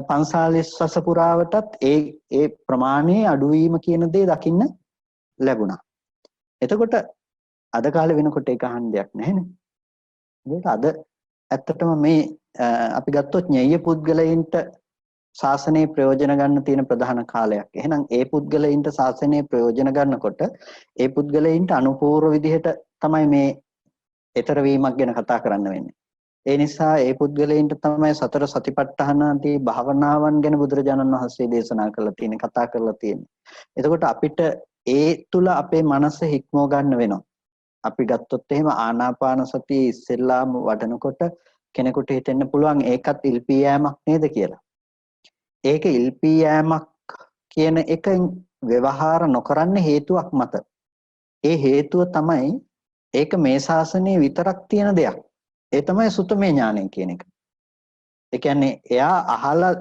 45 වස පුරාවටත් ඒ ප්‍රමාණයේ අඩුවීම කියන දේ දකින්න ලැබුණා. එතකොට අද කාලේ වෙනකොට ඒක අහන්න දෙයක් නැහැනේ. ඒක අද ඇත්තටම මේ අපි ගත්තොත් ඤෙය්‍ය පුද්ගලයින්ට ශාසනයේ ප්‍රයෝජන ගන්න තියෙන ප්‍රධාන කාලයක්. එහෙනම් ඒ පුද්ගලයින්ට ශාසනයේ ප්‍රයෝජන ගන්නකොට ඒ පුද්ගලයින්ට අනුපූර්ව විදිහට තමයි මේ ඊතර වීමක් ගැන කතා කරන්න වෙන්නේ. ඒ නිසා ඒ පුද්ගලයින්ට තමයි සතර සතිපට්ඨානාදී භාවනාවන් ගැන බුදුරජාණන් වහන්සේ දේශනා කරලා තියෙන්නේ, කතා කරලා තියෙන්නේ. එතකොට අපිට ඒ තුල අපේ මනස හික්මව ගන්න වෙනවා. අපි ගත්තොත් එහෙම ආනාපාන සතිය ඉස්සෙල්ලාම වඩනකොට කෙනෙකුට හිතෙන්න පුළුවන් ඒකත් ඉල්පී යෑමක් නේද කියලා. ඒක ඉල්පී යෑමක් කියන එක ව්‍යවහාර නොකරන්න හේතුවක් මත. ඒ හේතුව තමයි ඒක මේ ශාසනයේ විතරක් තියෙන දෙයක්. ඒ තමයි සුතමේ ඥානය කියන එක. ඒ කියන්නේ එයා අහලා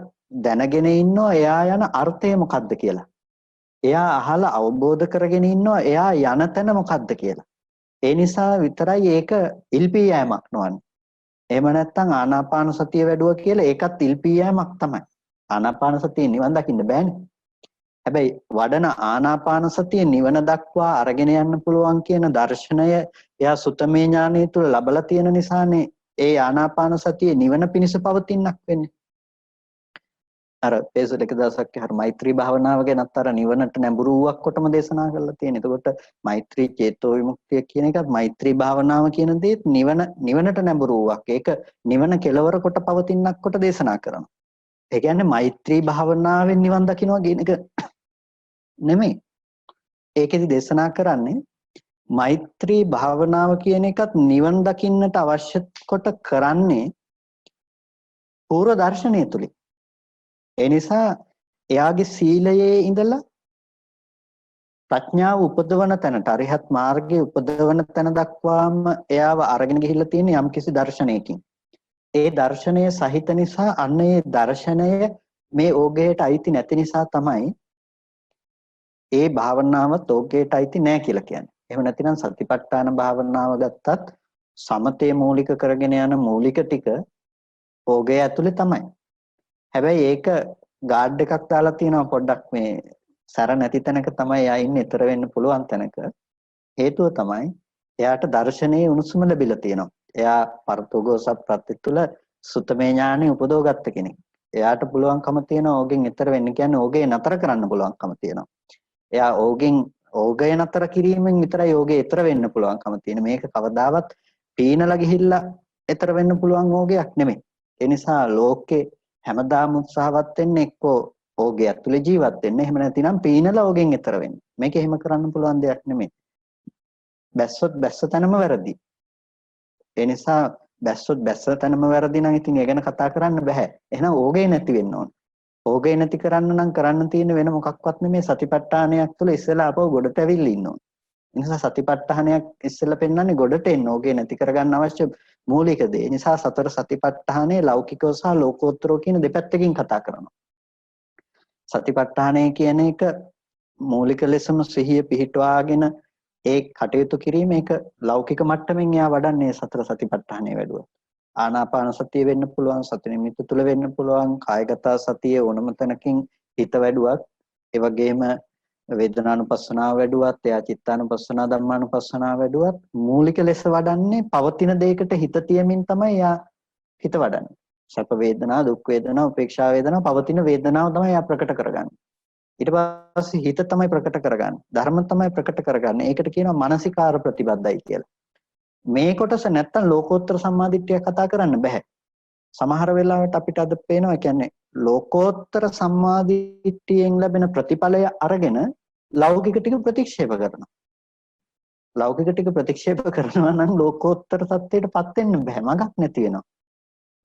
දැනගෙන ඉන්නවා එයා යන අර්ථය මොකක්ද කියලා. එයා අහලා අවබෝධ කරගෙන ඉන්නවා එයා යන තැන මොකක්ද කියලා. ඒ නිසා විතරයි ඒක ඉල්පී යෑමක් නොවන්නේ. එහෙම නැත්නම් ආනාපාන සතිය වැඩුවා කියලා ඒකත් ඉල්පී යෑමක් තමයි. ආනාපාන සතිය නිවන් දකින්න බෑනේ. හැබැයි වඩන ආනාපාන සතිය නිවන දක්වා අරගෙන යන්න පුළුවන් කියන දර්ශනය එයා සුතමේ ඥානය තුල ලබලා තියෙන නිසානේ ඒ ආනාපාන සතිය නිවන පිණිස පවතිනක් වෙන්නේ. අර පේසට එක දවසක් හර මෛත්‍රී භාවනාව ගැනත් අර නිවනට නැඹුරු වූවක් කොටම දේශනා කරලා තියෙන. එතකොට මෛත්‍රී චේතෝ විමුක්තිය කියන එකත් මෛත්‍රී භාවනාව කියන දේත් නිවනට නැඹුරු වූවක්. ඒක නිවන කෙලවර කොට පවතිනක් කොට දේශනා කරනවා. ඒ කියන්නේ මෛත්‍රී භාවනාවෙන් නිවන් දකින්නවා කියන එක නෙමෙයි. ඒකෙදි දේශනා කරන්නේ මෛත්‍රී භාවනාව කියන එකත් නිවන් දකින්නට අවශ්‍ය කොට කරන්නේ පූර්ව දර්ශනය තුලින්. ඒ නිසා එයාගේ සීලයේ ඉඳලා ප්‍රඥාව උපදවන තැනට අරිහත් මාර්ගයේ උපදවන තැන දක්වාම එයාව අරගෙන ගිහිල්ලා තියෙන යම්කිසි දර්ශනයකින්. ඒ දර්ශනය සහිත නිසා අන්න ඒ දර්ශනය මේ ඕගයට අයිති නැති නිසා තමයි ඒ භාවනාවත් ඕගයට අයිති නෑ කියලා කියන්නේ. එහෙම නැතිනම් සතිපට්ඨාන භාවනාව ගත්තත් සමතේ මූලික කරගෙන යන මූලික ටික ඕගය ඇතුලේ තමයි. හැබැයි ඒක ගාඩ් එකක් දාලා තියෙනවා පොඩ්ඩක් මේ සැර නැති තැනක තමයි එයා ඉන්නේ ඊතර වෙන්න පුළුවන් තැනක. හේතුව තමයි එයාට දර්ශනයේ උණුසුම ලැබිලා තියෙනවා. එයා පරතෝගෝස ප්‍රත්‍ය තුල සුතමේ ඥානෙ උපදවගත්ත කෙනෙක්. එයාට පුළුවන්කම තියෙනවා ඕගෙන් ඊතර වෙන්න කියන්නේ ඕගේ නතර කරන්න පුළුවන්කම තියෙනවා. එයා ඕගය නතර කිරීමෙන් විතරයි ඕගේ ඊතර වෙන්න පුළුවන්කම තියෙන. මේක කවදාවත් පීනලා ගිහිල්ලා ඊතර වෙන්න පුළුවන් ඕගයක් නෙමෙයි. ඒ නිසා ලෝකේ හැමදාම උත්සාහවත් වෙන්නේ එක්කෝ ඕගේ ඇතුලේ ජීවත් වෙන්න. එහෙම නැතිනම් පීනලා ඕගෙන් ඈතර වෙන්න. මේක එහෙම කරන්න පුළුවන් දෙයක් නෙමෙයි. බැස්ස තැනම වැරදි. ඒ නිසා බැස්ස තැනම වැරදි නම් ඉතින් ඒ ගැන කතා කරන්න බෑ. එහෙනම් ඕගේ නැති වෙන්න ඕන. ඕගේ නැති කරන්න නම් කරන්න තියෙන වෙන මොකක්වත් නෙමෙයි සතිපට්ඨානයක් තුළ ඉස්සෙල්ලා අපව ගොඩට ඇවිල්ලා ඉන්න ඕන. ඒ නිසා සතිපට්ඨානයක් ඉස්සෙල්ලා පෙන්වන්නේ ගොඩට එන්න ඕගේ නැති කරගන්න අවශ්‍ය මූලික දේ. ඒ නිසා සතර සතිපට්ඨානයේ ලෞකිකව සහ ලෝකෝත්තරව කියන දෙපැත්තකින් කතා කරනවා. සතිපට්ඨානය කියන එක මූලික ලෙසම සිහිය පිහිටවාගෙන ඒ කටයුතු කිරීම ඒක ලෞකික මට්ටමින් එයා වඩන්නේ සතර සතිපට්ඨානය වැඩුවා. ආනාපාන සතිය වෙන්න පුළුවන්, සති නිමිත්ත තුල වෙන්න පුළුවන්, කායගත සතිය ඕනම තැනකින් හිත වැඩුවත්, ඒ වගේම වේදනානුපස්සනාව වැඩුවත්, එයා චිත්තානුපස්සනාව, ධම්මානුපස්සනාව වැඩුවත් මූලික ලෙස වඩන්නේ පවතින දෙයකට හිත තියමින් තමයි එයා හිත වඩන්නේ. සැප වේදනා, දුක් වේදනා, උපේක්ෂා වේදනා, පවතින වේදනාව තමයි එයා ප්‍රකට කරගන්නේ. ඊට පස්සේ හිත තමයි ප්‍රකට කරගන්නේ. ධර්ම තමයි ප්‍රකට කරගන්නේ. ඒකට කියනවා මානසිකාර ප්‍රතිබද්ධයි කියලා. මේ කොටස නැත්තම් ලෝකෝත්තර සම්මාදිට්ඨිය කතා කරන්න බෑ. සමහර වෙලාවට අපිට අද පේනවා කියන්නේ ලෝකෝත්තර සම්මාදිට්ඨියෙන් ලැබෙන ප්‍රතිඵලය අරගෙන ලෞකික ටික ප්‍රතික්ෂේප කරනවා. ලෞකික ටික ප්‍රතික්ෂේප කරනවා නම් ලෝකෝත්තර සත්‍යයටපත් වෙන්න බෑ. මගක් නැති වෙනවා.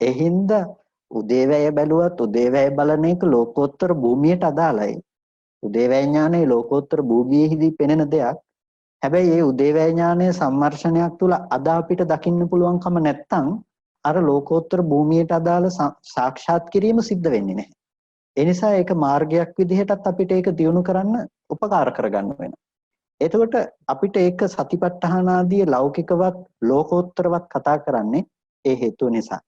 ඒ හින්දා උදේවැය බැලුවත් උදේවැය බලන එක ලෝකෝත්තර භූමියට අදාළයි. උදේවැය ඥානය ලෝකෝත්තර භූමියේදී පෙනෙන දෙයක්. හැබැයි මේ උදේවැය ඥානයේ සම්මර්ෂණයක් තුල අද අපිට දකින්න පුළුවන්කම නැත්තම් අර ලෝකෝත්තර භූමියට අදාළ සාක්ෂාත් කිරීම සිද්ධ වෙන්නේ නැහැ. ඒ නිසා ඒක මාර්ගයක් විදිහටත් අපිට ඒක දියුණු කරන්න උපකාර කරගන්න වෙනවා. එතකොට අපිට ඒක සතිපට්ඨාන ආදී ලෞකිකවත් ලෝකෝත්තරවත් කතා කරන්නේ ඒ හේතුව නිසා.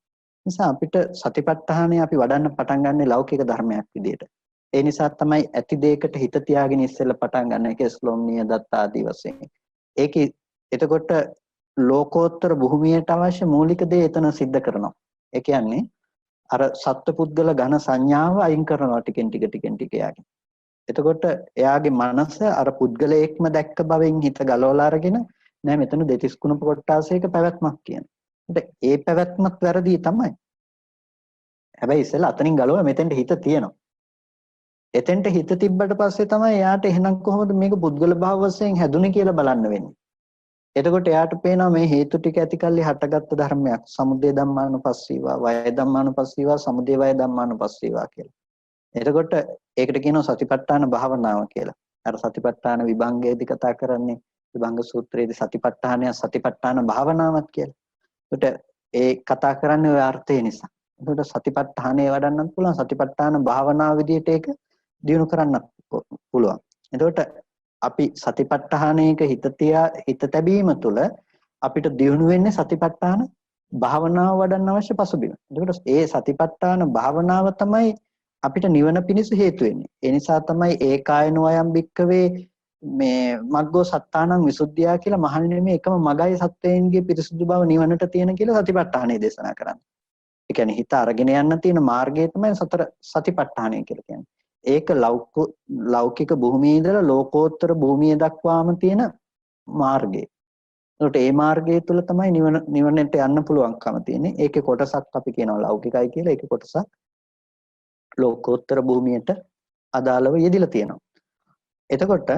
නිසා අපිට සතිපට්ඨානය අපි වඩන්න පටන් ගන්නේ ලෞකික ධර්මයක් විදිහට. ඒ නිසා තමයි ඇති දෙයකට හිත තියාගෙන ඉස්සෙල්ලා පටන් ගන්න එක ස්ලොම්නිය දත්ත ආදී වශයෙන්. ඒකේ එතකොට ලෝකෝත්තර භූමියට අවශ්‍ය මූලික දේ එතන सिद्ध කරනවා. ඒ කියන්නේ අර සත්පුද්ගල ඝන සංඥාව අයින් කරනවා ටිකෙන් ටික යාගේ. එතකොට එයාගේ මනස අර පුද්ගලයෙක්ම දැක්ක බවෙන් හිත ගලවලා අරගෙන නෑ මෙතන දෙතිස් කුණප කොටාසයක පැවැත්මක් කියන. ඒ පැවැත්මත් වැරදි තමයි. හැබැයි ඉස්සෙල්ලා අතනින් ගලවලා මෙතෙන්ට හිත තියෙනවා. එතෙන්ට හිත තිබ්බට පස්සේ තමයි එයාට එහෙනම් කොහොමද මේක පුද්ගල භාව වශයෙන් හැදුනේ කියලා බලන්න වෙන්නේ. එතකොට එයාට පේනවා මේ හේතු ටික ඇතිකල්ලි හටගත්තු ධර්මයක්. සමුදය ධම්මානුපස්සීවා, වය ධම්මානුපස්සීවා, සමුදය වය ධම්මානුපස්සීවා කියලා. එතකොට ඒකට කියනවා සතිපට්ඨාන භාවනාව කියලා. අර සතිපට්ඨාන විභංගයේදී කතා කරන්නේ විභංග සූත්‍රයේදී සතිපට්ඨානය සතිපට්ඨාන භාවනාවක් කියලා. එතකොට ඒ කතා කරන්නේ ඔය අර්ථය නිසා. එතකොට සතිපට්ඨානය වඩන්නත් පුළුවන්. සතිපට්ඨාන භාවනාව විදිහට ඒක දියුණු කරන්නත් පුළුවන්. එතකොට අපි සතිපට්ඨානයක හිත තැබීම තුළ අපිට දියුණු වෙන්නේ සතිපට්ඨාන භාවනාව වඩන්න අවශ්‍ය පසුබිම. එතකොට ඒ සතිපට්ඨාන භාවනාව තමයි අපිට නිවන පිණිස හේතු වෙන්නේ. ඒ නිසා තමයි ඒකායනෝ අයම් භික්කවේ මේ මග්ගෝ සත්තානං විසුද්ධියා කියලා මහණෙනි මේ එකම මගයි සත්වයන්ගේ පිරිසුදු බව නිවනට තියෙන කියලා සතිපට්ඨානය දේශනා කරන්නේ. ඒ කියන්නේ හිත අරගෙන යන්න තියෙන මාර්ගය තමයි සතර සතිපට්ඨානය කියලා කියන්නේ. ඒක ලෞකික භූමියේ ඉඳලා ලෝකෝත්තර භූමිය දක්වාම තියෙන මාර්ගය. ඒකට ඒ මාර්ගය තුල තමයි නිවනට යන්න පුළුවන්කම තියෙන්නේ. ඒකේ කොටසක් අපි කියනවා ලෞකිකයි කියලා. ඒකේ කොටසක් ලෝකෝත්තර භූමියට අදාළව යෙදිලා තියෙනවා. එතකොට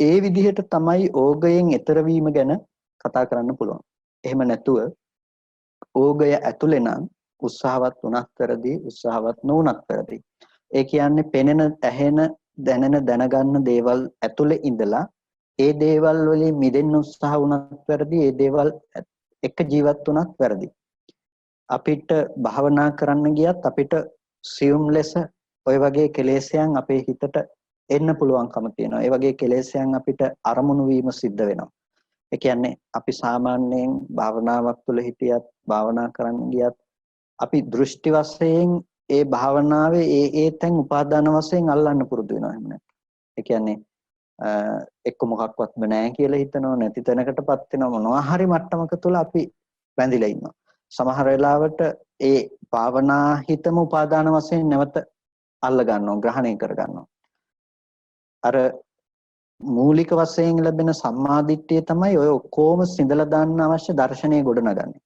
ඒ විදිහට තමයි ඕගයෙන් එතර වීම ගැන කතා කරන්න පුළුවන්. එහෙම නැතුව ඕගය ඇතුලේ නම් උත්සාහවත් වුණත් වැරදි, උත්සාහවත් නොවුණත් වැරදි. ඒ කියන්නේ පෙනෙන, ඇහෙන, දැනෙන, දැනගන්න දේවල් ඇතුලේ ඉඳලා ඒ දේවල් වලින් මිදෙන්න උත්සාහ වුණත් වැරදි, ඒ දේවල් එක ජීවත් වුණත් වැරදි. අපිට භාවනා කරන්න ගියත් අපිට සියුම් ලෙස ඔය වගේ කෙලෙස්යන් අපේ හිතට එන්න පුළුවන්කම තියෙනවා. ඒ වගේ කෙලෙස්යන් අපිට අරමුණු වීම සිද්ධ වෙනවා. ඒ කියන්නේ අපි සාමාන්‍යයෙන් භාවනාවක් තුළ හිටියත්, භාවනා කරන්න ගියත් අපි දෘෂ්ටි වශයෙන් ඒ භාවනාවේ ඒ තැන් උපාදාන වශයෙන් අල්ලන්න පුරුදු වෙනවා. එහෙම නැත්නම් ඒ කියන්නේ එක්ක මොකක්වත්ම නැහැ කියලා හිතනවා, නැති තැනකටපත් වෙනවා, මොනවා හරි මට්ටමක තුල අපි බැඳිලා ඉන්නවා. සමහර වෙලාවට ඒ භාවනා හිතම උපාදාන වශයෙන් නැවත අල්ල ගන්නවා, ග්‍රහණය කර ගන්නවා. අර මූලික වශයෙන් ලැබෙන සම්මාදිට්ඨිය තමයි ඔය ඔක්කොම සිඳලා දාන්න අවශ්‍ය දර්ශනය ගොඩනගන්නේ.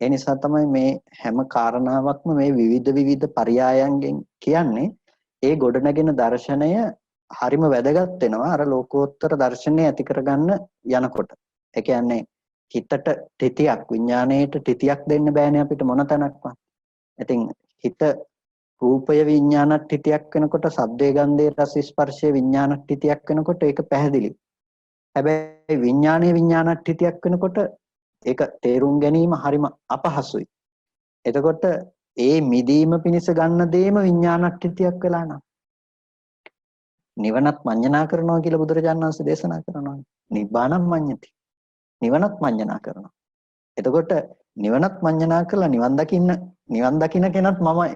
ඒ නිසා තමයි මේ හැම කාරණාවක්ම මේ විවිධ පරයයන්ගෙන් කියන්නේ ඒ ගොඩනගෙන දර්ශනය හරිම වැදගත් වෙනවා අර ලෝකෝත්තර දර්ශනය ඇති කරගන්න යනකොට. ඒ කියන්නේ හිතට තිතියක්, විඥාණයට තිතියක් දෙන්න බෑනේ අපිට මොන තැනක්වත්. ඉතින් හිත රූපය විඥානත් තිතියක් වෙනකොට, ශබ්දේ ගන්ධේ රස ස්පර්ශයේ විඥානත් තිතියක් වෙනකොට ඒක පැහැදිලි. හැබැයි විඥානත් තිතියක් වෙනකොට ඒක තේරුම් ගැනීම හරිම අපහසුයි. එතකොට ඒ මිදීම පිණිස ගන්න දේම විඥානත් තිතියක් වෙලා නම් නිවනත් මඤ්ඤණා කරනවා කියලා බුදුරජාණන් වහන්සේ දේශනා කරනවා. නිබ්බානම් මඤ්ඤති. නිවනත් මඤ්ඤණා කරනවා. එතකොට නිවනත් මඤ්ඤණා කරලා නිවන් දකින්න කෙනත් මමයි.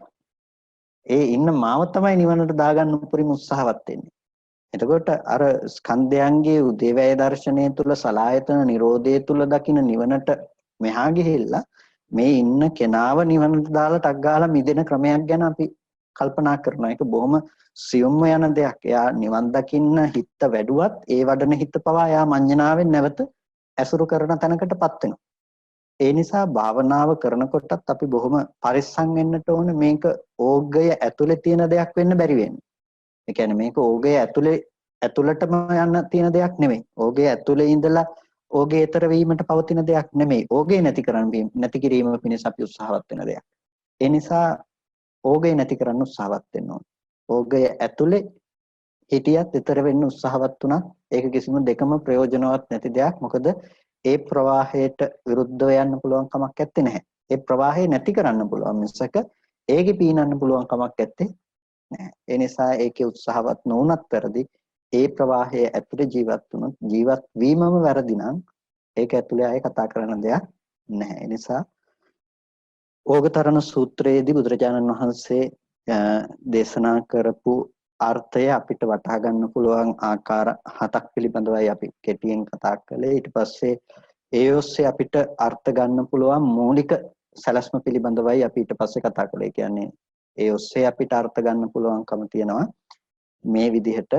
ඒ ඉන්න මාව තමයි නිවනට දාගන්න උපරිම උත්සාහවත් වෙන්නේ. එතකොට අර ස්කන්ධයන්ගේ උදේවැය දර්ශනය තුල සලායතන නිරෝධය තුල දකින්න නිවනට මෙහා ගිහිල්ලා මේ ඉන්න කෙනාව නිවනට දාලා ටක් ගාලා මිදෙන ක්‍රමයක් ගැන අපි කල්පනා කරනවා. ඒක බොහොම සියුම්ම යන දෙයක්. එයා නිවන් දකින්න හිත වැඩුවත් ඒ වඩන හිත පවා එයා මඤ්ඤණාවෙන් නැවත ඇසුරු කරන තැනකටපත් වෙනවා. ඒ නිසා භාවනාව කරනකොටත් අපි බොහොම පරිස්සම් වෙන්නට ඕන මේක ඕගය ඇතුලේ තියෙන දෙයක් වෙන්න බැරි වෙන්නේ. ඒ කියන්නේ මේක ඕගය ඇතුළටම යන්න තියෙන දෙයක් නෙමෙයි. ඕගය ඇතුලේ ඉඳලා ඕගේ ඊතර වීමට පවතින දෙයක් නෙමෙයි. ඕගේ නැති කිරීම පිණිස අපි උත්සාහවත් වෙන දෙයක්. ඒ නිසා ඕගේ නැති කරන්න උත්සාහවත් වෙන්න ඕන. ඕගය ඇතුලේ හිටියත් ඊතර වෙන්න උත්සාහවත් වුණා ඒක කිසිම දෙකම ප්‍රයෝජනවත් නැති දෙයක්. මොකද ඒ ප්‍රවාහයට විරුද්ධව යන්න පුළුවන් කමක් නැත්තේ නැහැ. ඒ ප්‍රවාහය නැති කරන්න පුළුවන් මිසක ඒකේ පීනන්න පුළුවන් කමක් නැත්තේ නැහැ. ඒ නිසා ඒකේ උත්සාහවත් නොවුනත් වැරදි. ඒ ප්‍රවාහයේ ඇතුලේ ජීවත් වුණොත් ජීවත් වීමම වැරදි නම් ඒක ඇතුලේ ආයේ කතා කරන දෙයක් නැහැ. ඒ නිසා ඕගතරණ සූත්‍රයේදී බුදුරජාණන් වහන්සේ දේශනා කරපු අර්ථය අපිට වටහා ගන්න පුළුවන් ආකාර 7ක් පිළිබඳවයි අපි කෙටියෙන් කතා කළේ. ඊට පස්සේ ඒ ඔස්සේ අපිට අර්ථ ගන්න පුළුවන් මූලික සැලැස්ම පිළිබඳවයි අපි ඊට පස්සේ කතා කළේ. කියන්නේ ඒ ඔස්සේ අපිට අර්ථ ගන්න පුළුවන්කම තියෙනවා මේ විදිහට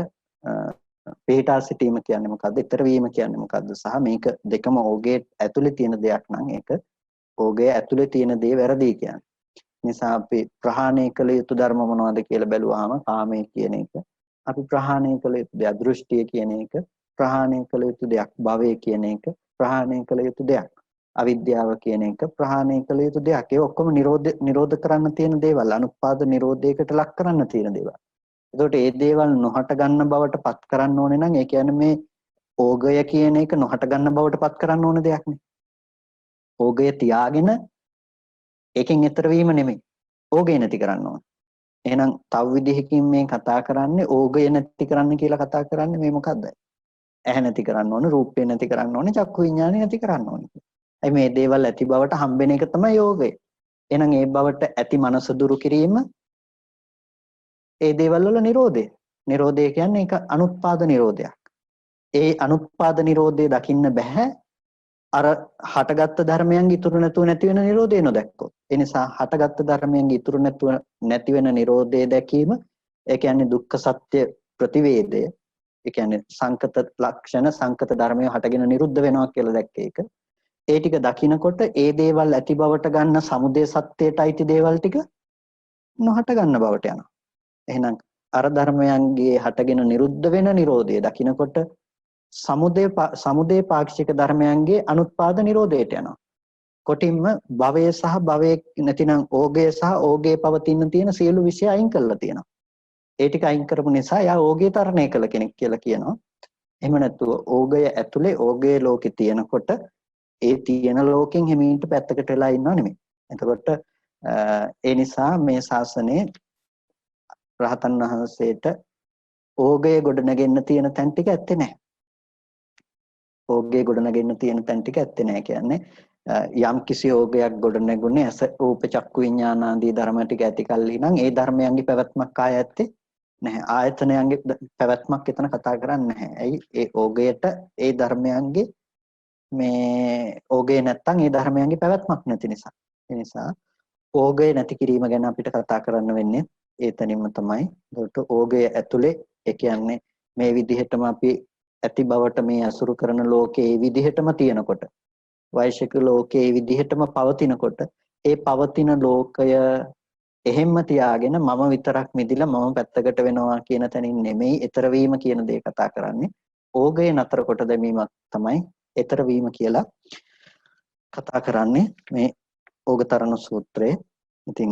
පිටා සිටීම කියන්නේ මොකද්ද? ඊතර වීම කියන්නේ මොකද්ද? සහ මේක දෙකම ඕගේ ඇතුලේ තියෙන දෙයක් නම් ඒක ඕගේ ඇතුලේ තියෙන දේ වැරදි කියන්නේ. නිසා අපි ප්‍රහාණය කළ යුතු ධර්ම මොනවද කියලා බැලුවාම කාමයේ කියන එක අපි ප්‍රහාණය කළ යුතු දෙයක්, දෘෂ්ටිය කියන එක ප්‍රහාණය කළ යුතු දෙයක්, භවය කියන එක ප්‍රහාණය කළ යුතු දෙයක්, අවිද්‍යාව කියන එක ප්‍රහාණය කළ යුතු දෙයක්. ඒ ඔක්කොම නිරෝධ කරන්න තියෙන දේවල්, අනුපාද නිරෝධයකට ලක් කරන්න තියෙන දේවල්. එතකොට මේ දේවල් නොහට ගන්න බවට පත් කරන්න ඕනේ නම් ඒ කියන්නේ මේ ඕගය කියන එක නොහට ගන්න බවට පත් කරන්න ඕන දෙයක් නේ. ඕගය තියාගෙන ඒකෙන් ඈතර වීම නෙමෙයි. ඕගය නැති කරන්න ඕන. එහෙනම් තව විදිහකින් මේ කතා කරන්නේ ඕගය නැති කරන්න කියලා කතා කරන්නේ මේ මොකද්ද? ඇහැ නැති කරන්න ඕන, රූපය නැති කරන්න ඕන, චක්කු විඥානය නැති කරන්න ඕන. අයි මේ දේවල් ඇති බවට හම්බෙන එක තමයි යෝගය. එහෙනම් ඒ බවට ඇති මනස දුරු කිරීම ඒ දේවල් වල නිරෝධය. නිරෝධය කියන්නේ ඒක අනුත්පාද නිරෝධයක්. ඒ අනුත්පාද නිරෝධය දකින්න බෑ අර හටගත්තු ධර්මයන් ඉතුරු නැතුව නැති වෙන නිරෝධය නොදැක්කොත්. ඒ නිසා හටගත්තු ධර්මයන් ඉතුරු නැතුව නැති වෙන නිරෝධය දැකීම ඒ කියන්නේ දුක්ඛ සත්‍ය ප්‍රතිවේදය. ඒ කියන්නේ සංකත ලක්ෂණ සංකත ධර්මය හටගෙන නිරුද්ධ වෙනවා කියලා දැක්ක එක. ඒ ටික දකිනකොට ඒ දේවල් ඇති බවට ගන්න සමුදය සත්‍යයට අයිති දේවල් ටික නොහට ගන්න බවට යනවා. එහෙනම් අර ධර්මයන්ගේ හටගෙන නිරුද්ධ වෙන නිරෝධය දකිනකොට සමුදය පාක්ෂික ධර්මයන්ගේ අනුත්පාද නිරෝධයට යනවා. කොටින්ම භවය සහ භවයේ නැතිනම් ඕගය සහ ඕගේ පවතින තියෙන සියලු විෂය අයින් කරලා තියෙනවා. ඒ ටික අයින් කරපු නිසා යා ඕගේ තරණය කළ කෙනෙක් කියලා කියනවා. එහෙම නැතුව ඕගය ඇතුලේ ඕගේ ලෝකේ තියෙනකොට ඒ තියෙන ලෝකෙන් හැමීට පැත්තකට වෙලා ඉන්නව නෙමෙයි. එතකොට ඒ නිසා මේ ශාසනයේ රහතන් වහන්සේට ඕගය ගොඩනගෙන්න තියෙන තැන් ටික ඇත්තේ නැහැ. ඕගය ගොඩනගෙන්න තියෙන තැන් ටික ඇත්තේ නැහැ කියන්නේ යම් කිසි ඕගයක් ගොඩනගුනේ අස රූප චක්කු විඥාන ආදී ධර්ම ටික ඇති කල්හි නම් ඒ ධර්මයන්ගේ පැවැත්මක් ආය ඇත්තේ නැහැ. ආයතනයන්ගේ පැවැත්මක් එතන කතා කරන්නේ නැහැ. ඇයි ඒ ඕගයට ඒ ධර්මයන්ගේ මේ ඕගය නැත්තම් ඒ ධර්මයන්ගේ පැවැත්මක් නැති නිසා. ඒ නිසා ඕගය නැති කිරීම ගැන අපිට කතා කරන්න වෙන්නේ ඒතනින්ම තමයි. ඒකට ඕගය ඇතුලේ ඒ කියන්නේ මේ විදිහටම අපි ඇති බවට මේ අසුරු කරන ලෝකේ මේ විදිහටම තියෙනකොට වෛශික ලෝකේ මේ විදිහටම පවතිනකොට ඒ පවතින ලෝකය එහෙම්ම තියාගෙන මම විතරක් මිදිලා මම පැත්තකට වෙනවා කියන තැනින් නෙමෙයි ඊතර වීම කියන දේ කතා කරන්නේ. ඕගය නතර කොට දැමීමක් තමයි ඊතර වීම කියලා කතා කරන්නේ මේ ඕගතරණ සූත්‍රයේ. ඉතින්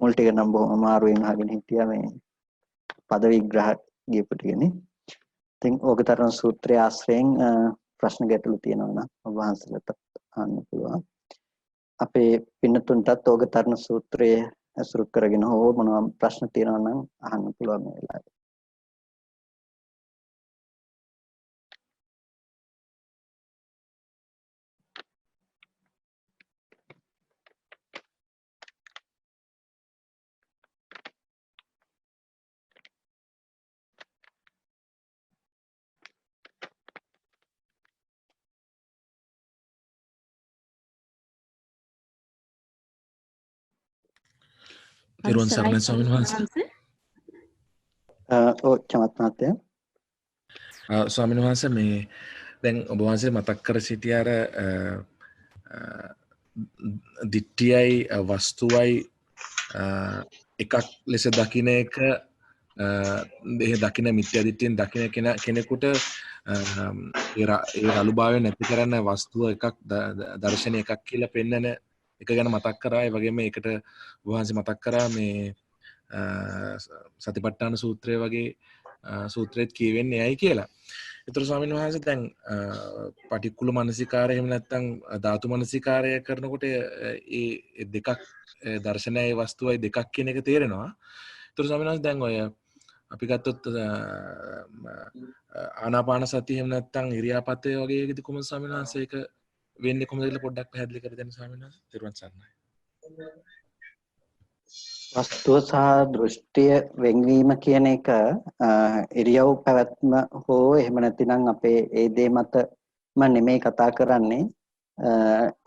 මුල් ටික නම් බොහොම අමාරුවෙන් අහගෙන හිටියා මේ පද විග්‍රහ ගියපු ටිකනේ. ඉතින් ඕගතරණ සූත්‍රයේ ආශ්‍රයෙන් ප්‍රශ්න ගැටලු තියෙනවා නම් ඔබ වහන්සේලාට අහන්න පුළුවන්. අපේ පින්නතුන්ටත් ඕගතරණ සූත්‍රයේ අසුරු කරගෙන හෝ මොනවා ප්‍රශ්න තියෙනවා නම් අහන්න පුළුවන් මේ වෙලාවේ. තිරුවන් සරණයි ස්වාමීන් වහන්සේ. චමත් මහත්තයා. ස්වාමීන් වහන්සේ මේ දැන් ඔබ වහන්සේ මතක් කර සිටිය අර දිට්ඨියයි වස්තුවයි එකක් ලෙස දකින එක දකින මිත්‍යා දිට්ඨියෙන් දකින කෙනෙකුට ඒ රළුභාවය නැති කරන්න වස්තුව එකක් දර්ශනය එකක් කියලා පෙන්නන එක ගැන මතක් කරා. ඒ වගේම ඒකට වහන්සේ මතක් කරා මේ සතිපට්ඨාන සූත්‍රය වගේ සූත්‍රයත් කියවෙන්නේ ඇයි කියලා. ඒතර ස්වාමීන් වහන්සේ දැන් පටික්කුල මනසිකාරය එහෙම නැත්නම් ධාතු මනසිකාරය කරනකොට ඒ දෙකක් දර්ශනයයි වස්තුවයි දෙකක් කියන එක තේරෙනවා. ඒතර ස්වාමීන් වහන්සේ දැන් ඔය අපි ගත්තොත් ආනාපාන සතිය එහෙම නැත්නම් ඉරියාපතේ වගේ එකදී කොහොමද ස්වාමීන් වහන්සේ ඒක වෙන්නේ කොහොමද කියලා පොඩ්ඩක් පැහැදිලි කර දෙන්න ස්වාමීන් වහන්සේ. ත්‍රිවන් සරණයි. වස්තුව සහ දෘෂ්ටිය වෙන්වීම කියන එක ඉරියව් පැවැත්ම හෝ එහෙම නැතිනම් අපේ ඒ දේ මතම නෙමෙයි කතා කරන්නේ.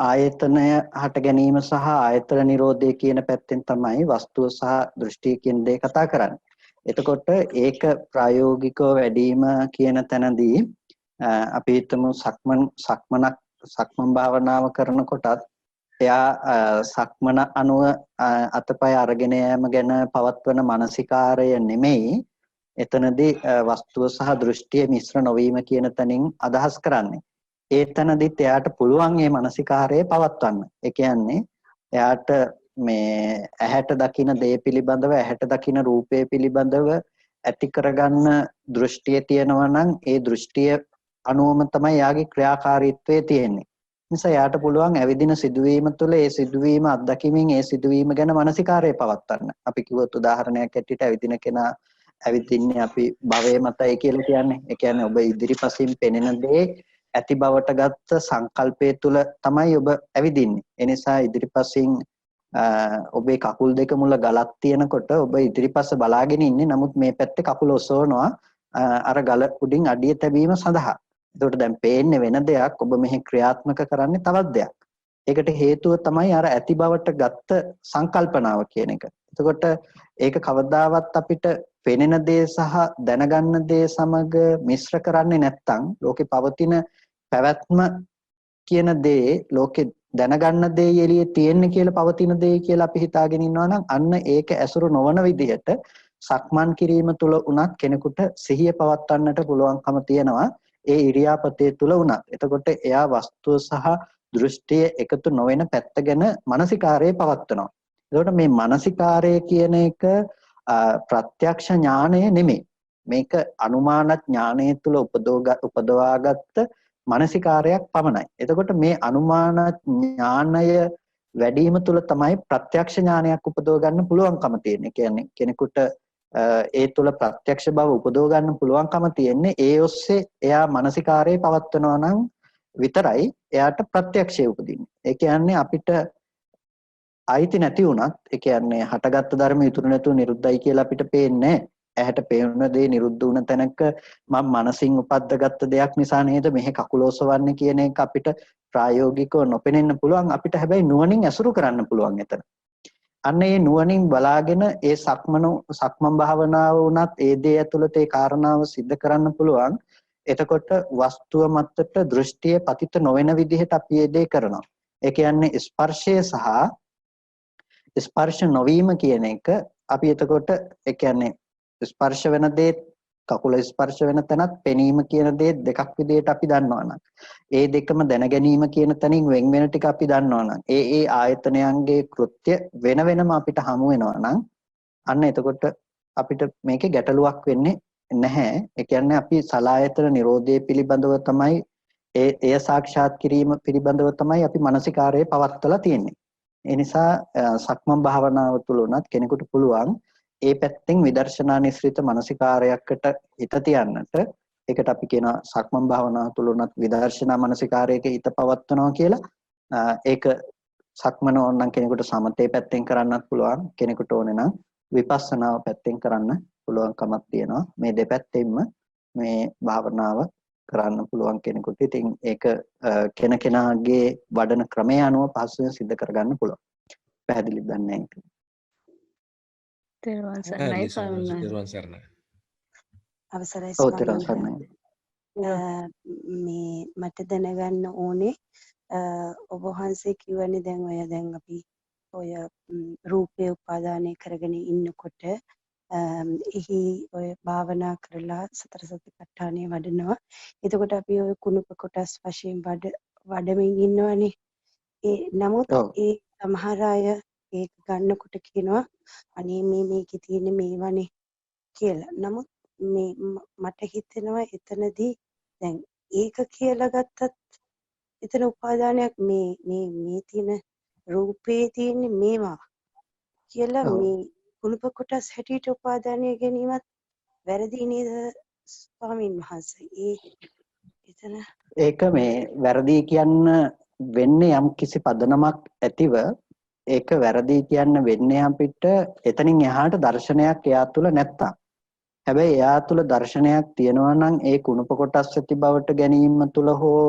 ආයතනය හට ගැනීම සහ ආයතන නිරෝධය කියන පැත්තෙන් තමයි වස්තුව සහ දෘෂ්ටිය කියන දේ කතා කරන්නේ. එතකොට ඒක ප්‍රායෝගිකව වැඩිම කියන තැනදී අපි හිතමු සක්මන් භාවනාව කරනකොටත් එයා සක්මන අනුව අතපය අරගෙන යෑම ගැන පවත්වන මානසිකාරය නෙමෙයි එතනදී වස්තුව සහ දෘෂ්ටිය මිශ්‍ර නොවීම කියන තැනින් අදහස් කරන්නේ. ඒ තැනදීත් එයාට පුළුවන් මේ මානසිකාරය පවත්වන්න. ඒ කියන්නේ එයාට මේ ඇහැට දකින දේ පිළිබඳව ඇහැට දකින රූපය පිළිබඳව ඇති කරගන්න දෘෂ්ටිය තියෙනවා නම් ඒ දෘෂ්ටිය අනුවම තමයි යාගේ ක්‍රියාකාරීත්වය තියෙන්නේ. නිසා යාට පුළුවන් ඇවිදින සිදුවීම තුළ ඒ සිදුවීම අත්දැකීමෙන් ඒ සිදුවීම ගැන මානසිකාරය පවත්වන්න. අපි කිව්වොත් උදාහරණයක් ඇටියට ඇවිදින කෙනා ඇවිදින්නේ අපි භවයේ මතයි කියලා කියන්නේ. ඒ කියන්නේ ඔබ ඉදිරිපසින් පෙනෙන දේ ඇති බවට ගත්ත සංකල්පය තුළ තමයි ඔබ ඇවිදින්නේ. ඒ නිසා ඉදිරිපසින් ඔබේ කකුල් දෙක මුල ගලක් තියෙනකොට ඔබ ඉදිරිපස බලාගෙන ඉන්නේ. නමුත් මේ පැත්තේ කකුල ඔසවනවා අර ගල උඩින් අඩිය තැබීම සඳහා. එතකොට දැන් පේන්නේ වෙන දෙයක්, ඔබ මෙහි ක්‍රියාත්මක කරන්නේ තවත් දෙයක්. ඒකට හේතුව තමයි අර ඇති බවට ගත්ත සංකල්පනාව කියන එක. එතකොට ඒක කවදාවත් අපිට පෙනෙන දේ සහ දැනගන්න දේ සමග මිශ්‍ර කරන්නේ නැත්නම් ලෝකේ පවතින පැවැත්ම කියන දේ ලෝකේ දැනගන්න දේ එළියේ තියෙන්නේ කියලා පවතින දේ කියලා අපි හිතාගෙන ඉන්නවා නම් අන්න ඒක ඇසුරු නොවන විදිහට සක්මන් කිරීම තුළ උනත් කෙනෙකුට සිහිය පවත්වන්නට පුළුවන්කම තියෙනවා ඒ ඉරියාපතේ තුල උනත්. එතකොට එයා වස්තුව සහ දෘෂ්ටිය එකතු නොවන පැත්ත ගැන මානසිකාරයේ පවත්වනවා. එතකොට මේ මානසිකාරය කියන එක ප්‍රත්‍යක්ෂ ඥානය නෙමෙයි. මේක අනුමාන ඥානය තුල උපදවාගත්ත මානසිකාරයක් පමණයි. එතකොට මේ අනුමාන ඥානය වැඩිම තුල තමයි ප්‍රත්‍යක්ෂ ඥානයක් උපදව ගන්න පුළුවන්කම තියෙන්නේ. කියන්නේ කෙනෙකුට ඒ තුල ප්‍රත්‍යක්ෂ බව උපදව ගන්න පුළුවන්කම තියෙන්නේ ඒ ඔස්සේ එයා මානසිකාරයේ පවත්වනවා නම් විතරයි එයාට ප්‍රත්‍යක්ෂය උපදින්නේ. ඒ කියන්නේ අපිට අයිති නැති වුණත් ඒ කියන්නේ හටගත්තු ධර්ම ඉතුරු නැතුව නිරුද්ධයි කියලා අපිට පේන්නේ ඇහැට පේන දේ නිරුද්ධ වුණ තැනක මම මනසින් උපද්දගත්ත දෙයක් නිසා නේද මෙහි කකුල ඔසවන්නේ කියන එක අපිට ප්‍රායෝගිකව නොපෙනෙන්න පුළුවන්. අපිට හැබැයි නුවණින් ඇසුරු කරන්න පුළුවන් එතන. අන්න ඒ නුවණින් බලාගෙන ඒ සක්මන් භාවනාව වුණත් ඒ දේ ඇතුළත ඒ කාරණාව सिद्ध කරන්න පුළුවන්. එතකොට වස්තුව මතට දෘෂ්ටිය පතිත නොවන විදිහට අපි ඒ දේ කරනවා. ඒ කියන්නේ ස්පර්ශය සහ ස්පර්ශ නොවීම කියන එක අපි එතකොට ඒ කියන්නේ ස්පර්ශ වෙන දේ කකුල ස්පර්ශ වෙන තැනත් පෙනීම කියන දේ දෙකක් විදිහට අපි දන්නවනම් ඒ දෙකම දැන ගැනීම කියන තැනින් වෙන් වෙන ටික අපි දන්නවනම් ඒ ආයතනයන්ගේ කෘත්‍ය වෙන වෙනම අපිට හමු වෙනවා නම් අන්න එතකොට අපිට මේකේ ගැටලුවක් වෙන්නේ නැහැ. ඒ කියන්නේ අපි සලායතන නිරෝධය පිළිබඳව තමයි එය සාක්ෂාත් කිරීම පිළිබඳව තමයි අපි මානසිකාරයේ පවත්වලා තියෙන්නේ. ඒ නිසා සක්මන් භාවනාව තුළ උනත් කෙනෙකුට පුළුවන් ඒ පැත්තෙන් විදර්ශනා නිස්ෘත මානසිකාරයකට හිත තියන්නට. ඒකට අපි කියන සක්මන් භාවනාව තුළ උනත් විදර්ශනා මානසිකාරයක හිත පවත්වනවා කියලා. ඒක සක්මන ඕනනම් කෙනෙකුට සමතේ පැත්තෙන් කරන්නත් පුළුවන්. කෙනෙකුට ඕනේ නම් විපස්සනාව පැත්තෙන් කරන්න පුළුවන්කමක් තියෙනවා. මේ දෙපැත්තෙන්ම මේ භාවනාව කරන්න පුළුවන් කෙනෙකුට. ඉතින් ඒක කෙනකෙනාගේ වඩන ක්‍රමය අනුව පහසුවෙන් සිද්ධ කරගන්න පුළුවන්. පැහැදිලිද දන්නේ නැහැ. තෙරුවන් සරණයි ස්වාමීන් වහන්සේ. තෙරුවන් සරණයි. අවසරයි ඔව් තෙරුවන් ස්වාමීන් සරණයි. මේ මට දැනගන්න ඕනේ ඔබ වහන්සේ කියවනේ දැන් අපි ඔය රූපේ උපාදානය කරගෙන ඉන්නකොට එහි ඔය භාවනා කරලා සතර සතිපට්ඨානය වඩනවා. එතකොට අපි ඔය කුණුප කොටස් වශයෙන් වඩමින් ඉන්නවනේ. නමුත් ඒ සමහර අය ඒක ගන්නකොට කියනවා අනේ මේකේ තියෙන මේවනේ කියලා. නමුත් මේ මට හිතෙනවා එතනදී දැන් ඒක කියලා ගත්තත් එතන උපාදානයක් මේ තියෙන රූපේ තියෙන මේවා කියලා මේ කුණුප කොටස් හැටියට උපාදානය ගැනීමත් වැරදි නේද ස්වාමීන් වහන්සේ? එතන ඒක මේ වැරදි කියන්න වෙන්නේ යම් කිසි පදනමක් ඇතිව ඒක වැරදි කියන්න වෙන්නේ අපිට එතනින් එහාට දර්ශනයක් එයා තුල නැත්තම්. හැබැයි එයා තුල දර්ශනයක් තියෙනවා නම් ඒ කුණුප කොටස් ඇති බවට ගැනීම තුල හෝ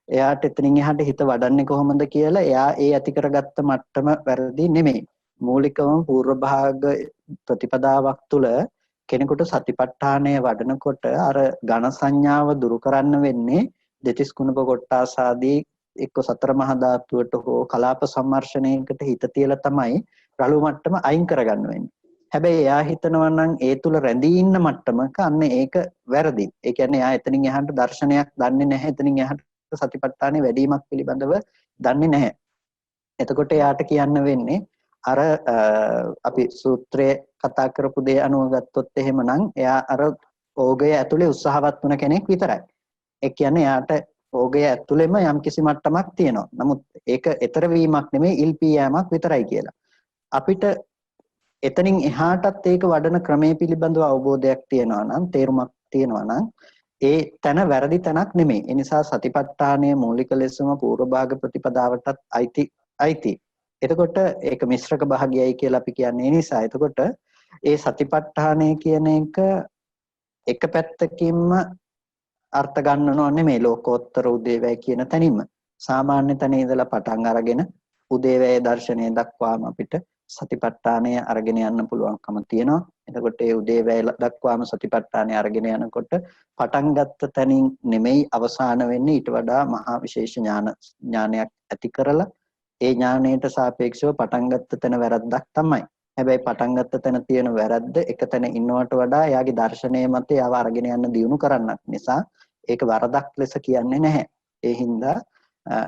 එයාට එතනින් එහාට හිත වඩන්නේ කොහොමද කියලා එයා ඒ ඇති කරගත්ත මට්ටම වැරදි නෙමෙයි. මූලිකවම పూర్ව භාග ප්‍රතිපදාවක් තුල කෙනෙකුට සතිපට්ඨානය වඩනකොට අර ඝන සංඥාව දුරු කරන්න වෙන්නේ දෙතිස් කුණප කොට්ටාස ආදී එක්ක සතර මහා ධාතුවට හෝ කලාප සම්මර්ෂණයකට හිත තියලා තමයි රළු මට්ටම අයින් කරගන්න වෙන්නේ. හැබැයි එයා හිතනවා නම් ඒ තුල රැඳී ඉන්න මට්ටමක අන්න ඒක වැරදි. ඒ කියන්නේ එයා එතනින් එහාට දර්ශනයක් දන්නේ නැහැ. එතනින් එහාට සතිපට්ඨානෙ වැඩිමක් පිළිබඳව දන්නේ නැහැ. එතකොට එයාට කියන්න වෙන්නේ අර අපි සූත්‍රයේ කතා කරපු දේ අනුව ගත්තොත් එහෙමනම් එයා අර ඕගය ඇතුලේ උත්සාහවත් වුණ කෙනෙක් විතරයි. ඒ කියන්නේ එයාට ඕගය ඇතුළෙම යම්කිසි මට්ටමක් තියෙනවා. නමුත් ඒක ඊතර වීමක් නෙමෙයි ඉල්පී යෑමක් විතරයි කියලා. අපිට එතනින් එහාටත් ඒක වඩන ක්‍රමයේ පිළිබඳව අවබෝධයක් තියෙනවා නම් තේරුමක් තියෙනවා නම් ඒ තැන වැරදි තැනක් නෙමෙයි. ඒ නිසා සතිපට්ඨානයේ මූලික ලෙසම පූර්ව භාග ප්‍රතිපදාවටත් අයිති. එතකොට ඒක මිශ්‍රක භාගයයි කියලා අපි කියන්නේ නිසා. එතකොට ඒ සතිපට්ඨානය කියන එක පැත්තකින්ම අර්ථ ගන්නව නෙමෙයි ලෝකෝත්තර උදේවැය කියන තැනින්ම. සාමාන්‍ය තැන ඉඳලා පටන් අරගෙන උදේවැය දර්ශනය දක්වාම අපිට සතිපට්ඨානය අරගෙන යන්න පුළුවන්කම තියෙනවා. එතකොට ඒ උදේවැය දක්වාම සතිපට්ඨානය අරගෙන යනකොට පටන් ගත්ත තැනින් නෙමෙයි අවසාන වෙන්නේ ඊට වඩා මහා විශේෂ ඥානයක් ඇති කරලා ඒ ඥානයට සාපේක්ෂව පටන් ගත්ත තැන වැරද්දක් තමයි. හැබැයි පටන් ගත්ත තැන තියෙන වැරද්ද එක තැන ඉන්නවට වඩා එයාගේ දර්ශනය මත එයාව අරගෙන යන්න දියුණු කරන්නක් නිසා ඒක වරදක් ලෙස කියන්නේ නැහැ. ඒ හින්දා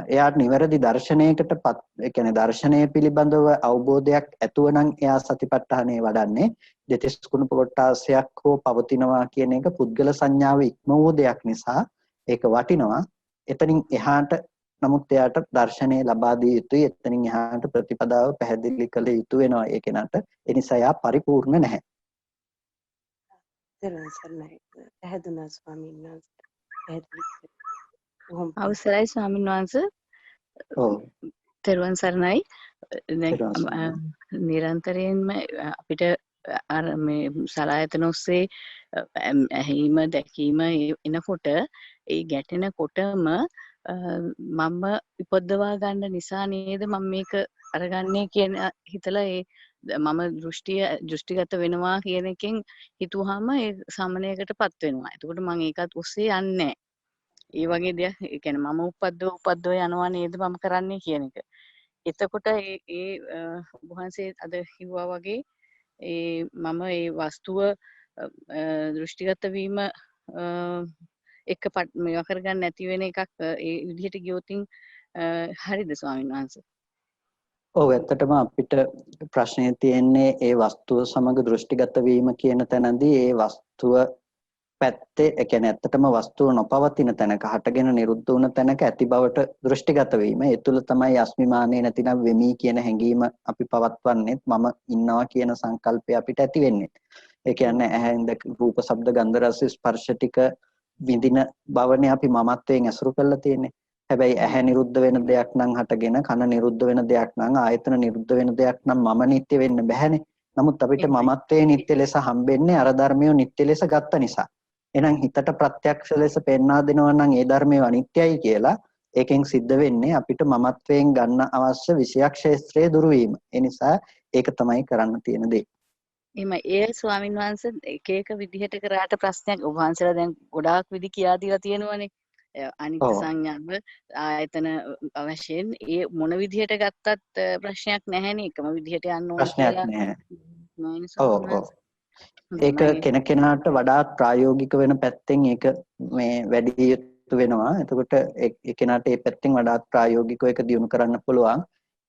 එයාට නිවැරදි දර්ශනයකටපත් ඒ කියන්නේ දර්ශනය පිළිබඳව අවබෝධයක් ඇතුව නම් එයා සතිපට්ඨානය වඩන්නේ දෙතිස් කුණප කොටාසයක් හෝ පවතිනවා කියන එක පුද්ගල සංඥාව ඉක්ම වූ දෙයක් නිසා ඒක වටිනවා. එතනින් එහාට නමුත් එයාට දර්ශනය ලබා දිය යුතුයි. එතනින් එහාට ප්‍රතිපදාව පැහැදිලි කළ යුතු වෙනවා ඒ කෙනාට. ඒ නිසා එයා පරිපූර්ණ නැහැ. පැහැදුනා ස්වාමීන් වහන්සේ. අවසරයි ස්වාමීන් වහන්සේ. ඔව්. තෙරුවන් සරණයි. නිරන්තරයෙන්ම අපිට අර මේ සලායතන ඔස්සේ ඇහිම දැකීම එනකොට ඒ ගැටෙනකොටම මම ඉපදවා ගන්න නිසා නේද මම මේක අරගන්නේ කියන හිතලා ඒ මම දෘෂ්ටිගත වෙනවා කියන එකෙන් හිතුවාම ඒ සමනයකටපත් වෙනවා. එතකොට මම ඒකත් ඔස්සේ යන්නේ ඒ වගේ දෙයක්. ඒ කියන්නේ මම උපද්දව යනවා නේද මම කරන්නේ කියන එක. එතකොට ඒ වහන්සේ අද කිව්වා වගේ මම ඒ වස්තුව දෘෂ්ටිගත වීම එක මේවා කරගන්න නැති වෙන එකක් ඒ විදිහට ගියොතින් හරිද ස්වාමීන් වහන්සේ? ඔව් ඇත්තටම අපිට ප්‍රශ්නේ තියෙන්නේ ඒ වස්තුව සමග දෘෂ්ටිගත වීම කියන තැනදී ඒ වස්තුව පැත්තේ ඒ කියන්නේ ඇත්තටම වස්තුව නොපවතින තැනක හටගෙන නිරුද්ධ වුණ තැනක ඇති බවට දෘෂ්ටිගත වීම. ඒ තුල තමයි අස්මිමානේ නැතිනම් වෙමි කියන හැඟීම අපි පවත්වන්නේත් මම ඉන්නවා කියන සංකල්පය අපිට ඇති වෙන්නේ. ඒ කියන්නේ ඇහෙන් රූප, ශබ්ද, ගන්ධ, රස, ස්පර්ශ ටික විඳින බවනේ අපි මමත්වයෙන් ඇසුරු කරලා තියෙන්නේ. හැබැයි ඇහැ නිරුද්ධ වෙන දෙයක් නම් හටගෙන කන නිරුද්ධ වෙන දෙයක් නම් ආයතන නිරුද්ධ වෙන දෙයක් නම් මම නිට්ටය වෙන්න බෑනේ. නමුත් අපිට මමත්වයේ නිට්ටය ලෙස හම්බෙන්නේ අර ධර්මිය නිට්ටය ලෙස ගත්ත නිසා. එහෙනම් හිතට ප්‍රත්‍යක්ෂ ලෙස පෙන්වා දෙනවා නම් ඒ ධර්මයේ අනිත්‍යයි කියලා ඒකෙන් සිද්ධ වෙන්නේ අපිට මමත්වයෙන් ගන්න අවශ්‍ය විෂයක් ක්ෂේත්‍රයේ දුරු වීම. ඒ නිසා ඒක තමයි කරන්න තියෙන දේ. එහෙමයි. ඒ ස්වාමීන් වහන්සේ එක එක විදිහට කරාට ප්‍රශ්නයක් ඔබ වහන්සේලා දැන් ගොඩාක් විදි කියා දීලා තියෙනවනේ. අනිත්‍ය සංඥාව ආයතන වශයෙන් ඒ මොන විදිහට ගත්තත් ප්‍රශ්නයක් නැහැනේ. එකම විදිහට යන්න ඕන කියලා. ප්‍රශ්නයක් නැහැ. ඒක කෙනකෙනාට වඩාත් ප්‍රායෝගික වෙන පැත්තෙන් ඒක මේ වැඩි යුතු වෙනවා. එතකොට ඒ කෙනාට ඒ පැත්තෙන් වඩාත් ප්‍රායෝගිකව ඒක දියුණු කරන්න පුළුවන්.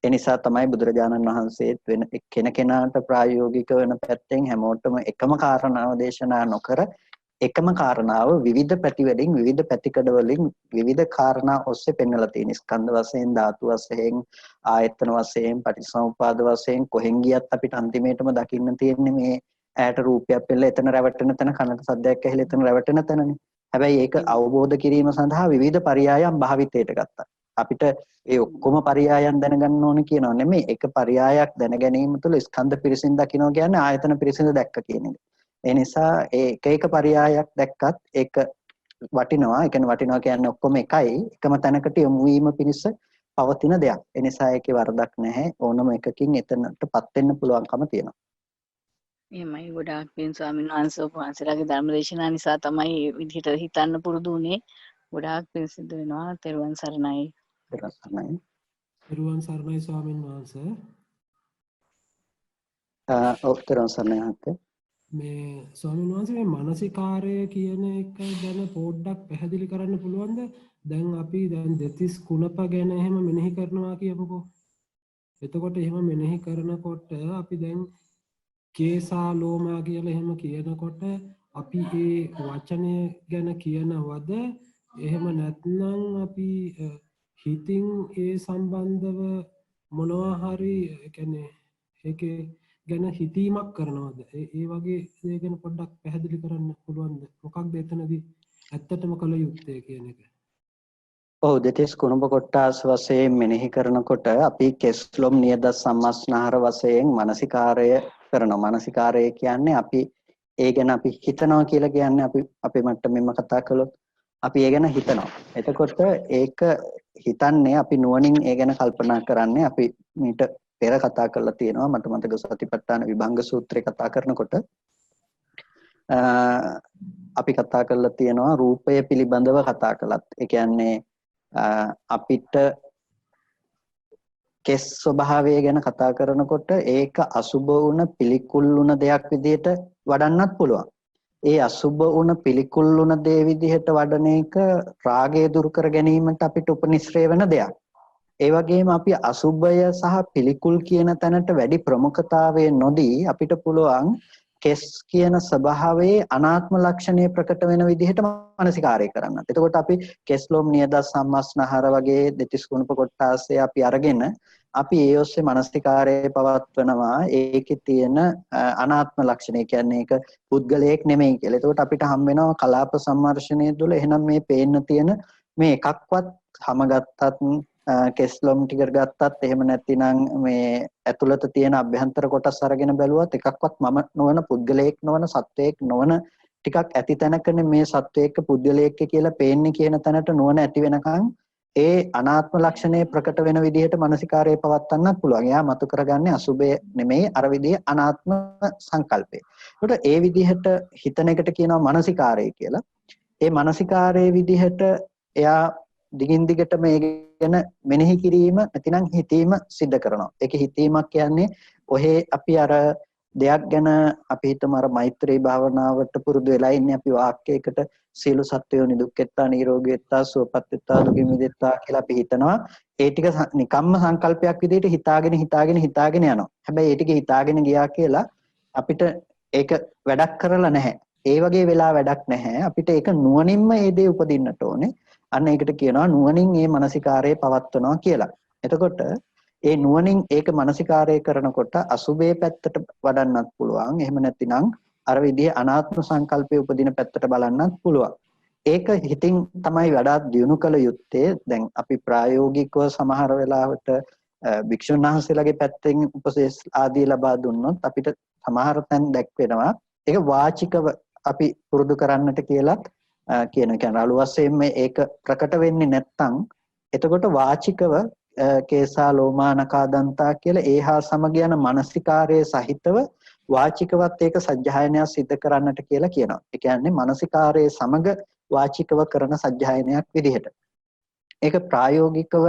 ඒ නිසා තමයි බුදුරජාණන් වහන්සේත් වෙන කෙනකෙනාට ප්‍රායෝගික වෙන පැත්තෙන් හැමෝටම එකම කාරණාව දේශනා නොකර එකම කාරණාව විවිධ පැති වලින් විවිධ පැතිකඩ වලින් විවිධ කාරණා ඔස්සේ පෙන්වලා තියෙන. ස්කන්ධ වශයෙන්, ධාතු වශයෙන්, ආයතන වශයෙන්, පටිච්චසමුපාද වශයෙන් කොහෙන් ගියත් අපිට අන්තිමේටම දකින්න තියෙන්නේ මේ ඇයට රූපයක් පෙළ එතන රැවටෙන තැන, කනට සද්දයක් ඇහිලා එතන රැවටෙන තැනනේ. හැබැයි ඒක අවබෝධ කිරීම සඳහා විවිධ පරයයන් භාවිතයට ගත්තා. අපිට ඒ ඔක්කොම පරයයන් දැනගන්න ඕන කියනවා නෙමෙයි. එක පරයයක් දැන ගැනීම තුළ ස්කන්ධ පිරිසින් දකින්න කියන්නේ ආයතන පිරිසින් දැක්ක කියන එක. ඒ නිසා ඒ එක පරයයක් දැක්කත් ඒක වටිනවා. ඒ කියන්නේ වටිනවා කියන්නේ ඔක්කොම එකයි. එකම තැනකට යොමු වීම පිණිස පවතින දෙයක්. ඒ නිසා ඒකේ වරදක් නැහැ. ඕනම එකකින් එතනටපත් වෙන්න පුළුවන්කම තියෙනවා. එහෙමයි. ගොඩාක් පින් ස්වාමීන් වහන්සේ ඔබ වහන්සේලාගේ ධර්ම දේශනා නිසා තමයි මේ විදිහට හිතන්න පුරුදු වුනේ. ගොඩාක් පින් සිද්ධ වෙනවා. තෙරුවන් සරණයි. තෙරුවන් සරණයි. තෙරුවන් සරණයි ස්වාමීන් වහන්සේ. තෙරුවන් සරණයි. මේ ස්වාමීන් වහන්සේ මේ මානසිකාරය කියන එක ගැන පොඩ්ඩක් පැහැදිලි කරන්න පුළුවන්ද? දැන් අපි දැන් දෙතිස් කුණප ගැන එහෙම මෙනෙහි කරනවා කියමුකෝ. එතකොට එහෙම මෙනෙහි කරනකොට අපි දැන් කේසා ලෝමා කියලා එහෙම කියනකොට අපි ඒ වචනය ගැන කියනවද එහෙම නැත්නම් අපි හිතින් ඒ සම්බන්ධව මොනවා හරි කියන්නේ ඒකේ ගැන හිතීමක් කරනවද? ඒ වගේ දේ ගැන පොඩ්ඩක් පැහැදිලි කරන්න පුළුවන්ද? මොකක්ද එතනදී ඇත්තටම කළ යුත්තේ කියන එක? ඔව් දෙතිස් කුණප කොට්ටාස් වශයෙන් මෙනෙහි කරනකොට අපි කෙස්ලොම් නියද සම්මස්නහර වශයෙන් මානසිකාරය කරනවා. මානසිකාරය කියන්නේ අපි ඒ ගැන අපි හිතනවා කියලා කියන්නේ අපි අපේ මට්ටමෙන්ම කතා කළොත් අපි ඒ ගැන හිතනවා. එතකොට ඒක හිතන්නේ අපි නුවණින් ඒ ගැන කල්පනා කරන්නේ අපි මීට පෙර කතා කරලා තියෙනවා. මට මතක සතිපට්ඨාන විභංග සූත්‍රය කතා කරනකොට අපි කතා කරලා තියෙනවා රූපය පිළිබඳව කතා කළත්. ඒ කියන්නේ අපිට කෙස් ස්වභාවය ගැන කතා කරනකොට ඒක අසුබ වුණ පිළිකුල් වුණ දෙයක් විදිහට වඩන්නත් පුළුවන්. ඒ අසුබ වුණ පිළිකුල් වුණ දේ විදිහට වඩන එක රාගය දුරු කර ගැනීමට අපිට උපනිශ්‍රේ වෙන දෙයක්. ඒ වගේම අපි අසුබය සහ පිළිකුල් කියන තැනට වැඩි ප්‍රමුඛතාවය නොදී අපිට පුළුවන් කෙස් කියන ස්වභාවයේ අනාත්ම ලක්ෂණය ප්‍රකට වෙන විදිහට මානසිකාරය කරන්න. එතකොට අපි කෙස්ලොම් නියද සම්මස්නහර වගේ දෙතිස් කුණප කොටාසේ අපි අරගෙන අපි ඒ ඔස්සේ මානසිකාරය පවත්වනවා. ඒකේ තියෙන අනාත්ම ලක්ෂණය කියන්නේ ඒක පුද්ගලයෙක් නෙමෙයි කියලා. එතකොට අපිට හම් වෙනවා කලාප සම්මර්ෂණය තුළ එහෙනම් මේ පේන්න තියෙන මේ එකක්වත් හැම ගත්තත් කෙස්ලොම් ටික ගත්තත් එහෙම නැතිනම් මේ ඇතුළත තියෙන අභ්‍යන්තර කොටස් අරගෙන බැලුවත් එකක්වත් මම නොවන පුද්ගලයෙක් නොවන සත්වයක් නොවන ටිකක් ඇති තැනකනේ මේ සත්වයක පුද්ගලයෙක් කියලා පේන්නේ කියන තැනට නුවණ ඇති වෙනකන් ඒ අනාත්ම ලක්ෂණය ප්‍රකට වෙන විදිහට මානසිකාරය පවත්වන්නත් පුළුවන්. එයා මතු කරගන්නේ අසුබය නෙමෙයි අර විදිහේ අනාත්ම සංකල්පය. ඒකට ඒ විදිහට හිතන එකට කියනවා මානසිකාරය කියලා. ඒ මානසිකාරයේ විදිහට එයා දිගින් දිගට මේ ගැන මෙනෙහි කිරීම නැතිනම් හිතීම සිද්ධ කරනවා. ඒක හිතීමක් කියන්නේ ඔහේ අපි අර දෙයක් ගැන අපි හිතමු අර මෛත්‍රී භාවනාවට පුරුදු වෙලා ඉන්නේ අපි වාක්‍යයකට සීල සත්වයෝ නිදුක්කෙත්තා නිරෝගී වෙත්තා සුවපත් වෙත්තා දුකින් මිදෙත්තා කියලා අපි හිතනවා. ඒ ටික නිකම්ම සංකල්පයක් විදිහට හිතාගෙන යනවා. හැබැයි ඒ ටික හිතාගෙන ගියා කියලා අපිට ඒක වැඩක් කරලා නැහැ. ඒ වගේ වෙලා වැඩක් නැහැ. අපිට ඒක නුවණින්ම ඒ දේ උපදින්නට ඕනේ. අන්න ඒකට කියනවා නුවණින් මේ මානසිකාරය පවත්වනවා කියලා. එතකොට ඒ නුවණින් ඒක මානසිකාරය කරනකොට අසුබේ පැත්තට වඩන්නත් පුළුවන්. එහෙම නැතිනම් අර විදිහේ අනාත්ම සංකල්පයේ උපදින පැත්තට බලන්නත් පුළුවන්. ඒක හිතින් තමයි වඩාත් දියුණු කළ යුත්තේ. දැන් අපි ප්‍රායෝගිකව සමහර වෙලාවට භික්ෂුන් වහන්සේලාගේ පැත්තෙන් උපදෙස් ආදී ලබා දුන්නොත් අපිට සමහර තැන් දැක්වෙනවා. ඒක වාචිකව අපි පුරුදු කරන්නට කියලත් කියන අලු වශයෙන් මේක ප්‍රකට වෙන්නේ නැත්නම් එතකොට වාචිකව කේසා ලෝමානකා දන්තා කියලා ඒහා සමග යන මානසිකාරයේ සහිතව වාචිකවත් ඒක සජ්ජායනයක් සිද්ධ කරන්නට කියලා කියනවා. ඒ කියන්නේ මානසිකාරයේ සමග වාචිකව කරන සජ්ජායනයක් විදිහට. ඒක ප්‍රායෝගිකව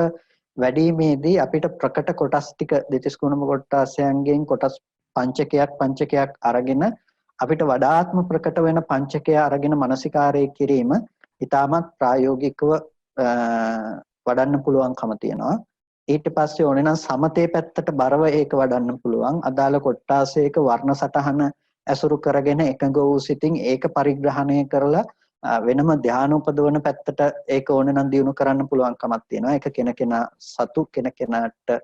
වැඩිමේදී අපිට ප්‍රකට කොටස් ටික දෙතිස් කුණම කොටාසයන්ගෙන් කොටස් පංචකයක් අරගෙන අපිට වඩාත්ම ප්‍රකට වෙන පංචකය අරගෙන මානසිකාරය කිරීම ඊටමත් ප්‍රායෝගිකව වඩන්න පුළුවන්කම තියෙනවා. ඊට පස්සේ ඕනේ නම් සමතේ පැත්තට බරව ඒක වඩන්න පුළුවන්. අදාළ කොටාසයක වර්ණ සටහන ඇසුරු කරගෙන එකඟ වූ සිතින් ඒක පරිග්‍රහණය කරලා වෙනම ධානය උපදවන පැත්තට ඒක ඕනේ නම් දියුණු කරන්න පුළුවන්කමක් තියෙනවා. ඒක කෙනකෙනා සතු කෙනකෙනාට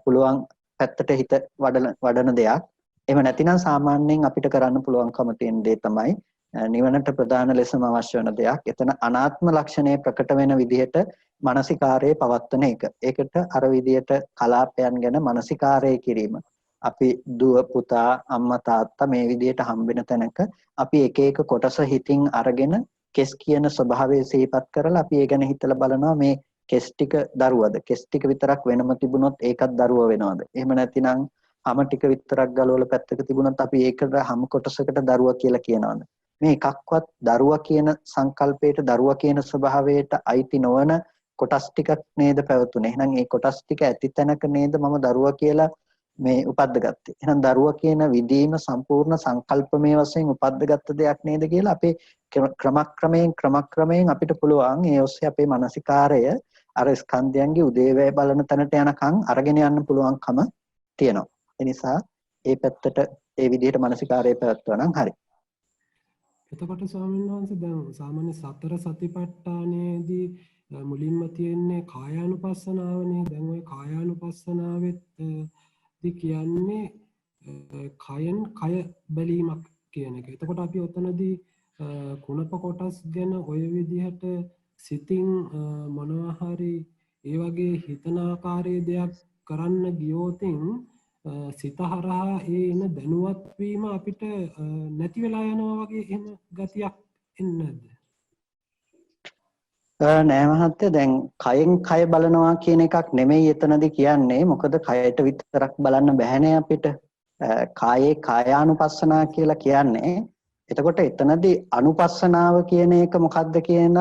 පුළුවන් පැත්තට හිත වඩන දෙයක්. එහෙම නැතිනම් සාමාන්‍යයෙන් අපිට කරන්න පුළුවන්කම තියෙන දේ තමයි නිවනට ප්‍රධාන ලෙසම අවශ්‍ය වෙන දෙයක්. එතන අනාත්ම ලක්ෂණය ප්‍රකට වෙන විදිහට මානසිකාරයේ පවත්වන එක. ඒකට අර විදිහට කලාපයන් ගැන මානසිකාරය කිරීම. අපි දුව පුතා අම්මා තාත්තා මේ විදිහට හම්බෙන තැනක අපි එක එක කොටස හිතින් අරගෙන කෙස් කියන ස්වභාවය සිහිපත් කරලා අපි ඒ ගැන හිතලා බලනවා මේ කෙස් ටික දරුවද? කෙස් ටික විතරක් වෙනම තිබුණොත් ඒකත් දරුව වෙනවද? එහෙම නැතිනම් හැම ටික විතරක් ගලවලා පැත්තක තිබුණොත් අපි ඒකට හැම කොටසකට දරුවා කියලා කියනවාද? මේ එකක්වත් දරුවා කියන සංකල්පයට දරුවා කියන ස්වභාවයට අයිති නොවන කොටස් ටිකක් නේද පැවතුනේ. එහෙනම් ඒ කොටස් ටික ඇති තැනක නේද මම දරුවා කියලා මේ උපද්දගත්තේ. එහෙනම් දරුවා කියන විදීම සම්පූර්ණ සංකල්පමය වශයෙන් උපද්දගත්ත දෙයක් නේද කියලා අපේ ක්‍රමක්‍රමයෙන් අපිට පුළුවන් ඒ ඔස්සේ අපේ මානසිකාරය අර ස්කන්ධයන්ගේ උදේවැය බලන තැනට යනකම් අරගෙන යන්න පුළුවන්කම තියෙනවා. ඒ නිසා ඒ පැත්තට ඒ විදිහට මානසිකාරය පැවැත්වුවා නම් හරි. එතකොට ස්වාමීන් වහන්සේ දැන් සාමාන්‍ය සතර සතිපට්ඨානයේදී මුලින්ම තියෙන්නේ කායානුපස්සනාවනේ. දැන් ওই කායානුපස්සනාවෙත් කියන්නේ කයෙන් කය බැලීමක් කියන එක. එතකොට අපි ඔතනදී කුණප කොටස් ගැන ඔය විදිහට සිතින් මොනවා හරි ඒ වගේ හිතන ආකාරයේ දෙයක් කරන්න ගියොතින් සිත හරහා ඒ එන දැනුවත් වීම අපිට නැති වෙලා යනවා වගේ එහෙම ගතියක් එන්නේ නැද්ද? නෑ මහත්තයා, දැන් කයෙන් කය බලනවා කියන එකක් නෙමෙයි එතනදී කියන්නේ. මොකද කයට විතරක් බලන්න බැහැනේ අපිට. කායේ කායානුපස්සනා කියලා කියන්නේ. එතකොට එතනදී අනුපස්සනාව කියන එක මොකක්ද කියන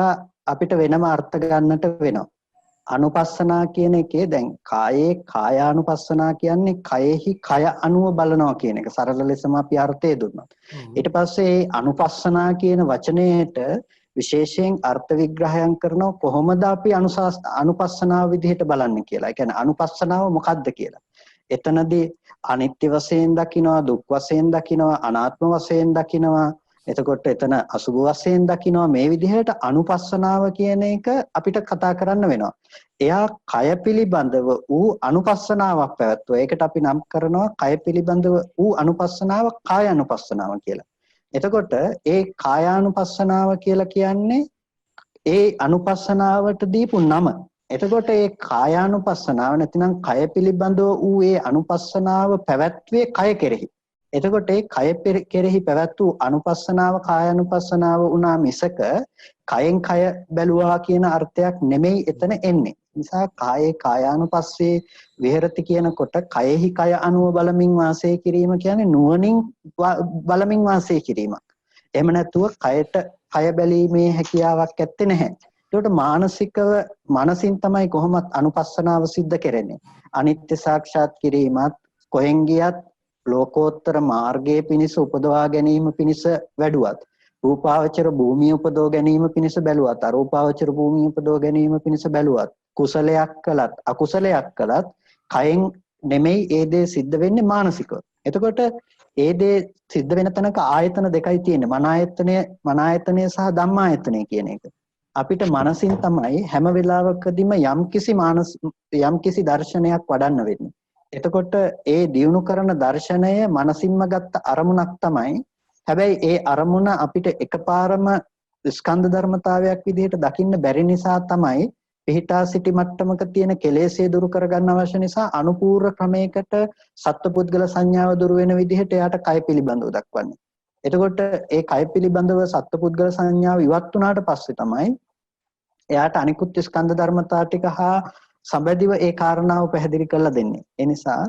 අපිට වෙනම අර්ථ ගන්නට වෙනවා. අනුපස්සනා කියන එකේ දැන් කායේ කායානුපස්සනා කියන්නේ කයෙහි කය අනුව බලනවා කියන එක සරල ලෙසම අපි අර්ථය දුන්නා. ඊට පස්සේ අනුපස්සනා කියන වචනයේට විශේෂයෙන් අර්ථ විග්‍රහයන් කරනවා කොහොමද අපි අනුපස්සනාව විදිහට බලන්නේ කියලා. ඒ කියන්නේ අනුපස්සනාව මොකක්ද කියලා. එතනදී අනිත්‍ය වශයෙන් දකිනවා, දුක් වශයෙන් දකිනවා, අනාත්ම වශයෙන් දකිනවා. එතකොට එතන අසුභ වශයෙන් දකිනවා. මේ විදිහට අනුපස්සනාව කියන එක අපිට කතා කරන්න වෙනවා. එයා කය පිළිබඳව වූ අනුපස්සනාවක් පැවැත්වුවා. ඒකට අපි නම් කරනවා කය පිළිබඳව වූ අනුපස්සනාව කාය අනුපස්සනාව කියලා. එතකොට ඒ කායානුපස්සනාව කියලා කියන්නේ ඒ අනුපස්සනාවට දීපු නම. එතකොට ඒ කායානුපස්සනාව නැතිනම් කය පිළිබඳව වූ ඒ අනුපස්සනාව පැවැත්වේ කය කෙරෙහි. එතකොට ඒ කය කෙරෙහි පැවැත් වූ අනුපස්සනාව කායානුපස්සනාව වුණා මිසක කයෙන් කය බැලුවා කියන අර්ථයක් නෙමෙයි එතන එන්නේ. නිසා කායේ කායානුපස්සේ විහෙරති කියනකොට කයෙහි කය අනුව බලමින් වාසය කිරීම කියන්නේ නුවණින් බලමින් වාසය කිරීමක්. එහෙම නැතුව කයට කය බැලීමේ හැකියාවක් ඇත්තේ නැහැ. ඒකට මානසිකව මනසින් තමයි කොහොමත් අනුපස්සනාව සිද්ධ කරන්නේ. අනිත්‍ය සාක්ෂාත් කිරීමත් කොහෙන් ගියත් ලෝකෝත්තර මාර්ගයේ පිණිස උපදවා ගැනීම පිණිස වැඩුවත්, රූපාවචර භූමිය උපදව ගැනීම පිණිස බැලුවත්, අරූපාවචර භූමිය උපදව ගැනීම පිණිස බැලුවත්, කුසලයක් කළත් අකුසලයක් කළත් කයෙන් නෙමෙයි ඒ දේ සිද්ධ වෙන්නේ මානසිකව. එතකොට ඒ දේ සිද්ධ වෙන තැනක ආයතන දෙකයි තියෙන්නේ. මන ආයතනය සහ ධම්මායතනය කියන එක. අපිට මනසින් තමයි හැම වෙලාවකදීම යම්කිසි දර්ශනයක් වඩන්න වෙන්නේ. එතකොට ඒ දියුණු කරන දර්ශනය මනසින්ම ගත්ත අරමුණක් තමයි. හැබැයි ඒ අරමුණ අපිට එකපාරම ස්කන්ධ ධර්මතාවයක් විදිහට දකින්න බැරි නිසා තමයි පිහිටා සිටි මට්ටමක තියෙන කෙලෙස්ය දුරු කරගන්න අවශ්‍ය නිසා අනුපූර්ව ක්‍රමයකට සත්පුද්ගල සංඥාව දුරු වෙන විදිහට එයාට කය පිළිබඳව දක්වන්නේ. එතකොට ඒ කය පිළිබඳව සත්පුද්ගල සංඥාව ඉවත් වුණාට පස්සේ තමයි එයාට අනිකුත් ස්කන්ධ ධර්මතා ටික හා සම්බන්ධව ඒ කාරණාව පැහැදිලි කරලා දෙන්නේ. ඒ නිසා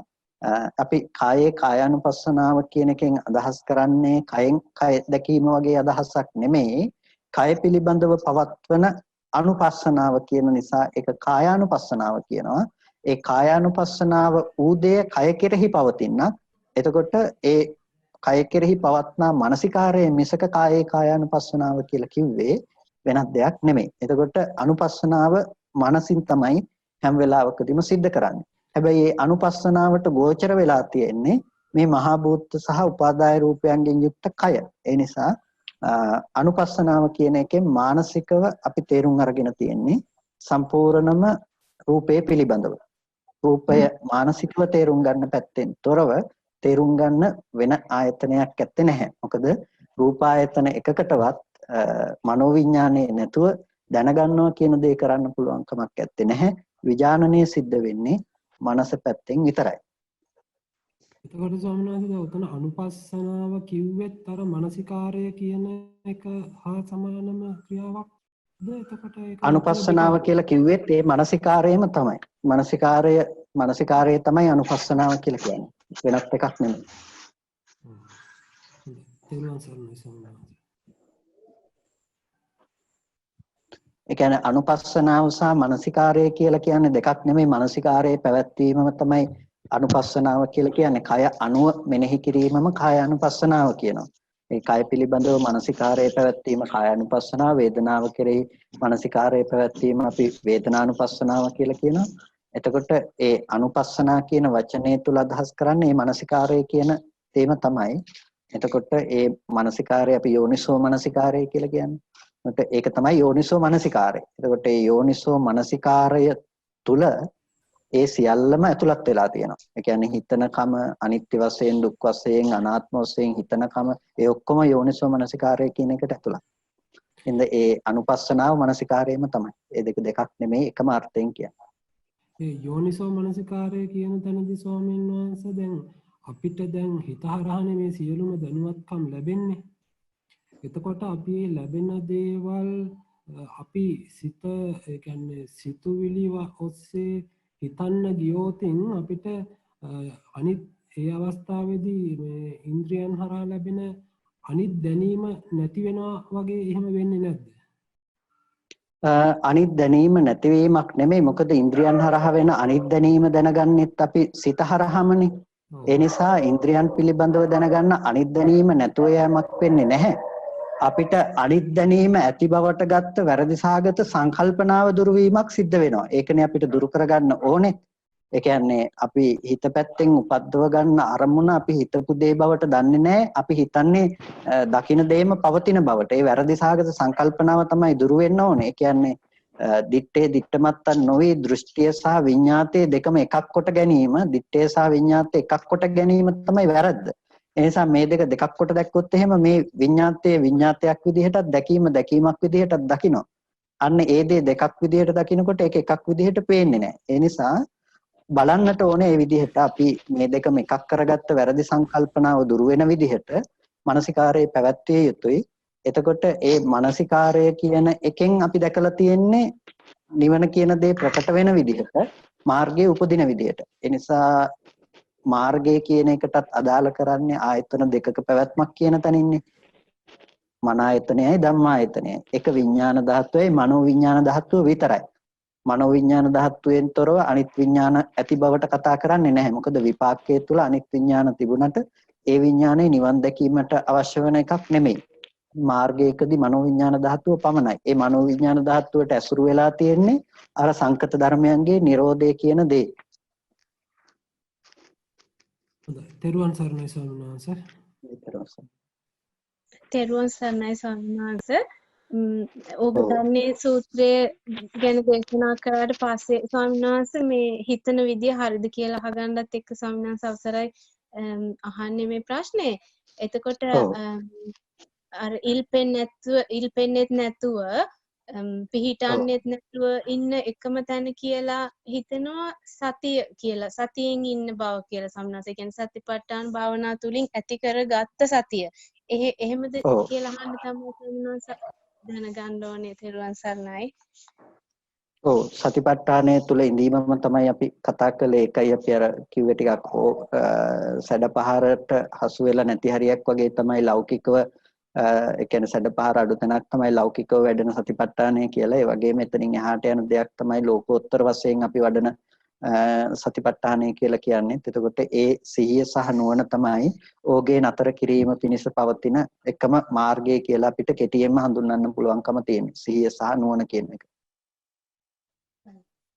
අපි කායේ කායානුපස්සනාව කියන එකෙන් අදහස් කරන්නේ කයෙන් කය දැකීම වගේ අදහසක් නෙමෙයි. කය පිළිබඳව පවත්වන අනුපස්සනාව කියන නිසා ඒක කායානුපස්සනාව කියනවා. ඒ කායානුපස්සනාව ඌදේ කය කෙරෙහි පවතින. එතකොට ඒ කය කෙරෙහි පවත්නා මානසිකාරයේ මිසක කායේ කායානුපස්සනාව කියලා කිව්වේ වෙනත් දෙයක් නෙමෙයි. එතකොට අනුපස්සනාව මනසින් තමයි හැම වෙලාවකදීම සිද්ධ කරන්නේ. හැබැයි මේ අනුපස්සනාවට ගෝචර වෙලා තියෙන්නේ මේ මහා භූත සහ උපාදාය රූපයන්ගෙන් යුක්ත කය. ඒ නිසා අනුපස්සනාව කියන එකෙන් මානසිකව අපි තේරුම් අරගෙන තියෙන්නේ සම්පූර්ණම රූපේ පිළිබඳව. රූපය මානසිකව තේරුම් ගන්න පැත්තෙන් තොරව තේරුම් ගන්න වෙන ආයතනයක් ඇත්තේ නැහැ. මොකද රූපායතන එකකටවත් මනෝවිඤ්ඤාණය නැතුව දැනගන්නවා කියන දේ කරන්න පුළුවන් කමක් ඇත්තේ නැහැ. විඥානනය සිද්ධ වෙන්නේ මනස පැත්තෙන් විතරයි. එතකොට ස්වාමීන් වහන්සේ උතන අනුපස්සනාව කිව්වෙත් අර මානසිකාරය කියන එක හා සමානම ක්‍රියාවක්ද? එතකොට ඒක අනුපස්සනාව කියලා කිව්වෙත් ඒ මානසිකාරයම තමයි. මානසිකාරය තමයි අනුපස්සනාව කියලා කියන්නේ. වෙනත් එකක් නෙමෙයි. තේරුම් ගන්න ස්වාමීන් ඒ කියන්නේ අනුපස්සනාව සහ මානසිකාරය කියලා කියන්නේ දෙකක් නෙමෙයි. මානසිකාරයේ පැවැත්වීමම තමයි අනුපස්සනාව කියලා කියන්නේ. කය අනුව මෙනෙහි කිරීමම කාය අනුපස්සනාව කියනවා. ඒ කය පිළිබඳව මානසිකාරයේ පැවැත්වීම කාය අනුපස්සනාව, වේදනාව කෙරෙහි මානසිකාරයේ පැවැත්වීම අපි වේදනානුපස්සනාව කියලා කියනවා. එතකොට ඒ අනුපස්සනා කියන වචනේ තුල අදහස් කරන්නේ මේ මානසිකාරය කියන තේම තමයි. එතකොට ඒ මානසිකාරය අපි යෝනිසෝ මානසිකාරය කියලා කියන්නේ. ඒක තමයි යෝනිසෝ මානසිකාරය. එතකොට ඒ යෝනිසෝ මානසිකාරය තුල ඒ සියල්ලම ඇතුළත් වෙලා තියෙනවා. ඒ කියන්නේ හිතනකම අනිත්‍ය වශයෙන්, දුක් වශයෙන්, අනාත්ම වශයෙන් හිතනකම ඒ ඔක්කොම යෝනිසෝ මානසිකාරය කියන එකට ඇතුළත්. ඉතින් ඒ අනුපස්සනාව මානසිකාරයම තමයි. ඒ දෙකක් නෙමෙයි එකම අර්ථයෙන් කියන්නේ. ඒ යෝනිසෝ මනසිකාරය කියන තැනදී ස්වාමීන් වහන්සේ දැන් අපිට දැන් හිත හරහානේ මේ සියලුම දැනුවත්කම් ලැබෙන්නේ. එතකොට අපි ලැබෙන දේවල් අපි සිත ඒ කියන්නේ සිතුවිලි ඔස්සේ හිතන්න ගියොතින් අපිට අනිත් ඒ අවස්ථාවේදී මේ ඉන්ද්‍රියන් හරහා ලැබෙන අනිත් දැනීම නැති වෙනවා වගේ එහෙම වෙන්නේ නැද්ද? අනිත් දැනීම නැතිවීමක් නෙමෙයි. මොකද ඉන්ද්‍රියන් හරහා වෙන අනිත් දැනීම දැනගන්නෙත් අපි සිත හරහාමනේ. ඒ නිසා ඉන්ද්‍රියන් පිළිබඳව දැනගන්න අනිත් දැනීම නැතුව යෑමක් වෙන්නේ නැහැ. අපිට අනිත් දැනීම ඇති බවට ගත්ත වැරදි සාගත සංකල්පනාව දුරු වීමක් සිද්ධ වෙනවා. ඒකනේ අපිට දුරු කරගන්න ඕනේ. ඒ කියන්නේ අපි හිත පැත්තෙන් උපද්දව ගන්න අරමුණ අපි හිතපු දේ බවට දන්නේ නැහැ. අපි හිතන්නේ දකින දේම පවතින බවට. ඒ වැරදි සාගත සංකල්පනාව තමයි දුරු වෙන්න ඕනේ. ඒ කියන්නේ දිත්තේ දිත්තමත්තන් නොවේ දෘෂ්ටිය සහ විඤ්ඤාතයේ දෙකම එකක් කොට ගැනීම, දිත්තේ සහ විඤ්ඤාතය එකක් කොට ගැනීම තමයි වැරද්ද. ඒ නිසා මේ දෙකක් කොට දැක්කොත් එහෙම මේ විඤ්ඤාතයේ විඤ්ඤාතයක් විදිහටත් දැකීම දැකීමක් විදිහටත් දකිනවා. අන්න ඒ දේ දෙකක් විදිහට දකිනකොට ඒක එකක් විදිහට පේන්නේ නැහැ. ඒ නිසා බලන්නට ඕනේ මේ විදිහට අපි මේ දෙකම එකක් කරගත්ත වැරදි සංකල්පනාව දුරු වෙන විදිහට මානසිකාරයේ පැවැත්විය යුතුයි. එතකොට ඒ මානසිකාරය කියන එකෙන් අපි දැකලා තියෙන්නේ නිවන කියන දේ ප්‍රකට වෙන විදිහට, මාර්ගයේ උපදින විදිහට. ඒ නිසා මාර්ගය කියන එකටත් අදාළ කරන්නේ ආයතන දෙකක පැවැත්මක් කියන තැනින්නේ. මන ආයතනයයි ධම්ම ආයතනයයි. එක විඥාන ධාතුවයි මනෝ විඥාන ධාතුව විතරයි. මනෝ විඥාන ධාතුවෙන් තොරව අනිත් විඥාන ඇති බවට කතා කරන්නේ නැහැ. මොකද විපාකයේ තුල අනිත් විඥාන තිබුණට ඒ විඥානේ නිවන් දැකීමට අවශ්‍ය වෙන එකක් නෙමෙයි. මාර්ගයකදී මනෝ විඥාන ධාතුව පමණයි. ඒ මනෝ විඥාන ධාතුවට ඇසුරු වෙලා තියෙන්නේ අර සංකත ධර්මයන්ගේ Nirodhe කියන දේ. තෙරුවන් සරණයි ස්වාමීන් වහන්සේ. තෙරුවන් සරණයි ස්වාමීන් වහන්සේ. ඔබ දන්නේ සූත්‍රය ගැන දේශනා කරාට පස්සේ ස්වාමීන් වහන්සේ මේ හිතන විදිය හරිද කියලා අහගන්නත් එක්ක ස්වාමීන් වහන්සේ අවසරයි අහන්නේ මේ ප්‍රශ්නේ. එතකොට අර ඉල්පෙන්නෙත් නැතුව පිහිටන්නෙත් නැතුව ඉන්න එකම තැන කියලා හිතනවා සතිය කියලා. සතියෙන් ඉන්න බව කියලා ස්වාමීන් වහන්සේ කියන්නේ සතිපට්ඨාන භාවනා තුලින් ඇති කරගත්ත සතිය. එහෙමද කියලා අහන්න තමයි ස්වාමීන් වහන්සේ දැනගන්න ඕනේ. තෙරුවන් සරණයි. ඔව් සතිපට්ඨානය තුල ඉඳීමම තමයි අපි කතා කළේ. ඒකයි අපි අර කිව්වේ ටිකක් සැඩපහරට හසු වෙලා නැති හරියක් වගේ තමයි ලෞකිකව ඒ කියන්නේ සැඩපහර අඩු තැනක් තමයි ලෞකිකව වැඩෙන සතිපට්ඨානය කියලා. ඒ වගේම එතනින් එහාට යන දෙයක් තමයි ලෝකෝත්තර වශයෙන් අපි වඩන සතිපට්ඨානය කියලා කියන්නේ. එතකොට ඒ සිහිය සහ නුවණ තමයි ඕගේ නතර කිරීම පිණිස පවතින එකම මාර්ගය කියලා අපිට කෙටියෙන්ම හඳුන්වන්න පුළුවන්කම තියෙනවා. සිහිය සහ නුවණ කියන එක.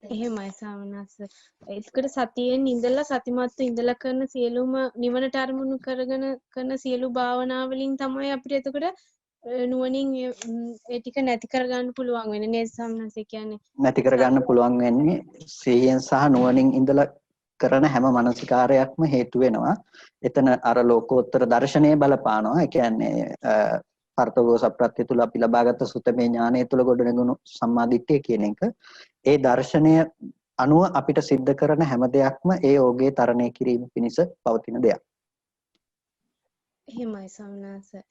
එහෙමයි ස්වාමීන් වහන්සේ. ඒකට සතියෙන් ඉඳලා සතිමත්ව ඉඳලා කරන සියලුම නිවනට අරමුණු කරගෙන කරන සියලු භාවනා වලින් තමයි අපිට එතකොට නුවණින් ඒ ටික නැති කරගන්න පුළුවන් වෙන්නේ නේද ස්වාමීන් වහන්සේ කියන්නේ. නැති කරගන්න පුළුවන් වෙන්නේ සිහියෙන් සහ නුවණින් ඉඳලා කරන හැම මානසිකාරයක්ම හේතු වෙනවා. එතන අර ලෝකෝත්තර දර්ශනය බලපානවා. ඒ කියන්නේ පරතෝග සප්‍රත්‍ය තුල අපි ලබාගත් සුතමේ ඥානය තුල ගොඩනගුණු සම්මාදිට්ඨිය කියන එක. ඒ දර්ශනය අනුව අපිට සිද්ධ කරන හැම දෙයක්ම ඒ ඕගේ තරණය කිරීම පිණිස පවතින දෙයක්. එහෙමයි ස්වාමීන් වහන්සේ.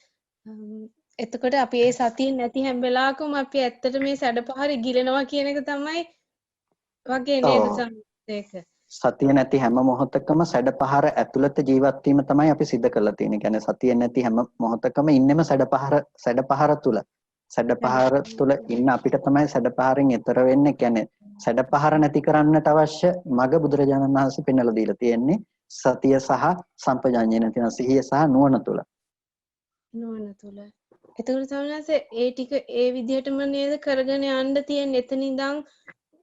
එතකොට අපි ඒ සතිය නැති හැම වෙලාවකම අපි ඇත්තට මේ සැඩපහර ගිලනවා කියන එක තමයි වගේ නේද සම්පූර්ණ. සතිය නැති හැම මොහොතකම සැඩපහර ඇතුළත ජීවත් වීම තමයි අපි සිද්ධ කරලා තියෙන්නේ. කියන්නේ සතිය නැති හැම මොහොතකම ඉන්නෙම සැඩපහර තුල. සැඩපහර තුල ඉන්න අපිට තමයි සැඩපහරෙන් එතර වෙන්නේ. කියන්නේ සැඩපහර නැති කරන්නට අවශ්‍ය මඟ බුදුරජාණන් වහන්සේ පෙන්වලා දීලා තියෙන්නේ සතිය සහ සම්පජාඤ්ඤය නැතිනම් සිහිය සහ නුවණ තුල. නුවණ තුල. එතකොට සමහරවිට ඒ ටික ඒ විදිහටම නේද කරගෙන යන්න තියෙන්නේ. එතන ඉඳන්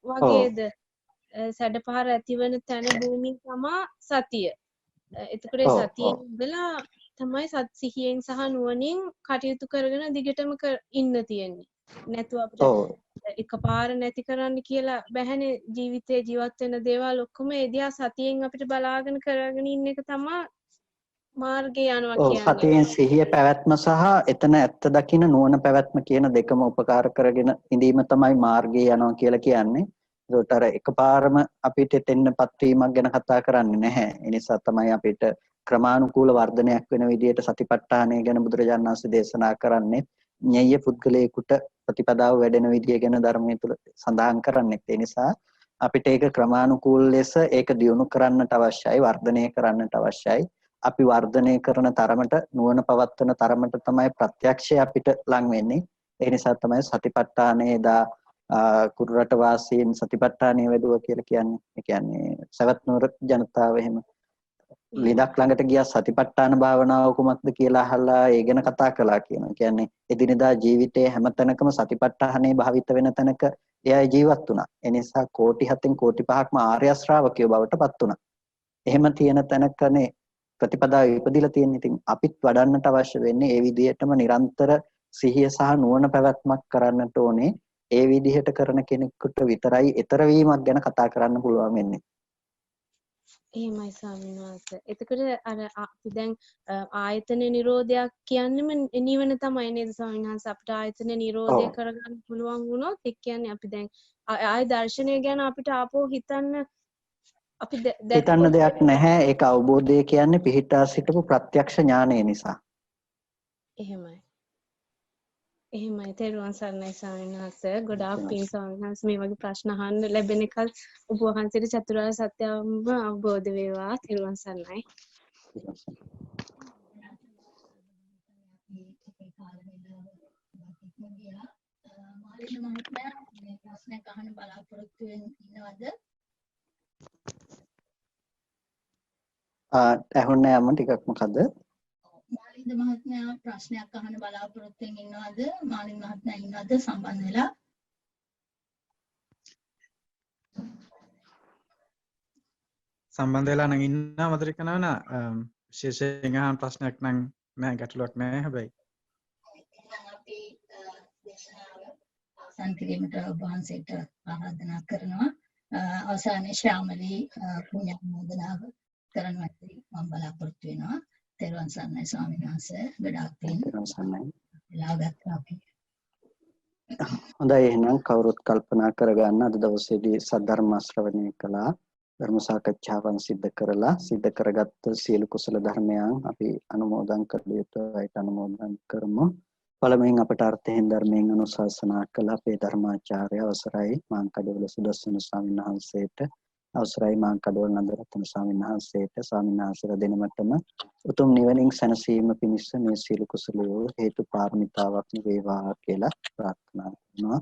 වගේද සැඩපහර ඇතිවන තැන භූමිය තමා සතිය. එතකොට සතියෙන් ඉඳලා තමයි සිහියෙන් සහ නුවණින් කටයුතු කරගෙන දිගටම ඉන්න තියෙන්නේ. නැතුව අපිට එකපාර නැති කරන්න කියලා බැහැනේ. ජීවිතේ ජීවත් වෙන දේවල් ඔක්කොම ඒ දිහා සතියෙන් අපිට බලාගෙන කරගෙන ඉන්න එක තමයි මාර්ගේ යනවා කියන්නේ. සතියෙන් සිහිය පැවැත්ම සහ එතන ඇත්ත දකින්න නුවණ පැවැත්ම කියන දෙකම උපකාර කරගෙන ඉඳීම තමයි මාර්ගේ යනවා කියලා කියන්නේ. ඒකට අර එකපාරම අපිට එතෙන්නපත් වීමක් ගැන කතා කරන්නේ නැහැ. ඒ නිසා තමයි අපිට ක්‍රමානුකූල වර්ධනයක් වෙන විදිහට සතිපට්ඨානය ගැන බුදුරජාණන් වහන්සේ දේශනා කරන්නේ. ඤෙය්‍ය පුද්ගලයෙකුට ප්‍රතිපදාව වැඩෙන විදිය ගැන ධර්මයේ තුල සඳහන් කරන්නේ. ඒ නිසා අපිට ඒක ක්‍රමානුකූල ලෙස ඒක දියුණු කරන්නට අවශ්‍යයි, වර්ධනය කරන්නට අවශ්‍යයි. අපි වර්ධනය කරන තරමට නුවණ පවත්වන තරමට තමයි ප්‍රත්‍යක්ෂය අපිට ලං වෙන්නේ. ඒ නිසා තමයි සතිපට්ඨානයේ දා කුරුරට වාසීන් සතිපට්ඨානය වැඩුවා කියලා කියන්නේ. ඒ කියන්නේ සවැත් නුවර ජනතාව එහෙම ලිඳක් ළඟට ගියා සතිපට්ඨාන භාවනාව කුමක්ද කියලා අහලා ඒ ගැන කතා කළා කියනවා. කියන්නේ එදිනෙදා ජීවිතයේ හැමතැනකම සතිපට්ඨානේ භාවිත වෙන තැනක එයා ජීවත් වුණා. ඒ නිසා කෝටි 7න් කෝටි 5ක්ම ආර්ය ශ්‍රාවකයෝ බවට පත් වුණා. එහෙම තියෙන තැනකනේ ප්‍රතිපදාව ඉපදිලා තියෙන. ඉතින් අපිත් වඩන්නට අවශ්‍ය වෙන්නේ ඒ විදිහටම නිරන්තර සිහිය සහ නුවණ පැවැත්මක් කරන්නට ඕනේ. ඒ විදිහට කරන කෙනෙකුට විතරයි ඊතර වීමක් ගැන කතා කරන්න පුළුවන් වෙන්නේ. එහෙමයි ස්වාමීන් වහන්සේ. එතකොට අර අපි දැන් ආයතන නිරෝධයක් කියන්නේම නිවන තමයි නේද ස්වාමීන් වහන්සේ? අපිට ආයතන නිරෝධය කරගන්න පුළුවන් වුණොත් ඒ කියන්නේ අපි දැන් ආය දර්ශනය ගැන අපිට ආපහු හිතන්න දෙයක් නැහැ. ඒක අවබෝධය කියන්නේ පිහිටා සිටපු ප්‍රත්‍යක්ෂ ඥානය නිසා. එහෙමයි. තෙරුවන් සරණයි ස්වාමීන් වහන්සේ. ගොඩාක් පින් ස්වාමීන් වහන්සේ මේ වගේ ප්‍රශ්න අහන්න ලැබෙන එක ඔබ වහන්සේට චතුරාර්ය සත්‍යම අවබෝධ වේවා. තෙරුවන් සරණයි. ප්‍රශ්නයක් අහන්න බලාපොරොත්තු වෙනවද? ඇහුන්නේ අම්ම ටිකක් මොකද? මාලින්ද මහත්මයා ප්‍රශ්නයක් අහන්න බලාපොරොත්තු වෙනවද? මාලින්ද මහත්මයා ඉන්නවද සම්බන්ධ වෙලා? සම්බන්ධ වෙලා නම් ඉන්නවා මధుරික නවන විශේෂයෙන් අහන ප්‍රශ්නයක් නම් නෑ, ගැටලුවක් නෑ. හැබැයි අපි දේශනාව අවසන් කිරීමට ඔබ වහන්සේට ආරාධනා කරනවා. අවසානයේ ශ්‍යාමලී පුණ්‍යානුමෝදනාව කරනවා මම බලාපොරොත්තු වෙනවා. තෙරුවන් සරණයි ස්වාමීන් වහන්සේ. ගොඩාක් පින්. තෙරුවන් සරණයි. ලාගත්තා අපි. හොඳයි, එහෙනම් කවුරුත් කල්පනා කරගන්න අද දවසේදී සද්ධර්ම ශ්‍රවණය කළා. ධර්ම සාකච්ඡාවන් සිද්ධ කරලා සිද්ධ කරගත්ත සියලු කුසල ධර්මයන් අපි අනුමෝදන් කර යුතුයි. අනුමෝදන් කරමු. පළමුවෙන් අපට අර්ථයෙන් ධර්මයෙන් අනුශාසනා කළ අපේ ධර්මාචාර්ය අවසරයි මාංකඩවල සුදස්සන ස්වාමීන් වහන්සේට, අවසරයි මාංකඩවල නන්දරත්න ස්වාමීන් වහන්සේට, ස්වාමීන් වහන්සේලා දෙනමතම උතුම් නිවනින් සැනසීම පිණිස මේ සියලු කුසලයෝ හේතු පාරමිතාවක් වේවා කියලා ප්‍රාර්ථනා කරනවා.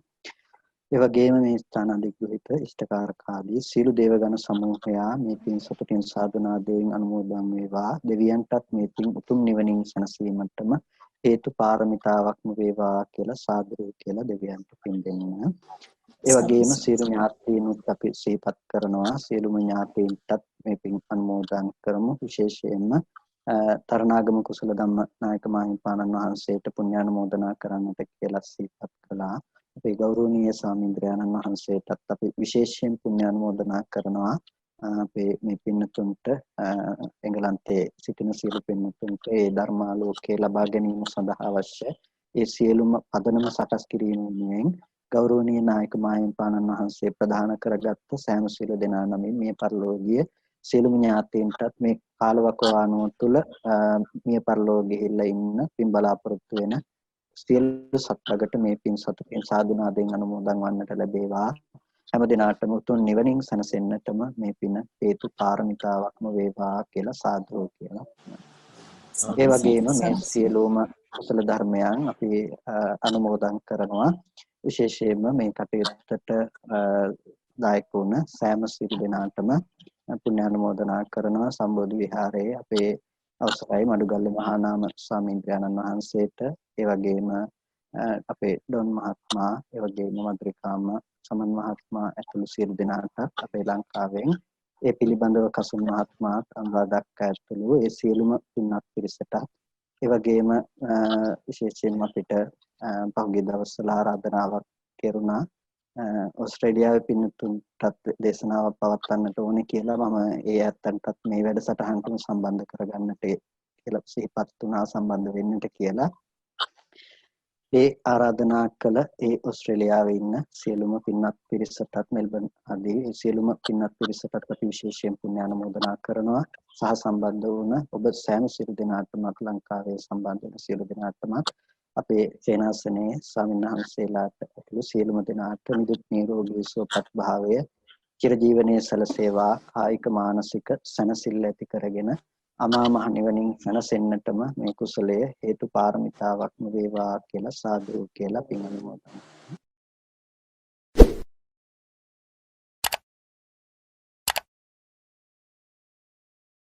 ඒ වගේම මේ ස්ථාන අධිග්‍රහිත ඉෂ්ඨකාරකාදී සියලු දේවගණ සමූහයා මේ පින් සතුටින් සාධනාවෙන් අනුමෝදන් වේවා. දෙවියන්ටත් මේ පින් උතුම් නිවනින් සැනසීමටම හේතු පාරමිතාවක්ම වේවා කියලා සාදු කියලා දෙවියන්ට පින් දෙන්න. ඒ වගේම සියලු ඥාතීනුත් අපි සිහිපත් කරනවා. සියලුම ඥාතීන්ටත් මේ පින් අනුමෝදන් කරමු. විශේෂයෙන්ම තරණාගම කුසල ධම්ම නායක මාහිමිපාණන් වහන්සේට පුණ්‍යානුමෝදනා කරන්නට කියලා සිහිපත් කළා. අපේ ගෞරවනීය ස්වාමීන්ද්‍රයන්න් වහන්සේටත් අපි විශේෂයෙන් පුණ්‍යානුමෝදනා කරනවා. අපේ මේ පින්නතුන්ට එංගලන්තයේ සිටින සියලු පින්නතුන්ට ඒ ධර්මාලෝකය ලබා ගැනීම සඳහා අවශ්‍ය ඒ සියලුම පදනම සකස් කිරීමෙන් ගෞරවනීය නායක මාහිමිපාණන් වහන්සේ ප්‍රදාන කරගත්ත සෑම සියලු දෙනා නමින් මේ පරිලෝකීය සියලුම ඥාතීන්ටත් මේ කාලවකවානුව තුළ මිය පරලෝක ගිහිල්ලා ඉන්න පින් බලාපොරොත්තු වෙන සියලු සත්වකට මේ පින් සතුටින් සාදුනාදෙන් අනුමෝදන් වන්නට ලැබේවා. හැම දිනාටම උතුම් නිවනින් සැනසෙන්නටම මේ පින හේතු පාරමිතාවක්ම වේවා කියලා සාදු කියලා. ඒ වගේම මේ සියලුම කුසල ධර්මයන් අපි අනුමෝදන් කරනවා. විශේෂයෙන්ම මේ කටයුත්තට දායක වුණ සෑම සියලු දෙනාටම පුණ්‍යානුමෝදනා කරනවා. සම්බෝධි විහාරයේ අපේ අවසරයි මඩුගල්ලේ මහානාම ස්වාමීන් වහන්සේට, ඒ වගේම අපේ ඩොන් මහත්මයා, ඒ වගේම මද්රිකාම සමන් මහත්මයා ඇතුළු සියලු දෙනාට අපේ ලංකාවෙන් ඒ පිළිබඳව කසුන් මහත්මයාත් අනුරාධක් ඇතුළු ඒ සියලුම පින්වත් පිරිසට ඒ වගේම විශේෂයෙන්ම අපිට පහුගිය දවස්වල ආරාධනාවක් කෙරුණා ඕස්ට්‍රේලියාවේ පින්තුන්ටත් දේශනාවක් පවත්වන්නට ඕනේ කියලා මම ඒ ඇත්තන්ටත් මේ වැඩසටහනටම සම්බන්ධ කරගන්නට කියලා සිහිපත් වුණා සම්බන්ධ වෙන්නට කියලා. ඒ ආරාධනා කළ ඒ ඕස්ට්‍රේලියාවේ ඉන්න සියලුම පින්වත් පිරිසටත් මෙල්බන් ආදී සියලුම පින්වත් පිරිසටත් අපි විශේෂයෙන් පුණ්‍ය ආනුමෝදනා කරනවා. සහ සම්බන්ධ වුණ ඔබ සෑම සියලු දෙනාටම ලංකාවේ සම්බන්ධ වෙන සියලු දෙනාටම අපේ සේනාසනයේ ස්වාමීන් වහන්සේලාට ඇතුළු සියලුම දෙනාට නිදුක් නිරෝගී සුවපත් භාවය චිරජීවනයේ සැලසේවා කායික මානසික සැනසෙල්ල ඇති කරගෙන අමා මහ නිවනින් සැනසෙන්නටම මේ කුසලය හේතු පාරමිතාවක්ම වේවා කියලා සාදු කියලා පින් අනුමෝදන්